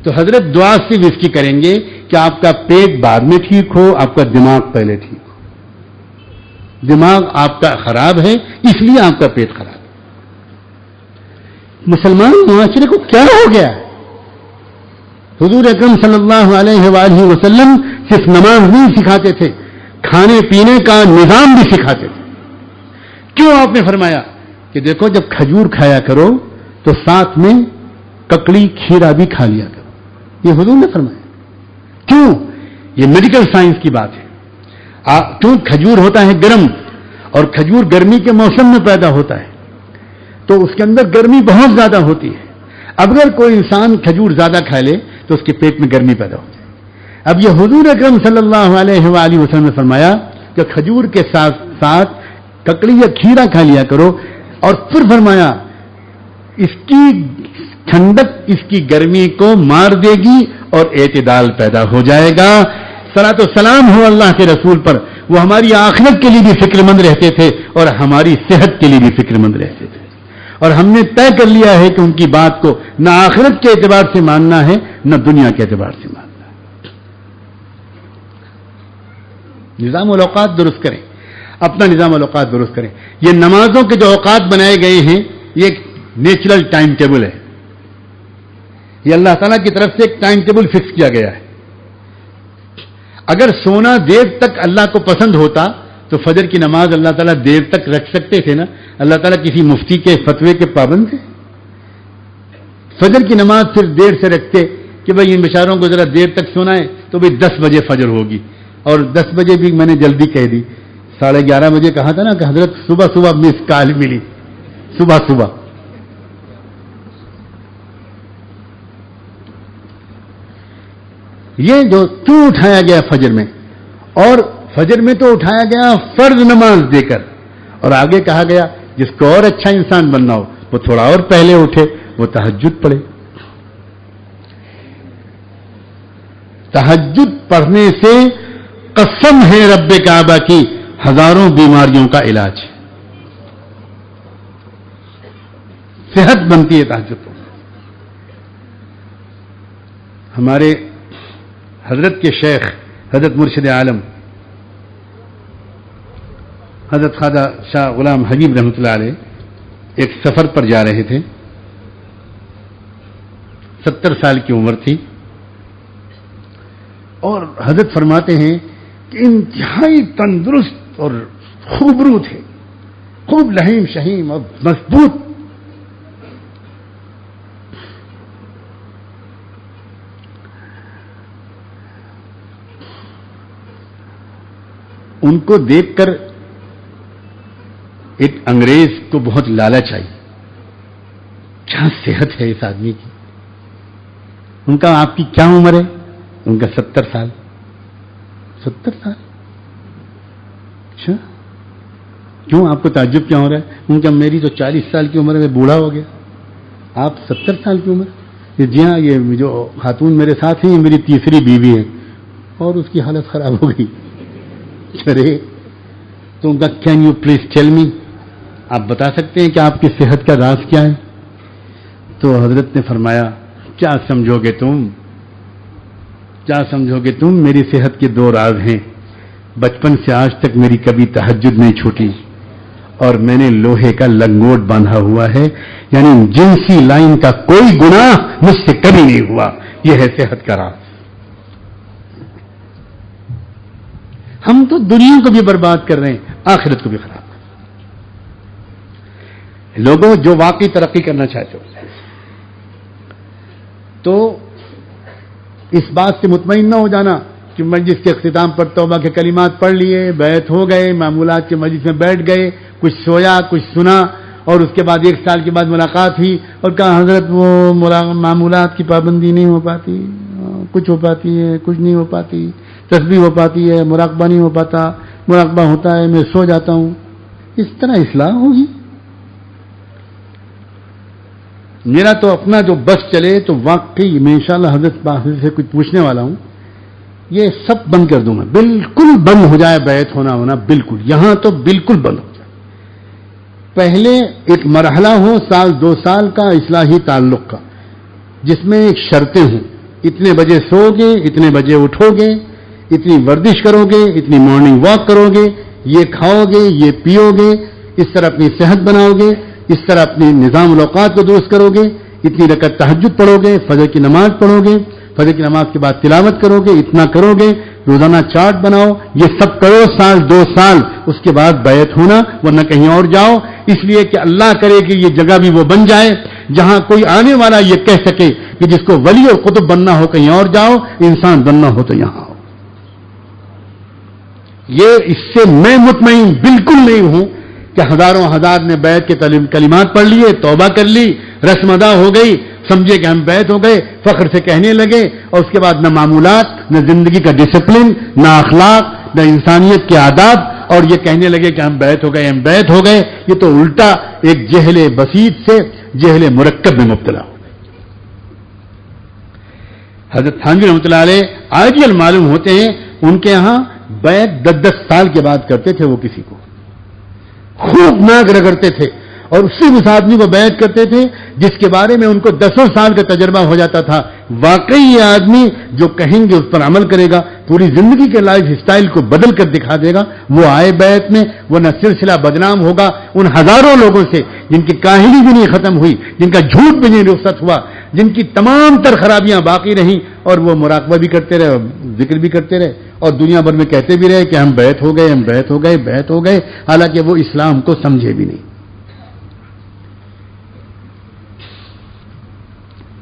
تو حضرت دعا صرف اس کی کریں گے کہ آپ کا پیٹ بعد میں ٹھیک ہو، آپ کا دماغ پہلے ٹھیک ہو۔ دماغ آپ کا خراب ہے اس لیے آپ کا پیٹ خراب ہے۔ مسلمان معاشرے کو کیا ہو گیا؟ حضور اکرم صلی اللہ علیہ وآلہ وسلم صرف نماز نہیں سکھاتے تھے، کھانے پینے کا نظام بھی سکھاتے تھے۔ کیوں آپ نے فرمایا کہ دیکھو جب کھجور کھایا کرو تو ساتھ میں ککڑی کھیرا بھی کھا لیا کرو۔ یہ حضور نے فرمایا. کیوں؟ یہ میڈیکل سائنس کی بات ہے. کیوں کھجور ہوتا ہے گرم، اور کھجور گرمی کے موسم میں پیدا ہوتا ہے تو اس کے اندر گرمی بہت زیادہ ہوتی ہے. اب اگر کوئی انسان کھجور زیادہ کھا لے تو اس کے پیٹ میں گرمی پیدا ہو جائے. اب یہ حضور اکرم صلی اللہ علیہ وآلہ وسلم نے فرمایا کہ کھجور کے ساتھ ساتھ ککڑی یا کھیرا کھا لیا کرو، اور پھر فرمایا اس کی ٹھنڈک اس کی گرمی کو مار دے گی اور اعتدال پیدا ہو جائے گا. صلاۃ و سلام ہو اللہ کے رسول پر. وہ ہماری آخرت کے لیے بھی فکر مند رہتے تھے اور ہماری صحت کے لیے بھی فکر مند رہتے تھے، اور ہم نے طے کر لیا ہے کہ ان کی بات کو نہ آخرت کے اعتبار سے ماننا ہے نہ دنیا کے اعتبار سے ماننا ہے. نظام الاوقات درست کریں، اپنا نظام الاوقات درست کریں. یہ نمازوں کے جو اوقات بنائے گئے ہیں یہ ایک نیچرل ٹائم ٹیبل ہے. یہ اللہ تعالیٰ کی طرف سے ایک ٹائم ٹیبل فکس کیا گیا ہے. اگر سونا دیر تک اللہ کو پسند ہوتا تو فجر کی نماز اللہ تعالیٰ دیر تک رکھ سکتے تھے نا. اللہ تعالیٰ کسی مفتی کے فتوے کے پابند تھے؟ فجر کی نماز پھر دیر سے رکھتے کہ بھائی ان بیچاروں کو ذرا دیر تک سونا ہے تو بھائی 10 بجے فجر ہوگی، اور 10 بجے بھی میں نے جلدی کہہ دی. 11:30 بجے کہا تھا نا کہ حضرت صبح صبح مس کال ملی، صبح صبح. یہ جو کیوں اٹھایا گیا فجر میں، اور فجر میں تو اٹھایا گیا فرض نماز دے کر، اور آگے کہا گیا جس کو اور اچھا انسان بننا ہو وہ تھوڑا اور پہلے اٹھے، وہ تہجد پڑھے. تہجد پڑھنے سے قسم ہے رب کعبہ کی ہزاروں بیماریوں کا علاج، صحت بنتی ہے تہجد پڑھنے. ہمارے حضرت کے شیخ حضرت مرشد عالم حضرت خواجہ شاہ غلام حبیب رحمۃ اللہ علیہ ایک سفر پر جا رہے تھے. 70 سال کی عمر تھی، اور حضرت فرماتے ہیں کہ انتہائی تندرست اور خوبرو تھے، خوب لحیم شہیم اور مضبوط. ان کو دیکھ کر ایک انگریز کو بہت لالچ آئی، کیا صحت ہے اس آدمی کی. ان کا آپ کی کیا عمر ہے؟ ان کا 70 سال. 70 سال؟ اچھا، کیوں آپ کو تعجب کیا ہو رہا ہے؟ ان کا میری تو 40 سال کی عمر ہے، میں بوڑھا ہو گیا، آپ 70 سال کی عمر. جی ہاں، یہ جو خاتون میرے ساتھ ہیں یہ میری تیسری بیوی ہے اور اس کی حالت خراب ہو گئی. ارے تو ان کا can you please tell me, آپ بتا سکتے ہیں کہ آپ کی صحت کا راز کیا ہے؟ تو حضرت نے فرمایا کیا سمجھو گے تم، کیا سمجھو گے تم، میری صحت کے 2 راز ہیں. بچپن سے آج تک میری کبھی تہجد نہیں چھوٹی، اور میں نے لوہے کا لنگوٹ باندھا ہوا ہے، یعنی جنسی لائن کا کوئی گناہ مجھ سے کبھی نہیں ہوا. یہ ہے صحت کا راز. ہم تو دنیا کو بھی برباد کر رہے ہیں، آخرت کو بھی خراب کر رہے ہیں. لوگوں جو واقعی ترقی کرنا چاہتے ہو تو اس بات سے مطمئن نہ ہو جانا کہ مجلس کے اختتام پر توبہ کے کلمات پڑھ لیے، بیعت ہو گئے، معمولات کے مجلس میں بیٹھ گئے، کچھ سویا کچھ سنا، اور اس کے بعد 1 سال کے بعد ملاقات ہوئی اور کہا حضرت وہ معمولات کی پابندی نہیں ہو پاتی، کچھ ہو پاتی ہے کچھ نہیں ہو پاتی، تسبیح ہو پاتی ہے مراقبہ نہیں ہو پاتا، مراقبہ ہوتا ہے میں سو جاتا ہوں. اس طرح اصلاح ہوگی؟ میرا تو اپنا جو بس چلے تو واقعی میں انشاءاللہ حضرت باہر سے کچھ پوچھنے والا ہوں، یہ سب بند کر دوں گا، بالکل بند ہو جائے بیعت ہونا، بالکل یہاں تو بالکل بند ہو جائے. پہلے ایک مرحلہ ہو 1-2 سال کا اصلاحی تعلق کا، جس میں ایک شرطیں ہوں، اتنے بجے سو گے، اتنے بجے اٹھو گے، اتنی ورزش کرو گے، اتنی مارننگ واک کرو گے، یہ کھاؤ گے، یہ پیو گے، اس طرح اپنی صحت بناؤ گے، اس طرح اپنے نظام الاوقات کو درست کرو گے، اتنی رکعت تہجد پڑھو گے، فجر کی نماز پڑھو گے، فجر کی نماز کے بعد تلاوت کرو گے، اتنا کرو گے، روزانہ چارٹ بناؤ، یہ سب کرو، سال 2 سال، اس کے بعد بیعت ہونا، ورنہ کہیں اور جاؤ، اس لیے کہ اللہ کرے کہ یہ جگہ بھی وہ بن جائے جہاں کوئی آنے والا یہ کہہ سکے کہ جس کو ولی اور قطب بننا ہو کہیں اور جاؤ، انسان بننا ہو تو یہاں آؤ۔ یہ اس سے میں مطمئن بالکل نہیں ہوں کہ ہزاروں ہزار نے بیعت کے کلمات پڑھ لیے، توبہ کر لی، رسم ادا ہو گئی، سمجھے کہ ہم بیعت ہو گئے، فخر سے کہنے لگے، اور اس کے بعد نہ معمولات، نہ زندگی کا ڈسپلن، نہ اخلاق، نہ انسانیت کے آداب، اور یہ کہنے لگے کہ ہم بیعت ہو گئے، ہم بیعت ہو گئے۔ یہ تو الٹا ایک جہل بسیط سے جہل مرکب میں مبتلا ہو گئے۔ حضرت تھانوی رحمۃ اللہ علیہ عاجل معلوم ہوتے ہیں، ان کے ہاں بیعت 10 سال کے بعد کرتے تھے، وہ کسی کو خوب ناک رگڑتے تھے، اور اسی اس آدمی کو بیعت کرتے تھے جس کے بارے میں ان کو 10 سال کا تجربہ ہو جاتا تھا۔ واقعی یہ آدمی جو کہیں گے اس پر عمل کرے گا، پوری زندگی کے لائف سٹائل کو بدل کر دکھا دے گا، وہ آئے بیعت میں، وہ نہ سلسلہ بدنام ہوگا ان ہزاروں لوگوں سے جن کی کاہلی بھی نہیں ختم ہوئی، جن کا جھوٹ بھی نہیں رخصت ہوا، جن کی تمام تر خرابیاں باقی رہیں، اور وہ مراقبہ بھی کرتے رہے، ذکر بھی کرتے رہے، اور دنیا بھر میں کہتے بھی رہے کہ ہم بیعت ہو گئے، ہم بیعت ہو گئے، بیعت ہو گئے، حالانکہ وہ اسلام کو سمجھے بھی نہیں۔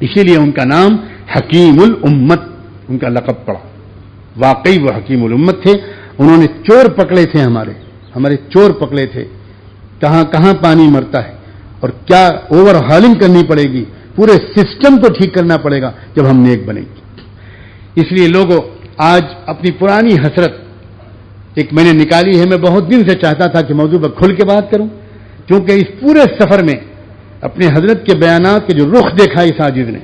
اسی لیے ان کا نام حکیم الامت، ان کا لقب پڑا۔ واقعی وہ حکیم الامت تھے۔ انہوں نے چور پکڑے تھے، ہمارے چور پکڑے تھے، کہاں کہاں پانی مرتا ہے اور کیا اوور ہالنگ کرنی پڑے گی، پورے سسٹم کو ٹھیک کرنا پڑے گا جب ہم نیک بنیں گے۔ اس لیے لوگوں، آج اپنی پرانی حسرت ایک میں نے نکالی ہے، میں بہت دن سے چاہتا تھا کہ موضوع پر کھل کے بات کروں، کیونکہ اس پورے سفر میں اپنے حضرت کے بیانات کے جو رخ دیکھا اس عاجز نے،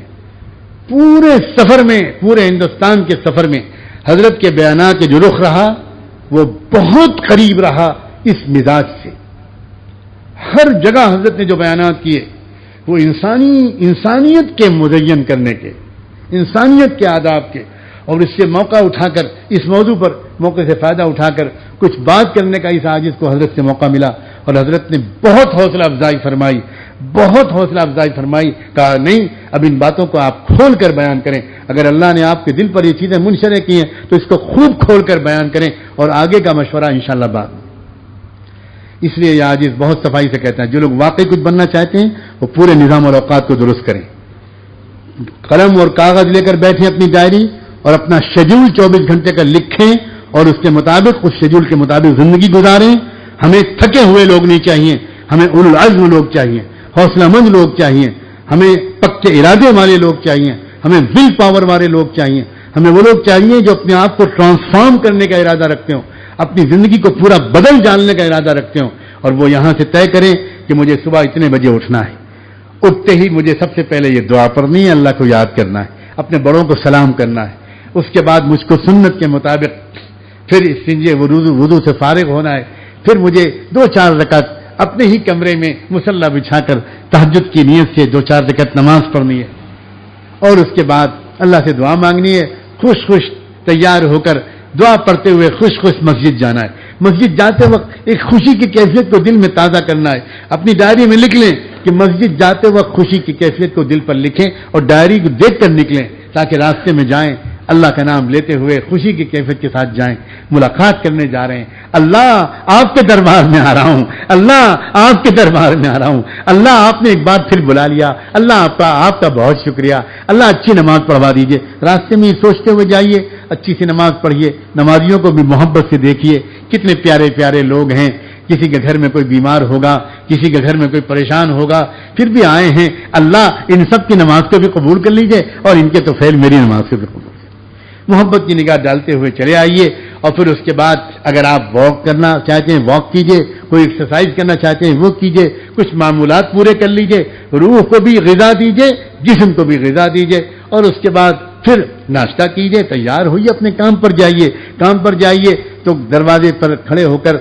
پورے سفر میں، پورے ہندوستان کے سفر میں حضرت کے بیانات کے جو رخ رہا وہ بہت قریب رہا اس مزاج سے۔ ہر جگہ حضرت نے جو بیانات کیے وہ انسانیت کے مزین کرنے کے، انسانیت کے آداب کے، اور اس سے موقع اٹھا کر، اس موضوع پر موقع سے فائدہ اٹھا کر کچھ بات کرنے کا اس عاجز کو حضرت سے موقع ملا، اور حضرت نے بہت حوصلہ افزائی فرمائی، بہت حوصلہ افزائی فرمائی، کہا نہیں اب ان باتوں کو آپ کھول کر بیان کریں، اگر اللہ نے آپ کے دل پر یہ چیزیں منشرح کی ہیں تو اس کو خوب کھول کر بیان کریں، اور آگے کا مشورہ انشاءاللہ بعد میں۔ اس لیے یہ عاجز بہت صفائی سے کہتا ہے، جو لوگ واقعی کچھ بننا چاہتے ہیں وہ پورے نظام اور اوقات کو درست کریں، قلم اور کاغذ لے کر بیٹھیں اپنی ڈائری اور اپنا شیڈول 24 گھنٹے کا لکھیں، اور اس کے مطابق، اس شیڈول کے مطابق زندگی گزاریں۔ ہمیں تھکے ہوئے لوگ نہیں چاہیے، ہمیں اولو العزم لوگ چاہیے، حوصلہ مند لوگ چاہیے، ہمیں پکے ارادے والے لوگ چاہیے، ہمیں ول پاور والے لوگ چاہیے، ہمیں وہ لوگ چاہیے جو اپنے آپ کو ٹرانسفارم کرنے کا ارادہ رکھتے ہوں، اپنی زندگی کو پورا بدل ڈالنے کا ارادہ رکھتے ہوں، اور وہ یہاں سے طے کریں کہ مجھے صبح اتنے بجے اٹھنا ہے، اٹھتے ہی مجھے سب سے پہلے یہ دعا پڑھنی ہے، اللہ کو یاد کرنا ہے، اپنے بڑوں کو سلام کرنا ہے، اس کے بعد مجھ کو سنت کے مطابق پھر استنجے وضو سے فارغ ہونا ہے، پھر مجھے 2-4 رکعت اپنے ہی کمرے میں مصلی بچھا کر تہجد کی نیت سے 2-4 رکعت نماز پڑھنی ہے، اور اس کے بعد اللہ سے دعا مانگنی ہے، خوش خوش تیار ہو کر دعا پڑھتے ہوئے خوش خوش مسجد جانا ہے۔ مسجد جاتے وقت ایک خوشی کی کیفیت کو دل میں تازہ کرنا ہے۔ اپنی ڈائری میں لکھ لیں کہ مسجد جاتے وقت خوشی کی کیفیت کو دل پر لکھیں اور ڈائری کو دیکھ کر نکلیں، تاکہ راستے میں جائیں اللہ کا نام لیتے ہوئے خوشی کی کیفیت کے ساتھ جائیں، ملاقات کرنے جا رہے ہیں، اللہ آپ کے دربار میں آ رہا ہوں، اللہ آپ کے دربار میں آ رہا ہوں، اللہ آپ نے ایک بار پھر بلا لیا، اللہ آپ کا بہت شکریہ، اللہ اچھی نماز پڑھوا دیجئے۔ راستے میں سوچتے ہوئے جائیے، اچھی سی نماز پڑھیے، نمازیوں کو بھی محبت سے دیکھیے، کتنے پیارے پیارے لوگ ہیں، کسی کے گھر میں کوئی بیمار ہوگا، کسی کے گھر میں کوئی پریشان ہوگا، پھر بھی آئے ہیں، اللہ ان سب کی نماز کو بھی قبول کر لیجئے اور ان کے تو فعل میری نماز کو بھی قبول۔ محبت کی نگاہ ڈالتے ہوئے چلے آئیے، اور پھر اس کے بعد اگر آپ واک کرنا چاہتے ہیں واک کیجئے، کوئی ایکسرسائز کرنا چاہتے ہیں وہ کیجئے، کچھ معمولات پورے کر لیجئے، روح کو بھی غذا دیجئے، جسم کو بھی غذا دیجئے، اور اس کے بعد پھر ناشتہ کیجئے، تیار ہوئیے، اپنے کام پر جائیے تو دروازے پر کھڑے ہو کر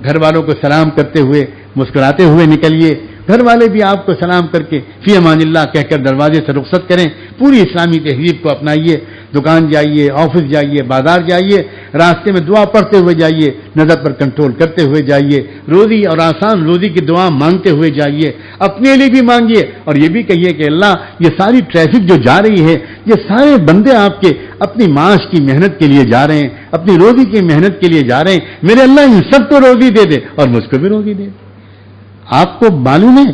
گھر والوں کو سلام کرتے ہوئے مسکراتے ہوئے نکلیے، گھر والے بھی آپ کو سلام کر کے فی امان اللہ کہہ کر دروازے سے رخصت کریں. پوری اسلامی تہذیب کو اپنائیے. دکان جائیے, آفس جائیے, بازار جائیے, راستے میں دعا پڑھتے ہوئے جائیے, نظر پر کنٹرول کرتے ہوئے جائیے, روزی اور آسان روزی کی دعا مانگتے ہوئے جائیے. اپنے لیے بھی مانگیے اور یہ بھی کہیے کہ اللہ یہ ساری ٹریفک جو جا رہی ہے, یہ سارے بندے آپ کے اپنی معاش کی محنت کے لیے جا رہے ہیں, اپنی روزی کی محنت کے لیے جا رہے ہیں. میرے اللہ ان سب کو روزی دے دے اور مجھ کو بھی روزی دے. آپ کو معلوم ہے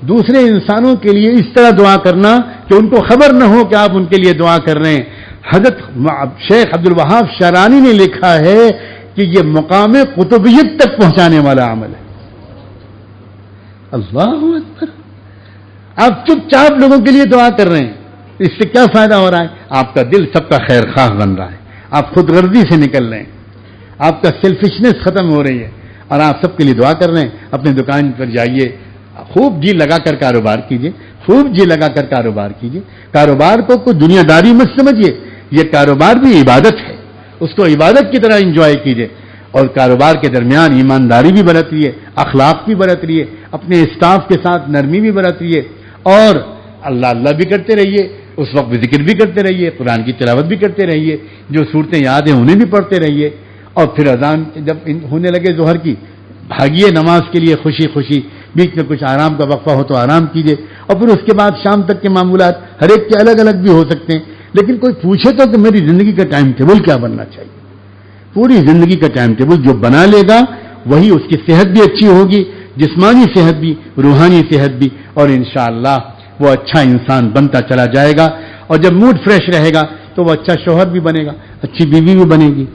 دوسرے انسانوں کے لیے اس طرح دعا کرنا کہ ان کو خبر نہ ہو کہ آپ ان کے لیے دعا کر رہے ہیں. حضرت شیخ عبد الوہاب شرانی نے لکھا ہے کہ یہ مقام قطبیت تک پہنچانے والا عمل ہے. اللہ اکبر. آپ چپ چاپ لوگوں کے لیے دعا کر رہے ہیں, اس سے کیا فائدہ ہو رہا ہے؟ آپ کا دل سب کا خیر خواہ بن رہا ہے, آپ خود غرضی سے نکل رہے ہیں, آپ کا سیلفشنس ختم ہو رہی ہے اور آپ سب کے لیے دعا کر رہے ہیں. اپنی دکان پر جائیے, خوب جی لگا کر کاروبار کیجیے, خوب جی لگا کر کاروبار کیجیے. کاروبار کو کوئی دنیا داری مت سمجھیے, یہ کاروبار بھی عبادت ہے, اس کو عبادت کی طرح انجوائے کیجیے. اور کاروبار کے درمیان ایمانداری بھی برت رہی ہے, اخلاق بھی برت رہی ہے, اپنے اسٹاف کے ساتھ نرمی بھی برت رہی ہے, اور اللہ اللہ بھی کرتے رہیے, اس وقت بھی ذکر بھی کرتے رہیے, قرآن کی تلاوت بھی کرتے رہیے, جو صورتیں یاد ہیں انہیں بھی پڑھتے رہیے. اور پھر اذان جب ہونے لگے ظہر کی, بھاگیے نماز کے لیے خوشی خوشی, بیچ میں کچھ آرام کا وقفہ ہو تو آرام کیجیے. اور پھر اس کے بعد شام تک کے معمولات ہر ایک کے الگ الگ بھی ہو سکتے ہیں, لیکن کوئی پوچھے تو کہ میری زندگی کا ٹائم ٹیبل کیا بننا چاہیے. پوری زندگی کا ٹائم ٹیبل جو بنا لے گا وہی اس کی صحت بھی اچھی ہوگی, جسمانی صحت بھی, روحانی صحت بھی, اور انشاءاللہ وہ اچھا انسان بنتا چلا جائے گا. اور جب موڈ فریش رہے گا تو وہ اچھا شوہر بھی بنے گا, اچھی بیوی بھی بنے گی,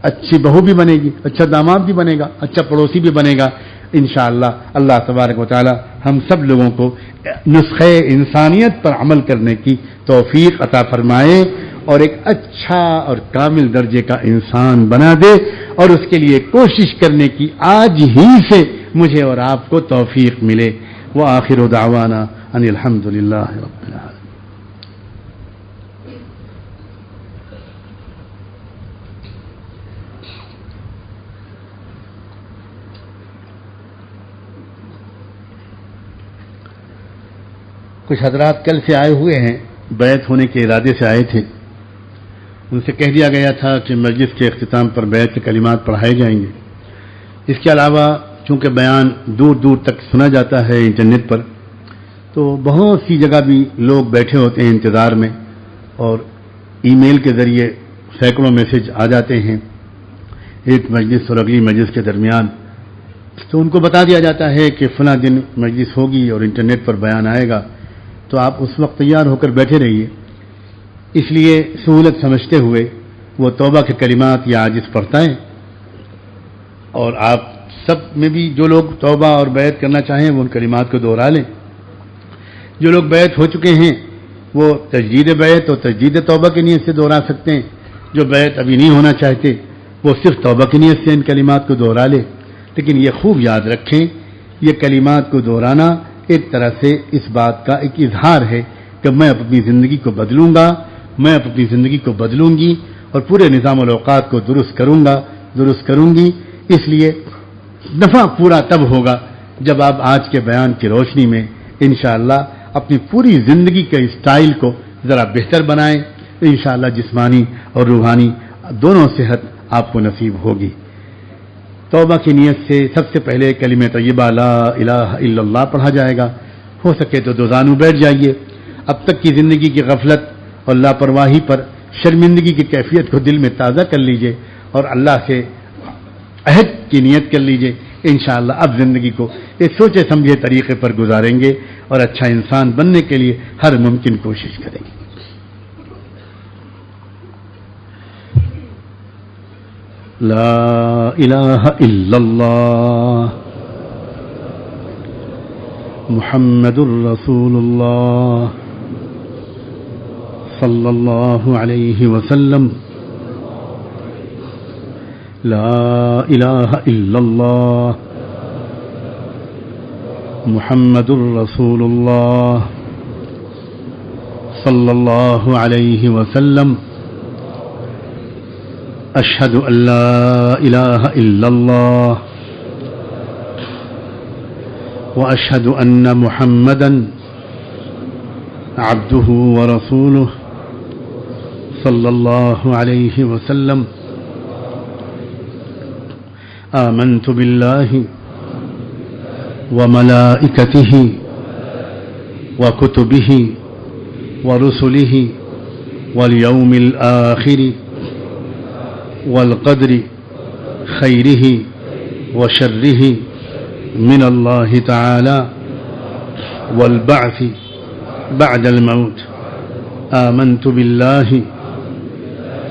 اچھی بہو بھی بنے گی, اچھا داماد بھی بنے گا, اچھا پڑوسی بھی بنے گا انشاءاللہ. اللہ تبارک و تعالی ہم سب لوگوں کو نسخہ انسانیت پر عمل کرنے کی توفیق عطا فرمائے اور ایک اچھا اور کامل درجے کا انسان بنا دے, اور اس کے لیے کوشش کرنے کی آج ہی سے مجھے اور آپ کو توفیق ملے. وآخر دعوانا ان الحمد للہ رب العالمین. کچھ حضرات کل سے آئے ہوئے ہیں, بیعت ہونے کے ارادے سے آئے تھے. ان سے کہہ دیا گیا تھا کہ مجلس کے اختتام پر بیعت کے کلمات پڑھائے جائیں گے. اس کے علاوہ چونکہ بیان دور دور تک سنا جاتا ہے انٹرنیٹ پر, تو بہت سی جگہ بھی لوگ بیٹھے ہوتے ہیں انتظار میں, اور ای میل کے ذریعے سینکڑوں میسج آ جاتے ہیں ایک مجلس اور اگلی مجلس کے درمیان. تو ان کو بتا دیا جاتا ہے کہ فلاں دن مجلس ہوگی اور انٹرنیٹ پر بیان آئے گا, تو آپ اس وقت تیار ہو کر بیٹھے رہیے. اس لیے سہولت سمجھتے ہوئے وہ توبہ کے کلمات یا عاجز پڑھتا ہے, اور آپ سب میں بھی جو لوگ توبہ اور بیعت کرنا چاہیں وہ ان کلمات کو دوہرا لیں. جو لوگ بیعت ہو چکے ہیں وہ تجدید بیعت اور تجدید توبہ کی نیت سے دوہرا سکتے ہیں. جو بیعت ابھی نہیں ہونا چاہتے وہ صرف توبہ کی نیت سے ان کلمات کو دوہرا لے. لیکن یہ خوب یاد رکھیں, یہ کلمات کو دہرانا ایک طرح سے اس بات کا ایک اظہار ہے کہ میں اپنی زندگی کو بدلوں گا, میں اپنی زندگی کو بدلوں گی اور پورے نظام الاوقات کو درست کروں گی. اس لیے نفع پورا تب ہوگا جب آپ آج کے بیان کی روشنی میں انشاءاللہ اپنی پوری زندگی کے اسٹائل کو ذرا بہتر بنائیں. انشاءاللہ جسمانی اور روحانی دونوں صحت آپ کو نصیب ہوگی. توبہ کی نیت سے سب سے پہلے کلمہ طیبہ لا الہ الا اللہ پڑھا جائے گا. ہو سکے تو دو زانو بیٹھ جائیے. اب تک کی زندگی کی غفلت اور لاپرواہی پر شرمندگی کی کیفیت کو دل میں تازہ کر لیجئے اور اللہ سے عہد کی نیت کر لیجئے. انشاءاللہ اب زندگی کو ایک سوچے سمجھے طریقے پر گزاریں گے اور اچھا انسان بننے کے لیے ہر ممکن کوشش کریں گے. لا الہ الا اللہ محمد الرسول اللہ صلی اللہ علیہ وسلم. لا الہ الا اللہ محمد الرسول اللہ صلی اللہ علیہ وسلم. اشہد ان لا الہ الا اللہ وأشهد أن محمدا عبده ورسوله صلى الله عليه وسلم. آمنت بالله وملائكته وكتبه ورسله واليوم الآخر والقدر خيره وشره من الله تعالى والبعث بعد الموت. آمنت بالله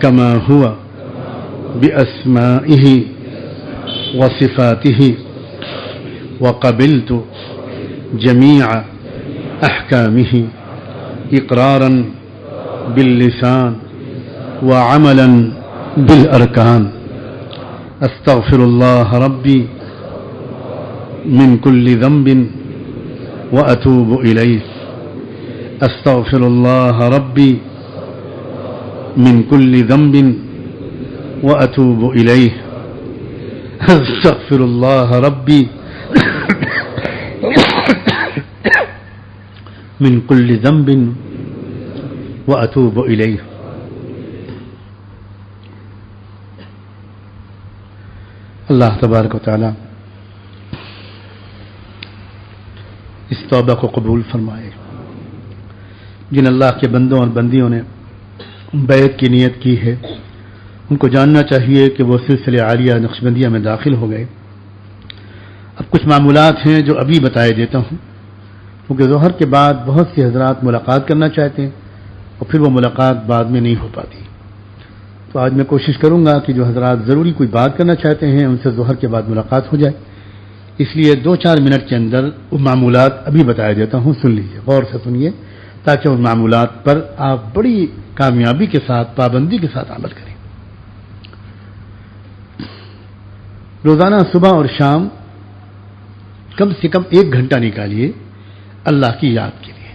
كما هو بأسمائه وصفاته وقبلت جميع أحكامه إقرارا باللسان وعملا بالأركان. أستغفر الله ربي من كل ذنب وأتوب إليه. أستغفر الله ربي من كل ذنب وأتوب إليه. أستغفر الله ربي من كل ذنب وأتوب إليه. اللہ تبارک و تعالی اس توبہ کو قبول فرمائے. جن اللہ کے بندوں اور بندیوں نے بیعت کی نیت کی ہے ان کو جاننا چاہیے کہ وہ سلسلے عالیہ نقشبندیہ میں داخل ہو گئے. اب کچھ معمولات ہیں جو ابھی بتائے دیتا ہوں، کیونکہ ظہر کے بعد بہت سے حضرات ملاقات کرنا چاہتے ہیں اور پھر وہ ملاقات بعد میں نہیں ہو پاتی. تو آج میں کوشش کروں گا کہ جو حضرات ضروری کوئی بات کرنا چاہتے ہیں ان سے ظہر کے بعد ملاقات ہو جائے. اس لیے 2-4 منٹ کے اندر وہ معمولات ابھی بتایا دیتا ہوں، سن لیجیے، غور سے سنیے، تاکہ ان معمولات پر آپ بڑی کامیابی کے ساتھ، پابندی کے ساتھ عمل کریں. روزانہ صبح اور شام کم سے کم 1 گھنٹہ نکالیے اللہ کی یاد کے لیے.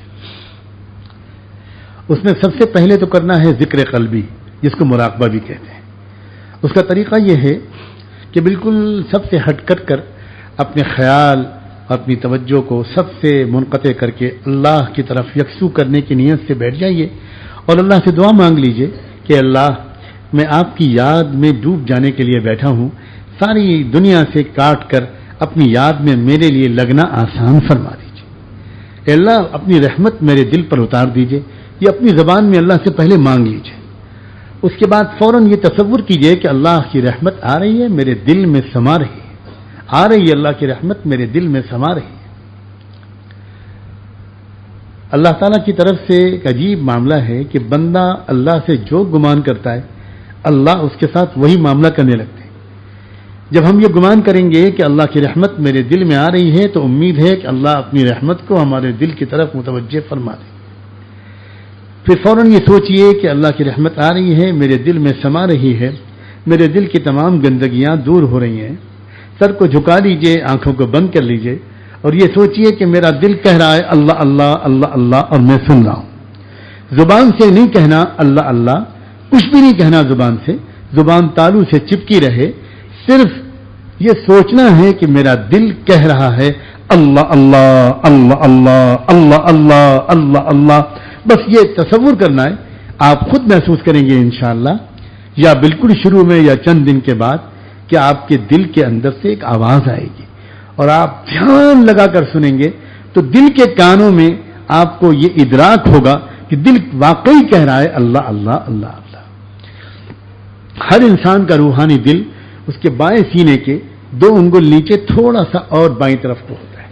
اس میں سب سے پہلے تو کرنا ہے ذکر قلبی، جس کو مراقبہ بھی کہتے ہیں. اس کا طریقہ یہ ہے کہ بالکل سب سے ہٹ کٹ کر اپنے خیال اور اپنی توجہ کو سب سے منقطع کر کے اللہ کی طرف یکسو کرنے کی نیت سے بیٹھ جائیے اور اللہ سے دعا مانگ لیجئے کہ اللہ، میں آپ کی یاد میں ڈوب جانے کے لیے بیٹھا ہوں، ساری دنیا سے کاٹ کر اپنی یاد میں میرے لیے لگنا آسان فرما دیجئے. اے اللہ، اپنی رحمت میرے دل پر اتار دیجئے. یہ اپنی زبان میں اللہ سے پہلے مانگ لیجئے. اس کے بعد فوراً یہ تصور کیجئے کہ اللہ کی رحمت آ رہی ہے، میرے دل میں سما رہی ہے، آ رہی ہے اللہ کی رحمت میرے دل میں سما رہی ہے. اللہ تعالیٰ کی طرف سے ایک عجیب معاملہ ہے کہ بندہ اللہ سے جو گمان کرتا ہے اللہ اس کے ساتھ وہی معاملہ کرنے لگتے ہیں. جب ہم یہ گمان کریں گے کہ اللہ کی رحمت میرے دل میں آ رہی ہے تو امید ہے کہ اللہ اپنی رحمت کو ہمارے دل کی طرف متوجہ فرما دے. پھر فوراً یہ سوچئے کہ اللہ کی رحمت آ رہی ہے، میرے دل میں سما رہی ہے، میرے دل کی تمام گندگیاں دور ہو رہی ہیں. سر کو جھکا لیجئے، آنکھوں کو بند کر لیجئے اور یہ سوچئے کہ میرا دل کہہ رہا ہے اللہ اللہ اللہ اللہ اور میں سن رہا ہوں. زبان سے نہیں کہنا اللہ اللہ، کچھ بھی نہیں کہنا زبان سے، زبان تالو سے چپکی رہے. صرف یہ سوچنا ہے کہ میرا دل کہہ رہا ہے اللہ اللہ اللہ اللہ اللہ اللہ اللہ اللہ. بس یہ تصور کرنا ہے. آپ خود محسوس کریں گے انشاءاللہ، یا بالکل شروع میں یا چند دن کے بعد، کہ آپ کے دل کے اندر سے ایک آواز آئے گی اور آپ دھیان لگا کر سنیں گے تو دل کے کانوں میں آپ کو یہ ادراک ہوگا کہ دل واقعی کہہ رہا ہے اللہ اللہ اللہ اللہ. ہر انسان کا روحانی دل اس کے بائیں سینے کے 2 انگل نیچے تھوڑا سا اور بائیں طرف کو ہوتا ہے.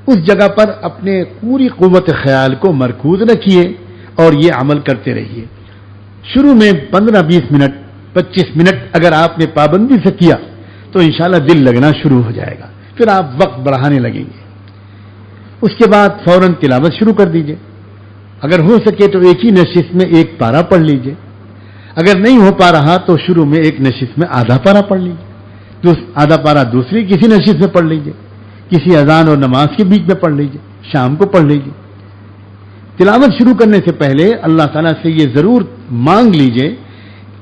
اس جگہ پر اپنے پوری قوت خیال کو مرکوز رکھیے اور یہ عمل کرتے رہیے. شروع میں 15-20 منٹ 25 منٹ اگر آپ نے پابندی سے کیا تو انشاءاللہ دل لگنا شروع ہو جائے گا. پھر آپ وقت بڑھانے لگیں گے. اس کے بعد فوراً تلاوت شروع کر دیجئے. اگر ہو سکے تو ایک ہی نشست میں 1 پارہ پڑھ لیجئے. اگر نہیں ہو پا رہا تو شروع میں ایک نشست میں آدھا پارہ پڑھ لیجئے، آدھا پارہ دوسری کسی نشست میں پڑھ لیجئے، کسی اذان اور نماز کے بیچ میں پڑھ لیجئے، شام کو پڑھ لیجئے. تلاوت شروع کرنے سے پہلے اللہ تعالیٰ سے یہ ضرور مانگ لیجئے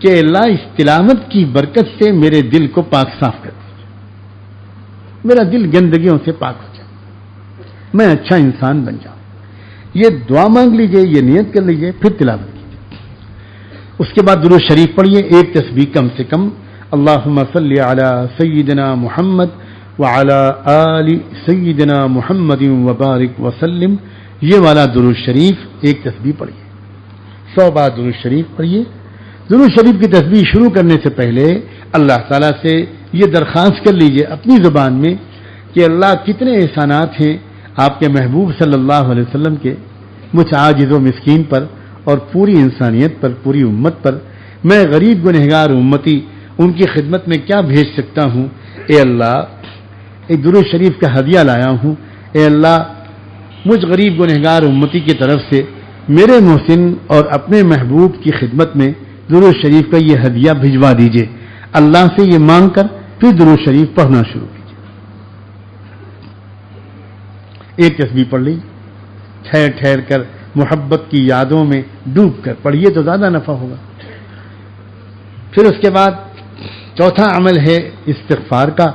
کہ اللہ اس تلاوت کی برکت سے میرے دل کو پاک صاف کر دیجئے. میرا دل گندگیوں سے پاک ہو جائے، میں اچھا انسان بن جاؤں. یہ دعا مانگ لیجئے، یہ نیت کر لیجئے، پھر تلاوت کیجئے. اس کے بعد درود شریف پڑھیے، ایک تسبیح کم سے کم. اللہم صلی علی سیدنا محمد وعلی آل سیدنا محمد وبارک وسلم. یہ والا درود شریف ایک تسبیح پڑھیے. 100 بار درود شریف پڑھیے. درود شریف کی تسبیح شروع کرنے سے پہلے اللہ تعالیٰ سے یہ درخواست کر لیجئے اپنی زبان میں کہ اللہ کتنے احسانات ہیں آپ کے محبوب صلی اللہ علیہ وسلم کے مجھ عاجز و مسکین پر اور پوری انسانیت پر، پوری امت پر. میں غریب گنہگار امتی ان کی خدمت میں کیا بھیج سکتا ہوں. اے اللہ، ایک درود شریف کا ہدیہ لایا ہوں. اے اللہ، مجھ غریب گنہگار امتی کی طرف سے میرے محسن اور اپنے محبوب کی خدمت میں درود شریف کا یہ ہدیہ بھجوا دیجئے. اللہ سے یہ مانگ کر پھر درود شریف پڑھنا شروع کیجئے. ایک تسبیح پڑھ لی، ٹھہر ٹھہر کر محبت کی یادوں میں ڈوب کر پڑھیے تو زیادہ نفع ہوگا. پھر اس کے بعد چوتھا عمل ہے استغفار کا.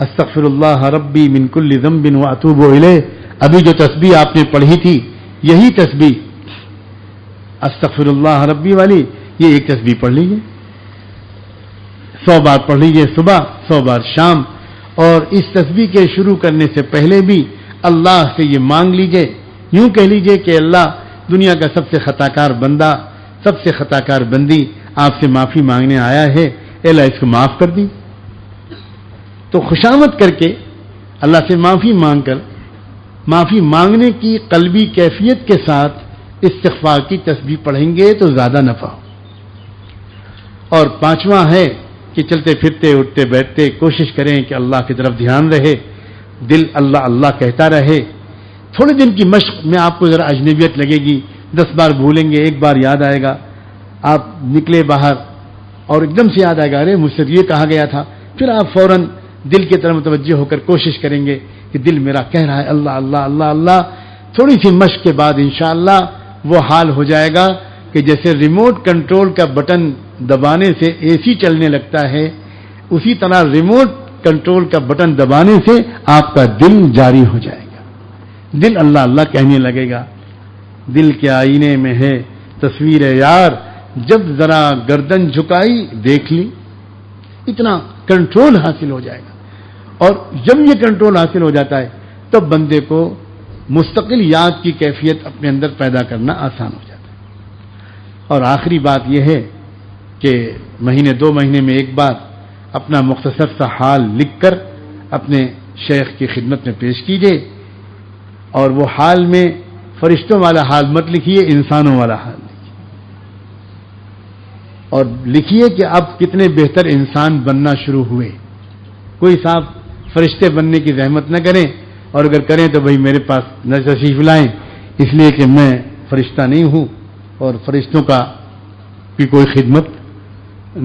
استغفر اللہ ربی من کل ذنب واتوب الیہ. ابھی جو تسبیح آپ نے پڑھی تھی یہی تسبیح استغفر اللہ ربی والی، یہ ایک تسبیح پڑھ لیجیے. 100 بار پڑھ لیجیے صبح، 100 بار شام. اور اس تسبیح کے شروع کرنے سے پہلے بھی اللہ سے یہ مانگ لیجیے، یوں کہہ لیجیے کہ اللہ، دنیا کا سب سے خطا کار بندہ، سب سے خطا کار بندی آپ سے معافی مانگنے آیا ہے. اے اللہ، اس کو معاف کر دی. تو خوشامد کر کے اللہ سے معافی مانگ کر، معافی مانگنے کی قلبی کیفیت کے ساتھ استغفار کی تسبیح پڑھیں گے تو زیادہ نفع ہو. اور پانچواں ہے کہ چلتے پھرتے اٹھتے بیٹھتے کوشش کریں کہ اللہ کی طرف دھیان رہے، دل اللہ اللہ کہتا رہے. تھوڑے دن کی مشق میں آپ کو ذرا اجنبیت لگے گی، 10 بار بھولیں گے، ایک بار یاد آئے گا. آپ نکلے باہر اور ایک دم سے یاد آئے گا، ارے مجھ سے یہ کہا گیا تھا. پھر آپ فوراً دل کی طرف متوجہ ہو کر کوشش کریں گے کہ دل میرا کہہ رہا ہے اللہ اللہ اللہ اللہ. تھوڑی سی مشق کے بعد انشاءاللہ وہ حال ہو جائے گا کہ جیسے ریموٹ کنٹرول کا بٹن دبانے سے اے سی چلنے لگتا ہے، اسی طرح ریموٹ کنٹرول کا بٹن دبانے سے آپ کا دل جاری ہو جائے گا. دل اللہ اللہ کہنے لگے گا. دل کے آئینے میں ہے تصویر یار، جب ذرا گردن جھکائی دیکھ لی. اتنا کنٹرول حاصل ہو جائے گا. اور جب یہ کنٹرول حاصل ہو جاتا ہے تب بندے کو مستقل یاد کی کیفیت اپنے اندر پیدا کرنا آسان ہو جاتا ہے. اور آخری بات یہ ہے کہ مہینے 2 مہینے میں ایک بار اپنا مختصر سا حال لکھ کر اپنے شیخ کی خدمت میں پیش کیجیے. اور وہ حال میں فرشتوں والا حال مت لکھیے، انسانوں والا حال لکھیے. اور لکھیے کہ اب کتنے بہتر انسان بننا شروع ہوئے. کوئی صاحب فرشتے بننے کی زحمت نہ کریں، اور اگر کریں تو بھائی میرے پاس نہ تشریف لائیں، اس لیے کہ میں فرشتہ نہیں ہوں اور فرشتوں کا بھی کوئی خدمت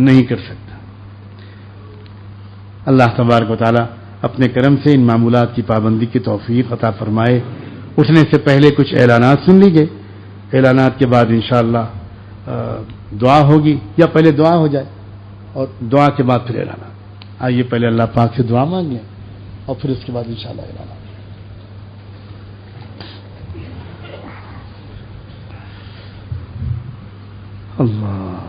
نہیں کر سکتا. اللہ تبارک و تعالی اپنے کرم سے ان معمولات کی پابندی کی توفیق عطا فرمائے. اٹھنے سے پہلے کچھ اعلانات سن لیجئے، اعلانات کے بعد انشاءاللہ دعا ہوگی، یا پہلے دعا ہو جائے اور دعا کے بعد پھر اعلانات. آئیے پہلے اللہ پاک سے دعا مانگیں اور پھر اس کے بعد انشاءاللہ اعلانات. اللہ